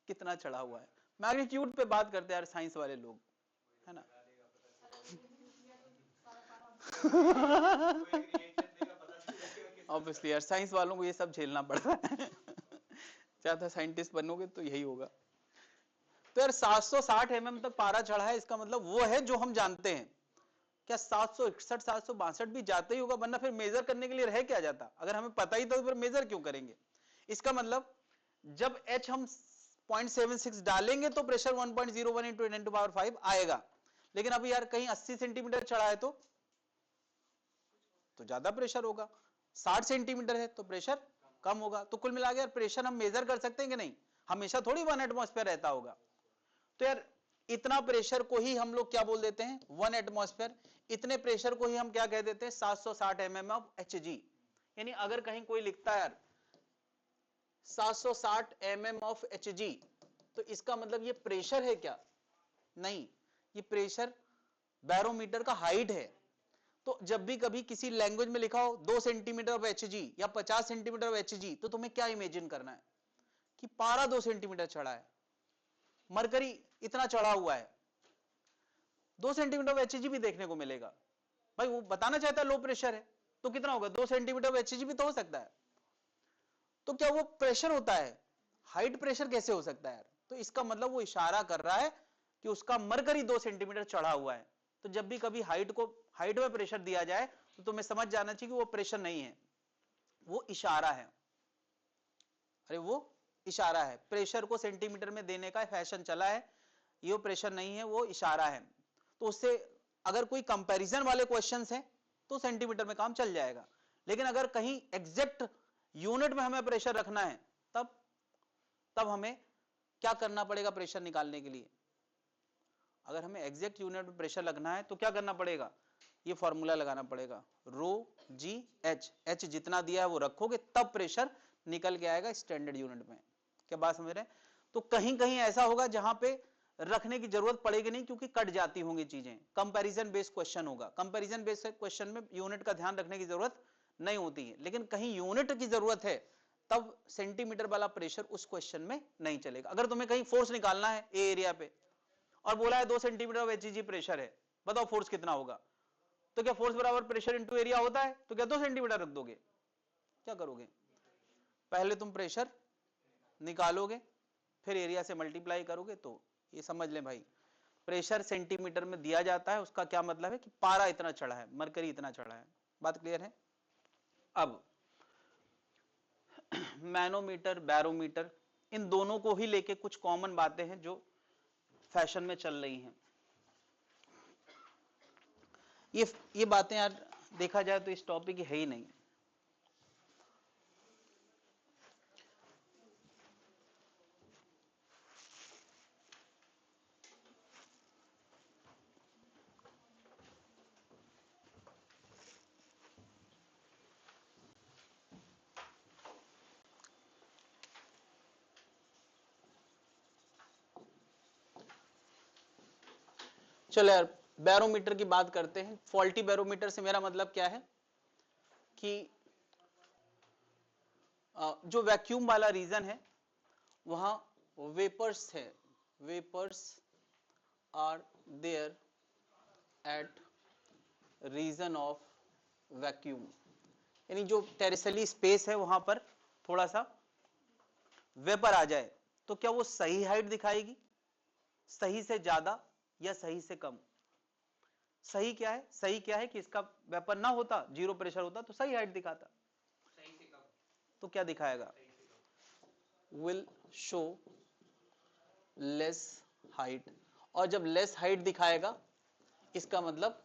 कितना चढ़ा हुआ है। मैग्नीट्यूड पे बात करते हैं यार साइंस वाले लोग, है ना। ऑब्वियसली यार साइंस वालों को ये सब झेलना पड़ रहा है ज्यादा साइंटिस्ट बनोगे तो यही होगा। तो यार 760 mm तक पारा चढ़ा है, इसका मतलब वो है जो हम जानते हैं। क्या 761 762 भी जाते ही होगा, वरना फिर मेजर करने के लिए रह क्या जाता, अगर हमें पता ही था तो फिर मेजर क्यों करेंगे। इसका मतलब जब H हम 0.76 डालेंगे तो प्रेशर 1.01 इंटू 10 टू पावर 5 आएगा, लेकिन अभी यार कहीं 80 सेंटीमीटर चढ़ा है तो ज्यादा प्रेशर होगा, 60 सेंटीमीटर है तो प्रेशर कम होगा। तो कुल मिला के यार प्रेशर हम मेजर कर सकते हैं कि नहीं, हमेशा थोड़ी 1 एटमॉस्फेयर रहता होगा। तो यार इतना प्रेशर को ही हम लोग क्या बोल देते हैं, 1 एटमॉस्फेयर। इतने प्रेशर को ही हम क्या कह देते हैं, 760 mm ऑफ Hg। यानी अगर कहीं कोई लिखता है यार 760 mm ऑफ Hg, तो इसका मतलब ये प्रेशर है क्या, नहीं, ये प्रेशर बैरोमीटर का हाइट है। तो जब भी कभी किसी लैंग्वेज में लिखा हो 2 सेंटीमीटर ऑफ Hg या 50 सेंटीमीटर ऑफ Hg, तो तुम्हें क्या इमेजिन करना है कि पारा 2 सेंटीमीटर चढ़ा है, मरकरी इतना चढ़ा हुआ है, 2 सेंटीमीटर ऑफ Hg भी देखने को मिलेगा। भाई वो बताना चाहता है लो प्रेशर है, तो कितना होगा, 2 सेंटीमीटर ऑफ Hg भी तो हो सकता है। तो क्या वो प्रेशर होता है, हाइट प्रेशर कैसे हो सकता है यार। तो इसका मतलब वो इशारा कर रहा है कि उसका मरकरी 2 सेंटीमीटर चढ़ा हुआ है। तो जब भी कभी हाइट में प्रेशर दिया जाए तो तुम्हें समझ जाना चाहिए कि वो प्रेशर नहीं है, वो इशारा है। अरे वो इशारा है, प्रेशर को सेंटीमीटर में देने का फैशन चला है, ये प्रेशर नहीं है, वो इशारा है। तो उससे अगर कोई कंपैरिजन वाले क्वेश्चंस हैं तो सेंटीमीटर में काम चल जाएगा, लेकिन अगर कहीं एग्जैक्ट यूनिट में हमें प्रेशर रखना है तब हमें क्या करना पड़ेगा प्रेशर निकालने के लिए। अगर हमें एग्जैक्ट यूनिट में प्रेशर लगना है तो क्या करना पड़ेगा, ये फॉर्मूला लगाना पड़ेगा, रो जी एच, एच जितना दिया है वो रखोगे तब प्रेशर निकल के आएगा स्टैंडर्ड यूनिट में। क्या बात समझ रहे हैं। तो कहीं कहीं ऐसा होगा जहां पे रखने की जरूरत पड़ेगी नहीं, क्योंकि कट जाती होंगी चीजें, कंपैरिजन बेस्ड क्वेश्चन होगा। कंपैरिजन बेस्ड क्वेश्चन में यूनिट का ध्यान रखने की जरूरत नहीं होती है, लेकिन कहीं यूनिट की जरूरत है तब सेंटीमीटर वाला प्रेशर उस क्वेश्चन में नहीं चलेगा। अगर तुम्हें कहीं फोर्स निकालना है ए एरिया पे और बोला है 2 सेंटीमीटर ऑफ Hg प्रेशर है, बताओ फोर्स कितना होगा, तो क्या फोर्स बराबर प्रेशर इंटू एरिया होता है, तो क्या 2 सेंटीमीटर रख दोगे, क्या करोगे, पहले तुम प्रेशर निकालोगे फिर एरिया से मल्टीप्लाई करोगे। तो ये समझ लें भाई, प्रेशर सेंटीमीटर में दिया जाता है, उसका क्या मतलब है कि पारा इतना चढ़ा है, मरकरी इतना चढ़ा है। बात क्लियर है। अब मैनोमीटर बैरोमीटर, इन दोनों को ही लेके कुछ कॉमन बातें हैं जो फैशन में चल रही हैं। ये बातें यार देखा जाए तो इस टॉपिक की है ही नहीं। चलो यार बैरोमीटर की बात करते हैं। फॉल्टी बैरोमीटर से मेरा मतलब क्या है कि जो वैक्यूम वाला रीजन है वहां वेपर्स है, vapours are there at region of vacuum, यानी जो टेरेसली स्पेस है वहां पर थोड़ा सा वेपर आ जाए तो क्या वो सही हाइट दिखाएगी, सही से ज्यादा या सही से कम। सही क्या है, सही क्या है कि इसका वेपर ना होता, जीरो प्रेशर होता तो सही हाइट दिखाता, सही से कम, तो क्या दिखाएगा, विल शो लेस हाइट। और जब लेस हाइट दिखाएगा इसका मतलब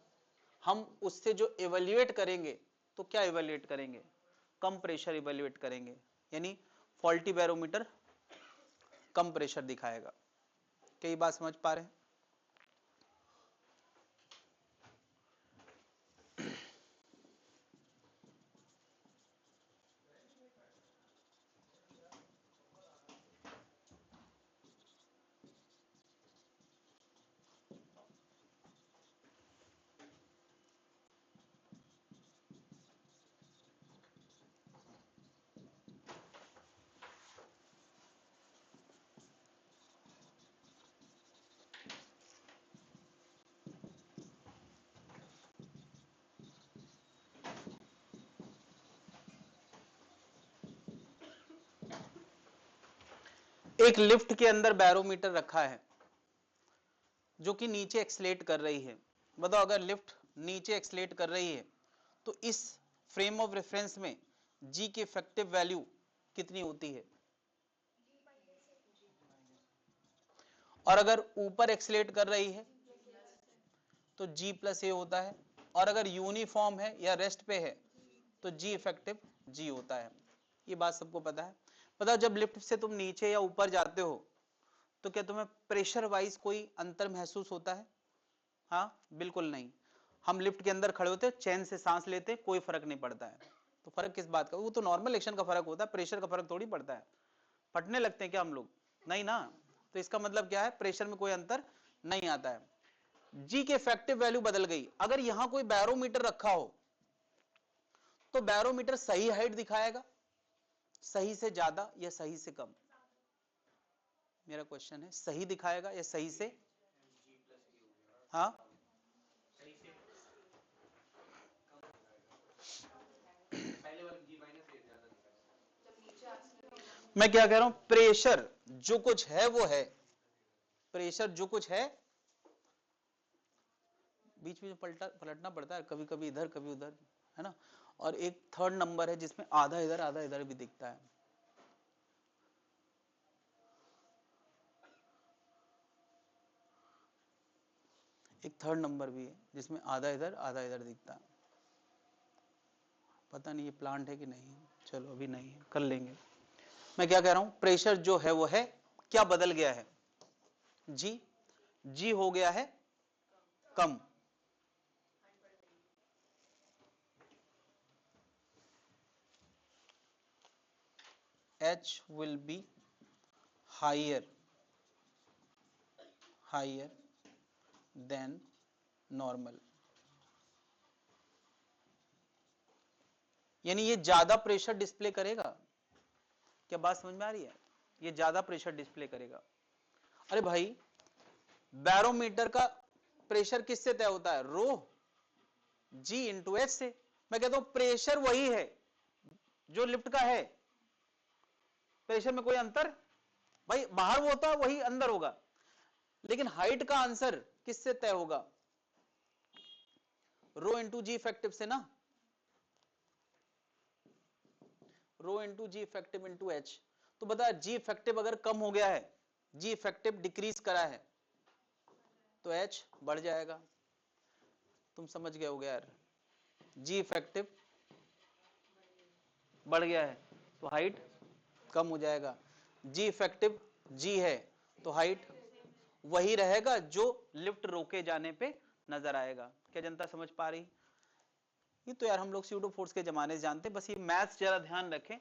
हम उससे जो इवेल्युएट करेंगे तो क्या इवेल्युएट करेंगे, कम प्रेशर इवेल्युएट करेंगे। यानी फॉल्टी बैरोमीटर कम प्रेशर दिखाएगा। कई बात समझ पा रहे हैं? एक लिफ्ट के अंदर बैरोमीटर रखा है जो कि नीचे एक्सलेट कर रही है। बताओ अगर लिफ्ट नीचे एक्सलेट कर रही है तो इस फ्रेम ऑफ रेफरेंस में जी की इफेक्टिव वैल्यू कितनी होती है? और अगर ऊपर एक्सलेट कर रही है तो जी प्लस ए होता है, और अगर यूनिफॉर्म है या रेस्ट पे है तो जी इफेक्टिव जी होता है। ये बात सबको पता है। बताओ जब लिफ्ट से तुम नीचे या ऊपर जाते हो तो क्या तुम्हें प्रेशर वाइज कोई अंतर महसूस होता है? हाँ बिल्कुल नहीं। हम लिफ्ट के अंदर खड़े होते हैं, चैन से सांस लेते, कोई फर्क नहीं पड़ता है। तो फर्क किस बात का? वो तो नॉर्मल एक्शन का फर्क होता है, प्रेशर का फर्क थोड़ी पड़ता है। फटने लगते हैं क्या हम लोग? नहीं ना। तो इसका मतलब क्या है? प्रेशर में कोई अंतर नहीं आता है। जी की इफेक्टिव वैल्यू बदल गई। अगर यहां कोई बैरोमीटर रखा हो तो बैरोमीटर सही हाइट दिखाएगा, सही से ज्यादा या सही से कम? मेरा क्वेश्चन है, सही दिखाएगा या सही से? हाँ पहले वाला G माइनस ए ज्यादा दिखाएगा। जब नीचे एक्सीलरेट मैं क्या कह रहा हूं, प्रेशर जो कुछ है वो है, प्रेशर जो कुछ है, बीच में पलटना पड़ता है, कभी कभी इधर कभी उधर, है ना। और एक थर्ड नंबर है जिसमें आधा इधर भी दिखता है। एक थर्ड नंबर भी है जिसमें आधा इधर दिखता है। पता नहीं ये प्लांट है कि नहीं है, चलो अभी नहीं है, कर लेंगे। मैं क्या कह रहा हूं, प्रेशर जो है वो है, क्या बदल गया है? जी हो गया है कम। H will be higher than normal। यानी ये ज्यादा प्रेशर डिस्प्ले करेगा। क्या बात समझ में आ रही है? ये ज्यादा प्रेशर डिस्प्ले करेगा। अरे भाई बैरोमीटर का प्रेशर किससे तय होता है? रो जी इंटू एच से। मैं कहता हूं प्रेशर वही है जो लिफ्ट का है, प्रेशर में कोई अंतर भाई, बाहर वो होता है वही अंदर होगा, लेकिन हाइट का आंसर किससे तय होगा? रो इंटू जी इफेक्टिव से ना, रो इंटू जी इफेक्टिव इंटू एच। तो बता जी इफेक्टिव अगर कम हो गया है, जी इफेक्टिव डिक्रीज करा है तो एच बढ़ जाएगा। तुम समझ गए होगे यार, जी इफेक्टिव बढ़ गया है तो हाइट कम हो जाएगा। जी इफेक्टिव जी है तो हाइट वही रहेगा जो लिफ्ट रोके जाने पे नजर आएगा। क्या जनता समझ पा रही? ये तो यार हम लोग स्यूडो फोर्स के जमाने से जानते, बस ये मैथ्स जरा ध्यान रखें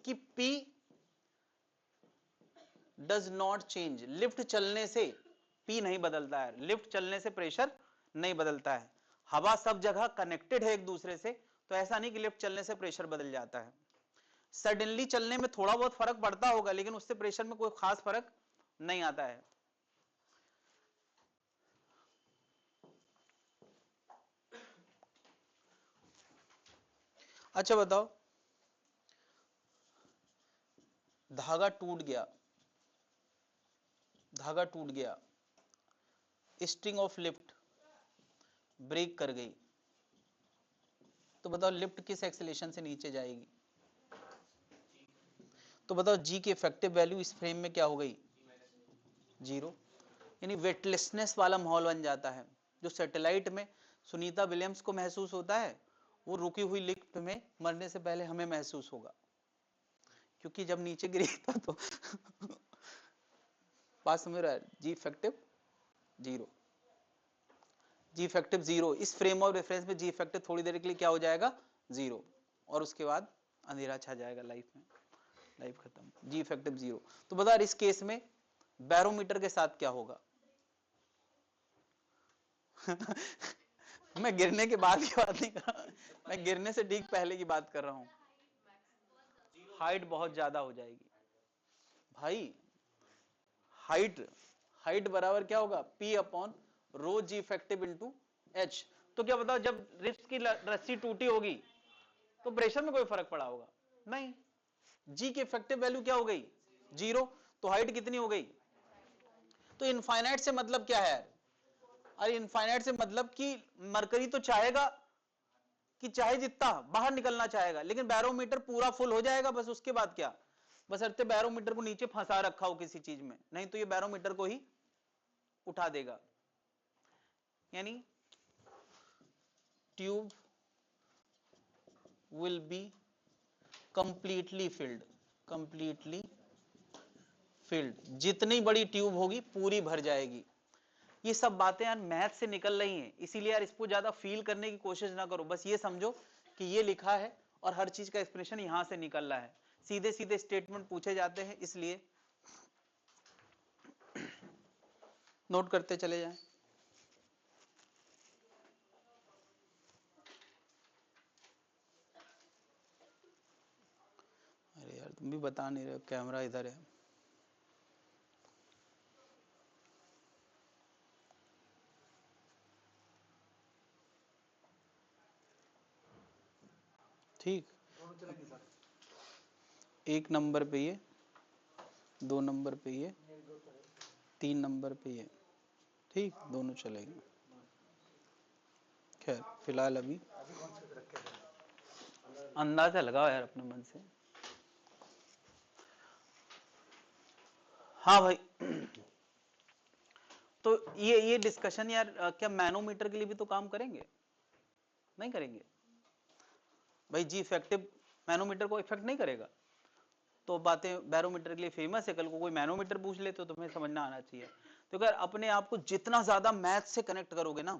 कि P does not change. Lift चलने से P नहीं बदलता है, लिफ्ट चलने से प्रेशर नहीं बदलता है। हवा सब जगह कनेक्टेड है एक दूसरे से, तो ऐसा नहीं कि लिफ्ट चलने से प्रेशर बदल जाता है। सडनली चलने में थोड़ा बहुत फर्क पड़ता होगा, लेकिन उससे प्रेशर में कोई खास फर्क नहीं आता है। अच्छा बताओ, धागा टूट गया, धागा टूट गया, स्ट्रिंग ऑफ लिफ्ट ब्रेक कर गई, तो बताओ लिफ्ट किस एक्सेलेरेशन से नीचे जाएगी? तो बताओ जी की इफेक्टिव वैल्यू इस फ्रेम में क्या हो गई? 0। यानी वेटलेसनेस वाला माहौल बन जाता है जो सैटेलाइट में सुनीता विलियम्स को महसूस होता है, वो रुकी हुई लिफ्ट में मरने से पहले हमें महसूस होगा, क्योंकि जब नीचे गिरी था तो बात समझ रहा है? जी इफेक्टिव 0, जी इफेक्टिव 0, इस फ्रेम ऑफ रेफरेंस में जी इफेक्टिव थोड़ी देर के लिए क्या हो जाएगा 0, और उसके बाद अंधेरा छा जाएगा लाइफ में, लाइफ खत्म, जी इफेक्टिव 0। तो बता इस केस में बैरोमीटर के साथ क्या होगा? मैं गिरने के बाद की बात नहीं कर रहा, मैं गिरने से ठीक पहले की बात कर रहा हूं। हाइट बहुत ज्यादा हो जाएगी भाई, हाइट, हाइट बराबर क्या होगा P upon rho G effective into H. तो क्या बताओ जब रिप्स की रस्सी टूटी होगी तो प्रेशर में कोई फर्क पड़ा होगा? नहीं। जी की इफेक्टिव वैल्यू क्या हो गई 0, तो हाइट कितनी हो गई? तो इनफाइनाइट से मतलब क्या है? अरे इनफाइनाइट से मतलब कि मरकरी तो चाहेगा कि चाहे जितना बाहर निकलना चाहेगा, लेकिन बैरोमीटर पूरा फुल हो जाएगा, बस उसके बाद क्या, बस अर्थे बैरोमीटर को नीचे फंसा रखा हो किसी चीज में, नहीं तो ये बैरोमीटर को ही उठा देगा। यानी tube will be completely filled, completely filled, जितनी बड़ी ट्यूब होगी पूरी भर जाएगी। ये सब बातें यार मैथ से निकल रही हैं, इसीलिए यार इसको ज्यादा फील करने की कोशिश ना करो, बस ये समझो कि ये लिखा है और हर चीज का एक्सप्रेशन यहां से निकल रहा है, सीधे सीधे स्टेटमेंट पूछे जाते हैं, इसलिए नोट करते चले जाएं। अरे यार तुम भी बता नहीं रहे हो, कैमरा इधर है। ठीक, 1 नंबर पे ये, 2 नंबर पे ये, 3 नंबर पे ये, ठीक, दोनों चलेंगे। खैर फिलहाल अभी अंदाजा लगाओ यार अपने मन से। हाँ भाई, तो ये डिस्कशन यार क्या मैनोमीटर के लिए भी तो काम करेंगे? नहीं करेंगे भाई, जी इफेक्टिव मैनोमीटर को इफेक्ट नहीं करेगा, तो बातें बैरोमीटर के लिए फेमस है, कल को कोई मैनोमीटर पूछ ले तो तुम्हें समझना आना चाहिए। तो अगर अपने आप को जितना ज्यादा मैथ से कनेक्ट करोगे ना,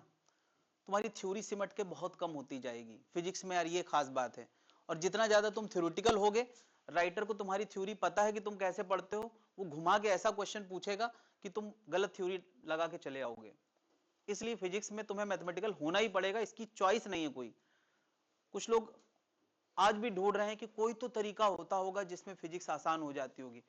तुम्हारी थ्योरी सिमट के बहुत कम होती जाएगी। फिजिक्स में यार ये खास बात है, और जितना ज्यादा तुम थ्योरेटिकल होगे, राइटर को तुम्हारी थ्योरी पता है कि तुम कैसे पढ़ते हो, वो घुमा के ऐसा क्वेश्चन पूछेगा कि तुम गलत थ्योरी लगा के चले आओगे। इसलिए फिजिक्स में तुम्हें मैथमेटिकल होना ही पड़ेगा, इसकी चॉइस नहीं है कोई। कुछ लोग आज भी ढूंढ रहे हैं कि कोई तो तरीका होता होगा जिसमें फिजिक्स आसान हो जाती होगी,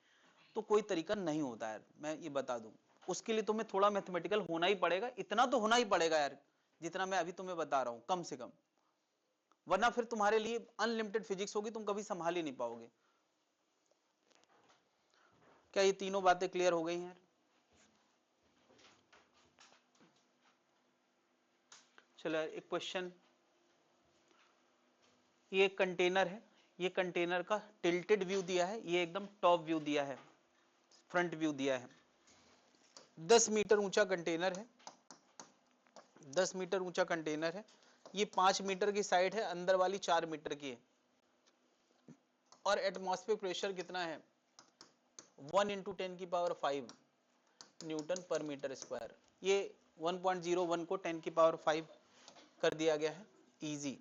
तो कोई तरीका नहीं होता यार, मैं ये बता दूं। उसके लिए तुम्हें थोड़ा मैथमेटिकल होना ही पड़ेगा, इतना तो होना ही पड़ेगा यार जितना मैं अभी तुम्हें बता रहा हूं, कम से कम, वरना फिर तुम्हारे लिए अनलिमिटेड फिजिक्स होगी, तुम कभी संभाल ही नहीं पाओगे। क्या ये तीनों बातें क्लियर हो गई हैं? चलो एक क्वेश्चन, ये एक कंटेनर है, ये कंटेनर का टिल्टेड व्यू दिया है, ये एकदम टॉप व्यू दिया है, फ्रंट व्यू दिया है। 10 मीटर ऊंचा कंटेनर है, 10 मीटर ऊंचा कंटेनर है, ये 5 मीटर की साइड है, अंदर वाली 4 मीटर की है, और एटमॉस्फेरिक प्रेशर कितना है 1 इंटू 10 की पावर 5 न्यूटन पर मीटर स्क्वायर। ये 1.01 को 10 की पावर 5 कर दिया गया है, इजी।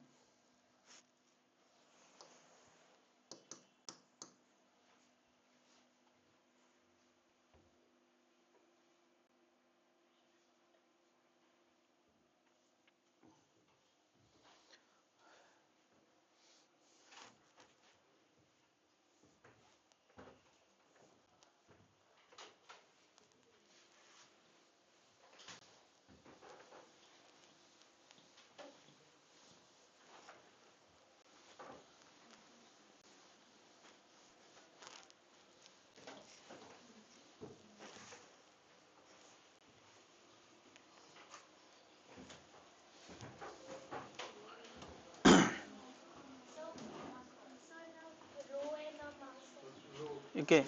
ठीक है,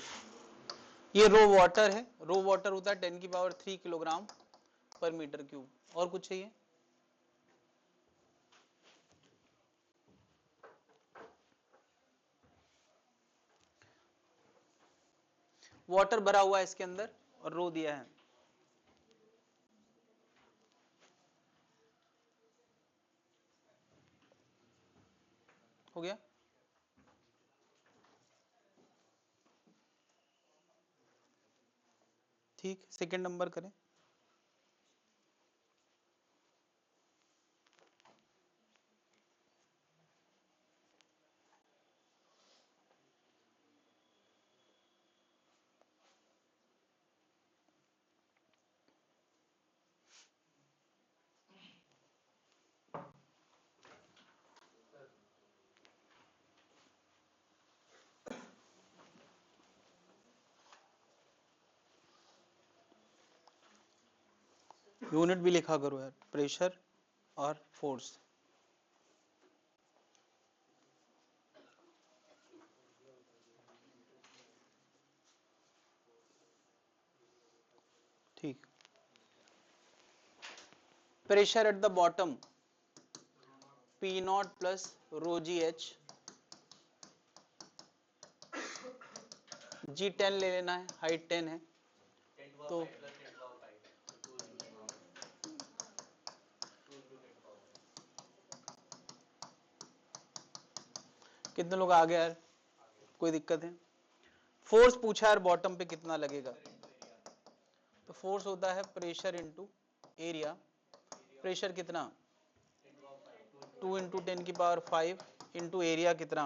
ये रो वाटर है, रो वाटर होता है 10 की पावर 3 किलोग्राम पर मीटर क्यूब। और कुछ चाहिए? वाटर भरा हुआ है इसके अंदर, और रो दिया है। हो गया? ठीक, सेकंड नंबर करें। यूनिट भी लिखा करो यार, प्रेशर और फोर्स। ठीक, pressure at the bottom P not plus rho ji H, g 10 ले लेना है, हाइट 10 है तो 10 plus 10 power 5 है, तो 2 into 10 power 5। कितने लोग आ गए यार? कोई दिक्कत है? फोर्स पूछा यार बॉटम पे कितना लगेगा, तो फोर्स होता है प्रेशर इंटू एरिया। प्रेशर कितना? 2 इंटू 10 की पावर 5 इंटू एरिया कितना?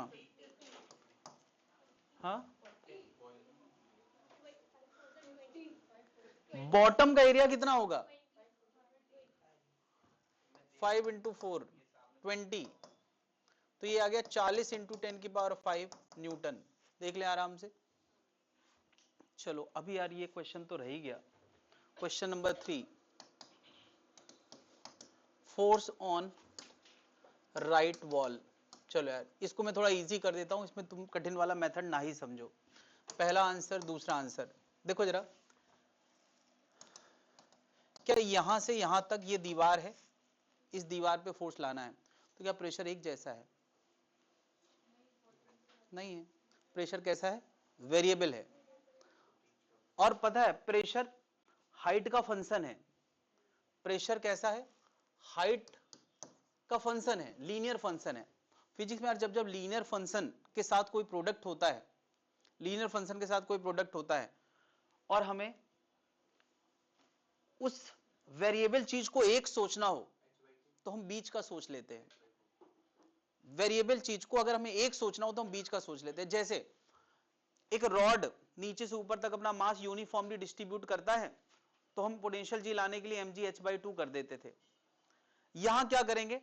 हाँ, बॉटम का एरिया कितना होगा? 5 इंटू 4 20, तो ये आ गया 40 इंटू 10 की पावर 5 न्यूटन। देख ले आराम से। चलो अभी यार ये क्वेश्चन तो रह ही गया। Question number 3, force on right wall. चलो यार इसको मैं थोड़ा इजी कर देता हूं, इसमें तुम कठिन वाला मेथड ना ही समझो। पहला आंसर, दूसरा आंसर देखो जरा। क्या यहां से यहां तक ये दीवार है, इस दीवार पे फोर्स लाना है, तो क्या प्रेशर एक जैसा है? नहीं है। प्रेशर कैसा है? वेरिएबल है। और पता है प्रेशर हाइट का फंक्शन है। प्रेशर कैसा है? हाइट का फंक्शन है, लीनियर फंक्शन है। फिजिक्स में यार जब जब लीनियर फंक्शन के साथ कोई प्रोडक्ट होता है, लीनियर फंक्शन के साथ कोई प्रोडक्ट होता है और हमें उस वेरिएबल चीज को एक सोचना हो तो हम बीच का सोच लेते हैं। वेरिएबल चीज को अगर हमें एक सोचना हो तो हम बीच का सोच लेते हैं। जैसे एक रॉड नीचे से ऊपर तक अपना मास यूनिफॉर्मली डिस्ट्रीब्यूट करता है तो हम पोटेंशियल जी लाने के लिए mgh/2 कर देते थे। यहां क्या करेंगे?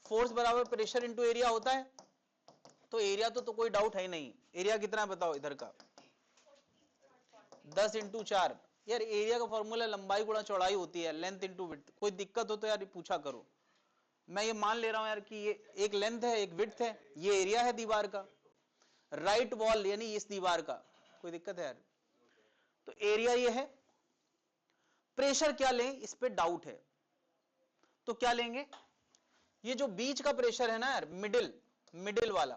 फोर्स बराबर प्रेशर इंटू एरिया होता है, तो एरिया तो कोई डाउट है नहीं। एरिया कितना बताओ इधर का? 10 इंटू 4। यार एरिया का फॉर्मूला लंबाई गुणा चौड़ाई होती है, लेंथ इंटू विड्थ। कोई दिक्कत हो तो यार पूछा करो। मैं ये मान ले रहा हूं यार कि ये एक लेंथ है एक विड्थ है, ये एरिया है दीवार का। राइट वॉल यानी इस दीवार का, कोई दिक्कत है यार? तो एरिया ये है। प्रेशर क्या लें इस पे डाउट है, तो क्या लेंगे? ये जो बीच का प्रेशर है ना यार, मिडिल वाला,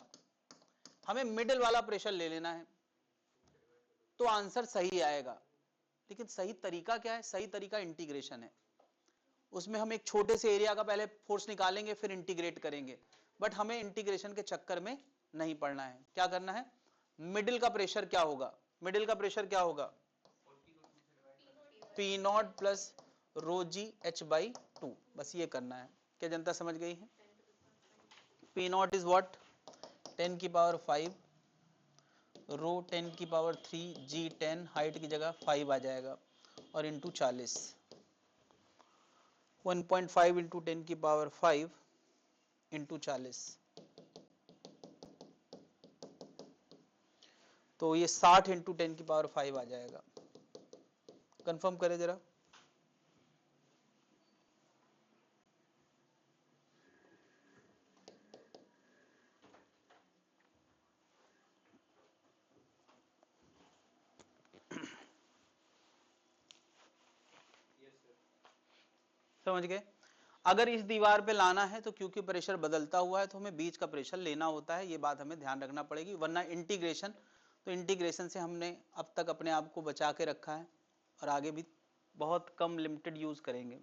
हमें मिडिल वाला प्रेशर ले लेना है तो आंसर सही आएगा। लेकिन सही तरीका क्या है? सही तरीका इंटीग्रेशन है। उसमें हम एक छोटे से एरिया का पहले फोर्स निकालेंगे फिर इंटीग्रेट करेंगे, बट हमें इंटीग्रेशन के चक्कर में नहीं पड़ना है। क्या करना है? मिडिल का प्रेशर क्या होगा? मिडिल का प्रेशर क्या होगा? P not plus rho ji H by 2। बस ये करना है। क्या जनता समझ गई है? P not is what? 10 की पावर 5 रो 10 की पावर 3 जी 10, हाइट की जगह 5 आ जाएगा और इंटू 40। 1.5 इंटू 10 की पावर 5 इंटू 40, तो ये 60 इंटू 10 की पावर 5 आ जाएगा। कंफर्म करें जरा। समझ गए? अगर इस दीवार पे लाना है तो क्योंकि प्रेशर बदलता हुआ है तो हमें बीच का प्रेशर लेना होता है, ये बात हमें ध्यान रखना पड़ेगी, वरना इंटीग्रेशन तो इंटीग्रेशन से हमने अब तक अपने आप को बचा के रखा है और आगे भी बहुत कम लिमिटेड यूज करेंगे।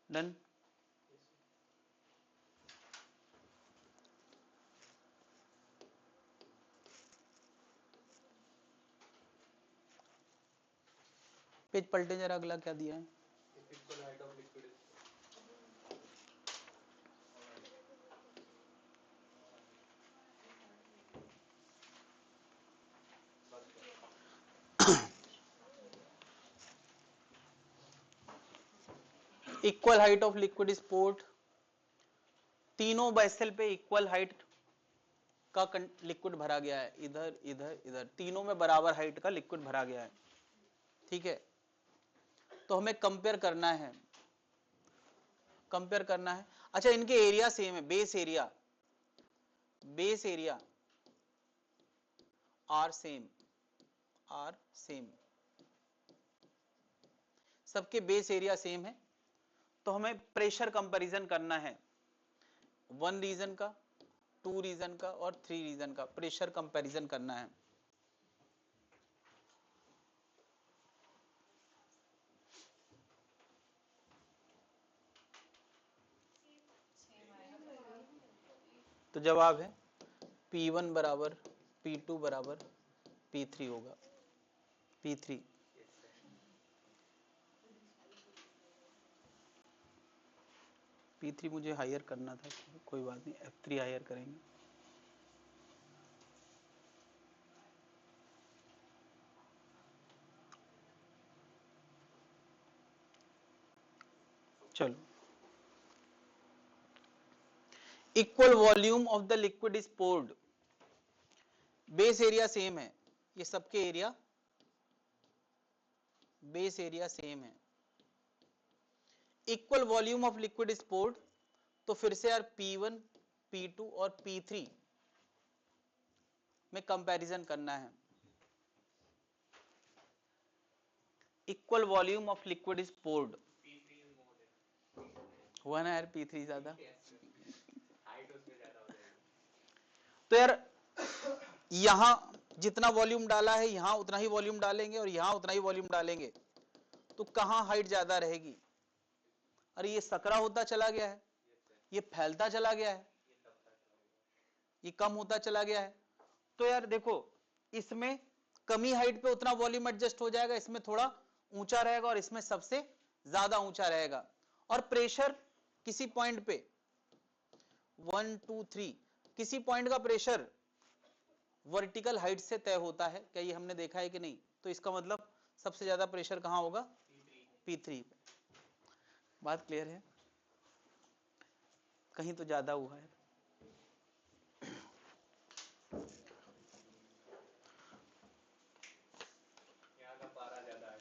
डन। पेज पलटे जरा, अगला क्या दिया है? Typical height of liquid is equal height of liquid is poured. तीनों वेसल पे इक्वल हाइट का लिक्विड भरा गया है, इधर इधर इधर, तीनों में बराबर हाइट का लिक्विड भरा गया है। ठीक है, तो हमें कंपेयर करना है, कंपेयर करना है। अच्छा, इनके एरिया सेम है, base area, base area are same, are same, सबके बेस एरिया सेम है। तो हमें प्रेशर कंपैरिजन करना है, 1 रीजन का, 2 रीजन का और 3 रीजन का प्रेशर कंपैरिजन करना है। तो जवाब है P1 बराबर P2 बराबर P3 होगा, P3। P3 मुझे हायर करना था, कोई बात नहीं, F3 हायर करेंगे। चलो, equal volume of the liquid is poured. Base area same है, ये सबके एरिया, बेस एरिया सेम है। Equal volume of liquid is poured, तो फिर से यार P1, P2 और P3 में कंपैरिजन करना है। Equal volume of liquid is poured, P3 is more than हुआ ना यार, P3 ज्यादा। height उसमें ज्यादा हो जाएगी। तो यार यहां जितना वॉल्यूम डाला है यहां उतना ही वॉल्यूम डालेंगे और यहां उतना ही वॉल्यूम डालेंगे, तो कहां हाइट ज्यादा रहेगी? अरे ये सकरा होता चला गया है, ये फैलता चला गया है, ये कम होता चला गया है। तो यार देखो, इसमें कमी हाइट पे उतना वॉल्यूम एडजस्ट हो जाएगा, इसमें थोड़ा ऊंचा रहेगा और इसमें सबसे ज्यादा ऊंचा रहेगा। और प्रेशर किसी पॉइंट पे 1 2 3 किसी पॉइंट का प्रेशर वर्टिकल हाइट से तय होता है, क्या ये हमने देखा है कि नहीं? तो इसका मतलब सबसे ज्यादा प्रेशर कहां होगा? P3 पे। बात क्लियर है? कहीं तो ज्यादा हुआ है। यहाँ का पारा ज्यादा है।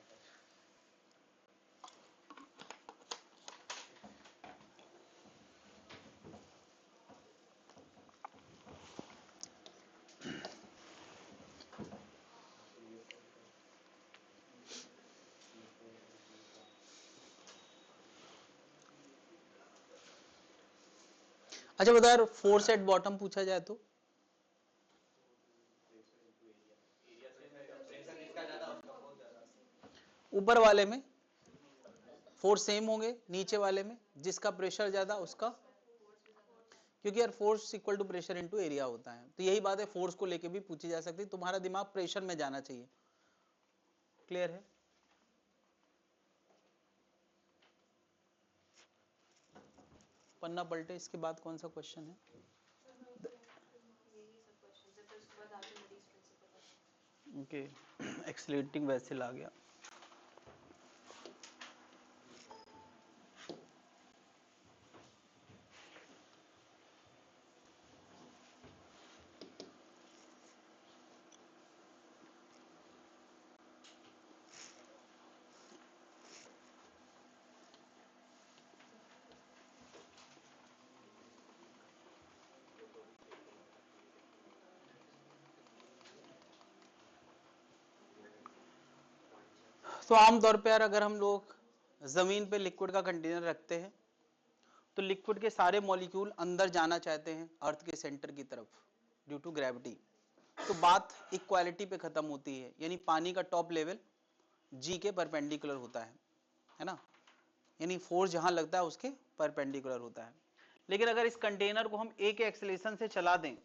अच्छा बता यार, फोर्स एट बॉटम पूछा जाए तो? प्रेशर जिसका ज्यादा उसका बहुत ज्यादा। ऊपर वाले में फोर्स सेम होंगे, नीचे वाले में जिसका प्रेशर ज्यादा उसका, क्योंकि यार force equal to pressure into area होता है। तो यही बात है, फोर्स को लेके भी पूछी जा सकती है। तुम्हारा दिमाग प्रेशर में जाना चाहिए। क्लियर है? पन्ना पलटे, इसके बाद कौन सा क्वेश्चन है? यही सब क्वेश्चंस है, फिर उसके बाद Archimedes principle. Okay, accelerating vessel आ गया। तो आमतौर पर यार अगर हम लोग जमीन पे लिक्विड का कंटेनर रखते हैं तो लिक्विड के सारे मॉलिक्यूल अंदर जाना चाहते हैं अर्थ के सेंटर की तरफ ड्यू टू ग्रेविटी। तो बात इक्वालिटी पे खत्म होती है, यानी पानी का टॉप लेवल जी के परपेंडिकुलर होता है ना, यानी फोर्स जहां लगता है उसके परपेंडिकुलर होता है। लेकिन अगर इस कंटेनर को हम ए के एक्सेलेरेशन से चला दें,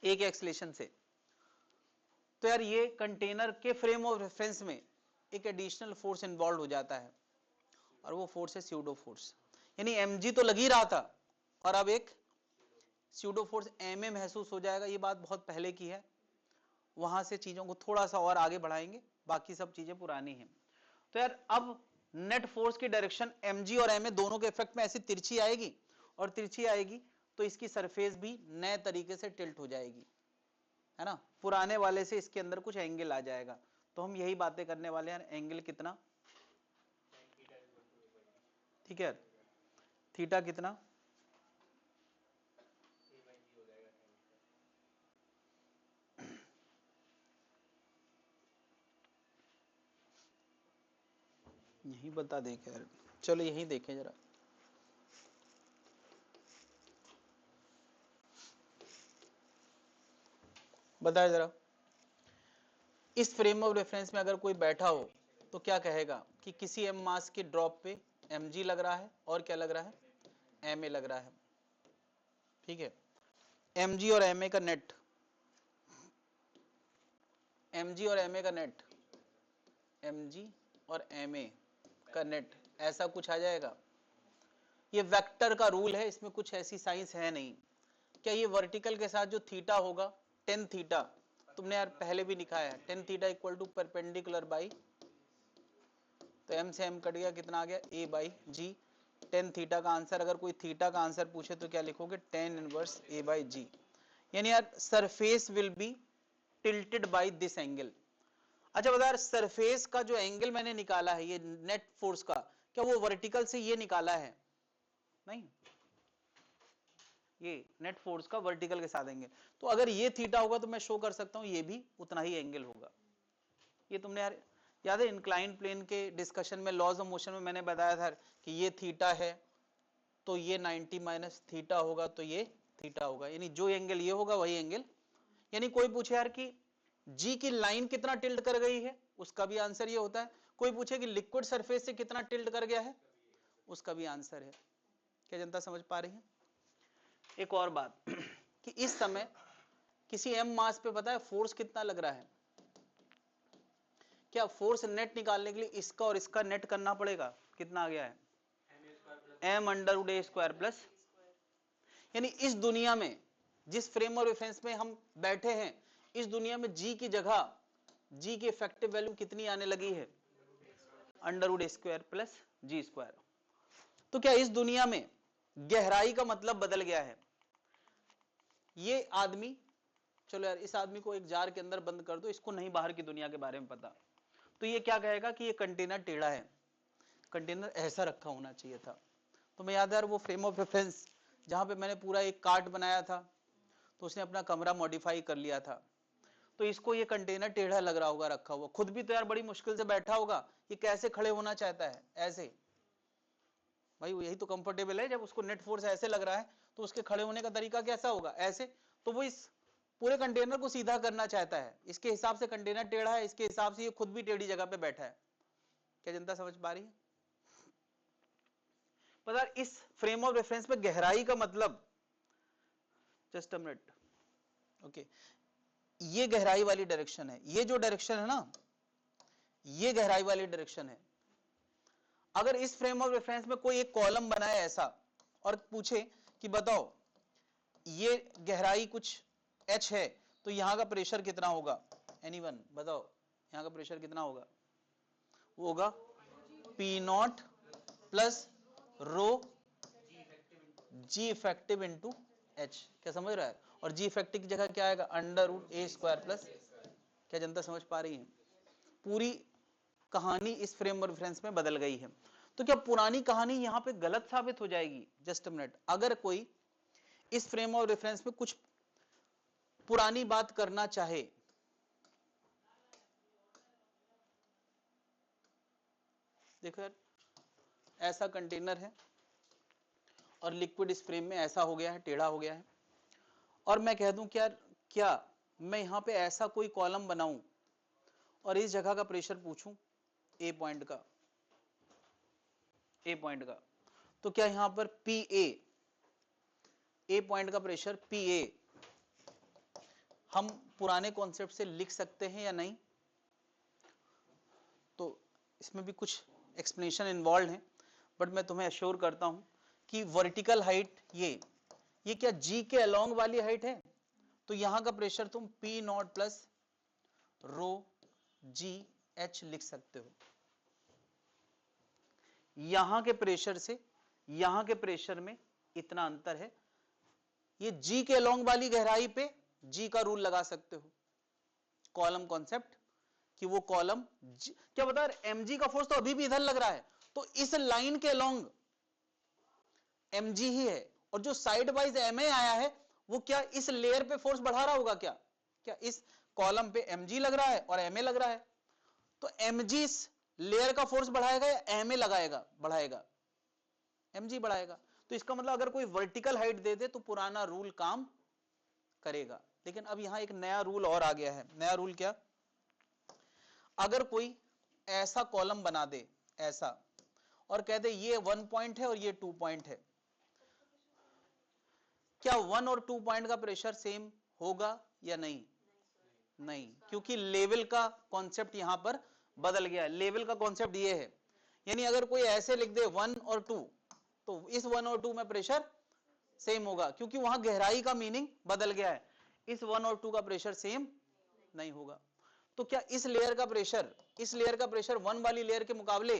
ए के एक्सेलेरेशन से, तो यार ये कंटेनर के फ्रेम ऑफ रेफरेंस में एक एडिशनल फोर्स इन्वॉल्व हो जाता है और वो फोर्स है स्यूडो फोर्स। यानी mg तो लग ही रहा था और अब एक स्यूडो फोर्स ma महसूस हो जाएगा। ये बात बहुत पहले की है, वहां से चीजों को थोड़ा सा और आगे बढ़ाएंगे, बाकी सब चीजें पुरानी हैं। तो यार अब नेट फोर्स की डायरेक्शन mg और ma दोनों के इफेक्ट में ऐसी तिरछी आएगी, और तिरछी आएगी तो इसकी सरफेस भी नए तरीके से टिल्ट हो जाएगी, है ना। पुराने वाले से इसके अंदर कुछ एंगल आ जाएगा। तो हम यही बातें करने वाले हैं, एंगल कितना, ठीक है, थीटा कितना, यही बता दे यार, चलो यही देखें जरा। बताए जरा, इस फ्रेम ऑफ रेफरेंस में अगर कोई बैठा हो तो क्या कहेगा कि किसी एम मास के ड्रॉप पे mg लग रहा है और क्या लग रहा है, ma लग रहा है, ठीक है। mg और ma का नेट, mg और ma का नेट, mg और ma का नेट ऐसा कुछ आ जाएगा। ये वेक्टर का रूल है, इसमें कुछ ऐसी साइंस है नहीं। क्या ये वर्टिकल के साथ जो थीटा होगा, टेन थीटा, तुमने यार पहले भी लिखा है, tan theta equal to perpendicular by, तो m से m कट गया, कितना आ गया a by G. Tan theta का आंसर, अगर कोई थीटा का आंसर पूछे तो क्या लिखोगे, tan inverse a by G. यानी यार surface will be tilted by this angle. अच्छा बता यार, सरफेस का जो एंगल मैंने निकाला है ये नेट फोर्स का, क्या वो वर्टिकल से ये निकाला है, नहीं, ये नेट फोर्स का वर्टिकल के साथ एंगल। तो अगर ये थीटा होगा तो मैं शो कर सकता हूं ये भी उतना ही एंगल होगा। ये तुमने यार याद है इंक्लाइन प्लेन के डिस्कशन में, लॉज ऑफ मोशन में मैंने बताया था कि ये थीटा है तो ये 90 माइनस थीटा होगा तो ये थीटा होगा, यानी जो एंगल ये होगा वही एंगल। यानी कोई पूछे यार कि जी की लाइन कितना टिल्ट कर गई है, उसका भी आंसर ये होता है। कोई पूछे कि लिक्विड सरफेस से कितना टिल्ट कर गया है, उसका भी आंसर है। क्या जनता समझ पा रही है। एक और बात कि इस समय किसी एम मास पे पता है फोर्स कितना लग रहा है, क्या फोर्स नेट निकालने के लिए इसका और इसका नेट करना पड़ेगा, कितना आ गया है, m अंडर रूट ए स्क्वायर प्लस। यानी इस दुनिया में जिस फ्रेम और रेफरेंस में हम बैठे हैं, इस दुनिया में g की जगह g की इफेक्टिव वैल्यू कितनी आने लगी है, अंडर रूट ए स्क्वायर प्लस जी स्क्वायर। तो क्या इस दुनिया में गहराई का मतलब बदल गया है। ये आदमी, चलो यार इस आदमी को एक जार के अंदर बंद कर दो, इसको नहीं बाहर की दुनिया के बारे में पता, तो ये क्या कहेगा कि ये कंटेनर टेढ़ा है, कंटेनर ऐसा रखा होना चाहिए था। तो मैं याद है यार वो फ्रेम ऑफ रेफरेंस जहां पे मैंने पूरा एक कार्ट बनाया था, तो उसने अपना कमरा मॉडिफाई कर लिया था, तो इसको ये कंटेनर टेढ़ा लग रहा होगा रखा हुआ, खुद भी तो यार बड़ी मुश्किल से बैठा होगा, ये कैसे खड़े होना चाहता है, ऐसे, भाई यही तो कंफर्टेबल है। जब उसको नेट फोर्स ऐसे लग रहा है तो उसके खड़े होने का तरीका कैसा होगा, ऐसे। तो वो इस पूरे कंटेनर को सीधा करना चाहता है, इसके हिसाब से कंटेनर टेढ़ा है, इसके हिसाब से ये खुद भी टेढ़ी जगह पे बैठा है। क्या जनता समझ पा रही है। पता इस फ्रेम ऑफ रेफरेंस में गहराई का मतलब, जस्ट अ मिनट, ओके, ये गहराई वाली डायरेक्शन है, ये जो डायरेक्शन है ना, ये गहराई वाली डायरेक्शन है। अगर इस फ्रेम ऑफ रेफरेंस में कोई एक कॉलम बनाए ऐसा और पूछे कि बताओ ये गहराई कुछ h है तो यहां का प्रेशर कितना होगा, एनीवन बताओ यहां का प्रेशर कितना होगा, वो होगा P not plus rho G effective into H. क्या समझ रहा है। और जी इफेक्टिव की जगह क्या आएगा, अंडर रूट ए स्क्वायर प्लस। क्या जनता समझ पा रही है। पूरी कहानी इस फ्रेम ऑफ रेफरेंस में बदल गई है। तो क्या पुरानी कहानी यहां पे गलत साबित हो जाएगी, जस्ट अ मिनट। अगर कोई इस फ्रेम ऑफ रेफरेंस में कुछ पुरानी बात करना चाहे, देखो यार, ऐसा कंटेनर है और लिक्विड इस फ्रेम में ऐसा हो गया है, टेढ़ा हो गया है, और मैं कह दूं क्या मैं यहां पे ऐसा कोई कॉलम बनाऊं और इस जगह का प्रेशर पूछूं ए पॉइंट का, तो क्या यहां पर ए पॉइंट का प्रेशर पीए हम पुराने कॉन्सेप्ट से लिख सकते हैं या नहीं? तो इसमें भी कुछ एक्सप्लेनेशन इन्वॉल्व है, बट मैं तुम्हें अश्योर करता हूं कि वर्टिकल हाइट ये क्या जी के अलोंग वाली हाइट है, तो यहां का प्रेशर तुम P not plus rho ji H लिख सकते हो। यहां के प्रेशर से यहां के प्रेशर में इतना अंतर है, ये जी के अलोंग वाली गहराई पे जी का रूल लगा सकते हो, कॉलम कॉन्सेप्ट, कि वो कॉलम क्या बता रहे, एमजी का फोर्स तो अभी भी इधर लग रहा है, तो इस लाइन के अलोंग एमजी ही है, और जो साइड वाइज एमए आया है वो क्या इस लेयर पे फोर्स बढ़ा रहा होगा? क्या इस कॉलम पे एमजी लग रहा है और एमए लग रहा है, तो एमजी इस लेयर का फोर्स बढ़ाएगा या एमए बढ़ाएगा? एमजी बढ़ाएगा। तो इसका मतलब अगर कोई वर्टिकल हाइट दे दे तो पुराना रूल काम करेगा। लेकिन अब यहां एक नया रूल और आ गया है। नया रूल क्या? अगर कोई ऐसा कॉलम बना दे ऐसा, और कह दे ये 1 पॉइंट है और ये 2 पॉइंट है, क्या 1 और 2 पॉइंट का प्रेशर सेम होगा या नहीं? नहीं, क्योंकि लेवल का कॉन्सेप्ट यहां पर बदल गया है। लेवल का कॉन्सेप्ट ये है, यानी अगर कोई ऐसे लिख दे 1 और 2, तो इस 1 और 2 में प्रेशर सेम होगा, क्योंकि वहां गहराई का मीनिंग बदल गया है। इस 1 और 2 का प्रेशर सेम नहीं होगा। तो क्या इस लेयर का प्रेशर 1 वाली लेयर के मुकाबले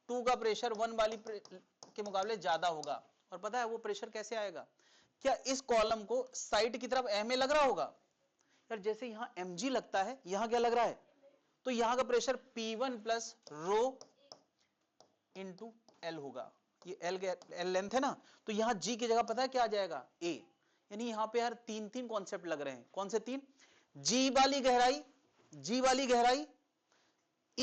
2 का प्रेशर 1 वाली के मुकाबले ज्यादा होगा? और पता है वो प्रेशर कैसे आएगा? क्या इस कॉलम को साइड की तरफ एमए लग रहा होगा? यार जैसे यहां mg लगता है, यहां क्या लग रहा है? तो यहां का pressure P1 plus rho into L होगा। ये एल लेंथ है ना, तो यहां g की जगह पता है क्या आ जाएगा? a। यानी यहां पे यार तीन कॉन्सेप्ट लग रहे हैं। कौन से तीन? g वाली गहराई, ए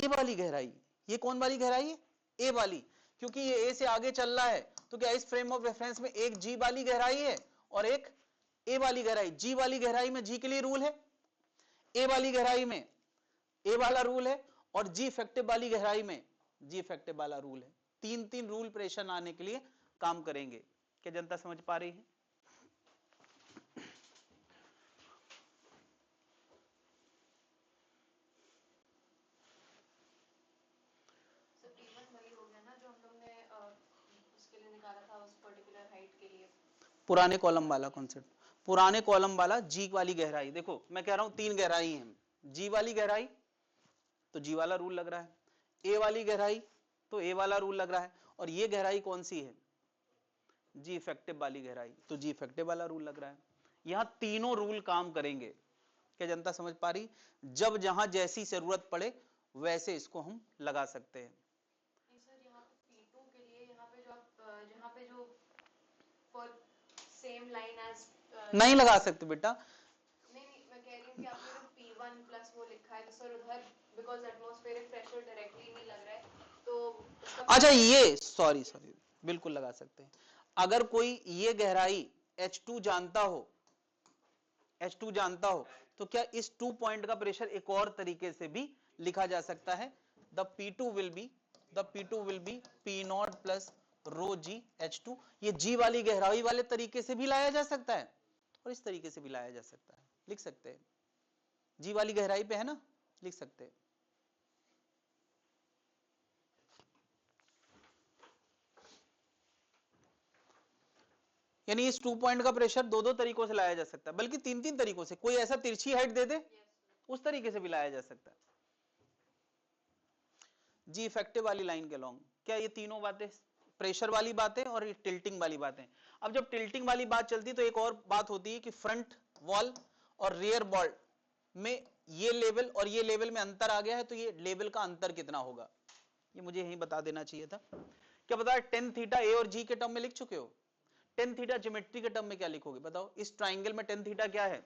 वाली गहराई। ये कौन वाली गहराई है? ए वाली, क्योंकि ये ए से आगे चल रहा है, तो क्या इस फ्रेम ऑफ रेफरेंस में एक जी वाली गहराई है और एक ए वाली गहराई। जी वाली गहराई में जी के लिए रूल है, ए वाली गहराई में ए वाला रूल है, और जी इफेक्टिव वाली गहराई में जी इफेक्टिव वाला रूल है। तीन रूल प्रेशर आने के लिए काम करेंगे। क्या जनता समझ पा रही है? पुराने कॉलम वाला कॉन्सेप्ट, पुराने कॉलम वाला जी वाली गहराई। देखो मैं कह रहा हूं तीन गहराई है, जी वाली गहराई तो जी वाला रूल लग रहा है, ए वाली गहराई तो ए वाला रूल लग रहा है, और ये गहराई कौन सी है? जी इफेक्टिव वाली गहराई, तो जी इफेक्टिव वाला रूल लग रहा है। यहां तीनों रूल काम करेंगे। क्या जनता समझ पा रही? जब जहां जैसी जरूरत पड़े वैसे इसको हम लगा सकते हैं। सर यहाँ पे P2 के लिए यहाँ पे जहाँ पे जो for same line as नहीं लगा सकते बेटा। नहीं मैं कह रही हूँ कि आपने जो P1 प्लस वो लिखा है, तो सर उधर बिकॉज एटमॉस्फेरिक प्रेशर डायरेक्टली नहीं लग रहा है, तो अच्छा ये सॉरी बिल्कुल लगा सकते हैं। अगर कोई ये गहराई H2 जानता हो, तो क्या इस 2 पॉइंट का प्रेशर एक और तरीके से भी लिखा जा सकता है? The P2 will be P0 plus rho G H2। ये जी वाली गहराई वाले तरीके से भी लाया जा सकता है और इस तरीके से भी लाया जा सकता है। लिख सकते हैं, जी वाली गहराई पे है ना, लिख सकते हैं। यानी इस 2 पॉइंट का प्रेशर दो तरीकों से लाया जा सकता है, बल्कि तीन तरीकों से। कोई ऐसा तिरछी हाइट दे दे उस तरीके से भी लाया जा सकता है। जी इफेक्टिव वाली लाइन के लॉन्ग, क्या ये तीनों बातें प्रेशर वाली बातें और ये टिल्टिंग वाली बातें। अब जब टिल्टिंग वाली बात चलती है तो एक और बात होती है कि फ्रंट वॉल और रियर वॉल में ये लेवल और ये लेवल में अंतर आ गया है, तो ये लेवल का अंतर कितना होगा, ये मुझे यही बता देना चाहिए था। क्या बताया? टेन थीटा ए और जी के टर्म में लिख चुके हो। टेन थीटा ज्योमेट्री के टर्म में क्या लिखोगे बताओ? इस ट्राइंगल में टेन थीटा क्या है?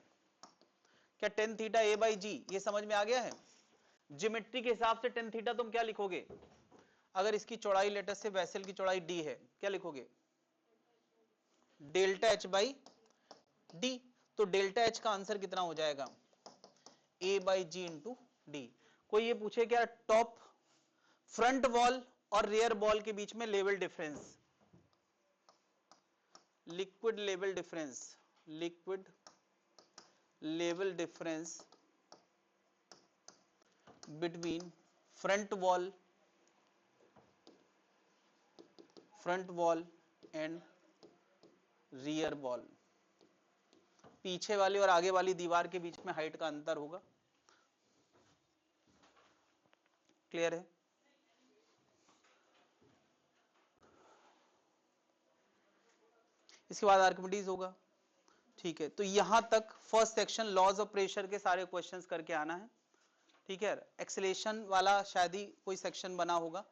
क्या टेन थीटा ए बाई जी ये समझ में आ गया है? ज्योमेट्री के हिसाब से टेन थीटा तुम क्या लिखोगे? अगर इसकी चौड़ाई लेटर से वेसल की चौड़ाई d है, क्या लिखोगे? Delta H by D. तो डेल्टा एच का आंसर कितना हो जाएगा? a by G into D. कोई ये पूछे क्या टॉप फ्रंट वॉल और रियर वॉल के बीच में level difference, liquid level difference, liquid level difference between front wall and rear wall, पीछे वाली और आगे वाली दीवार के बीच में हाइट का अंतर होगा। क्लियर है? इसके बाद आर्किमिडीज होगा। ठीक है, तो यहां तक first section laws of pressure के सारे क्वेश्चंस करके आना है। ठीक है, एक्सेलेरेशन वाला शायद ही कोई सेक्शन बना होगा।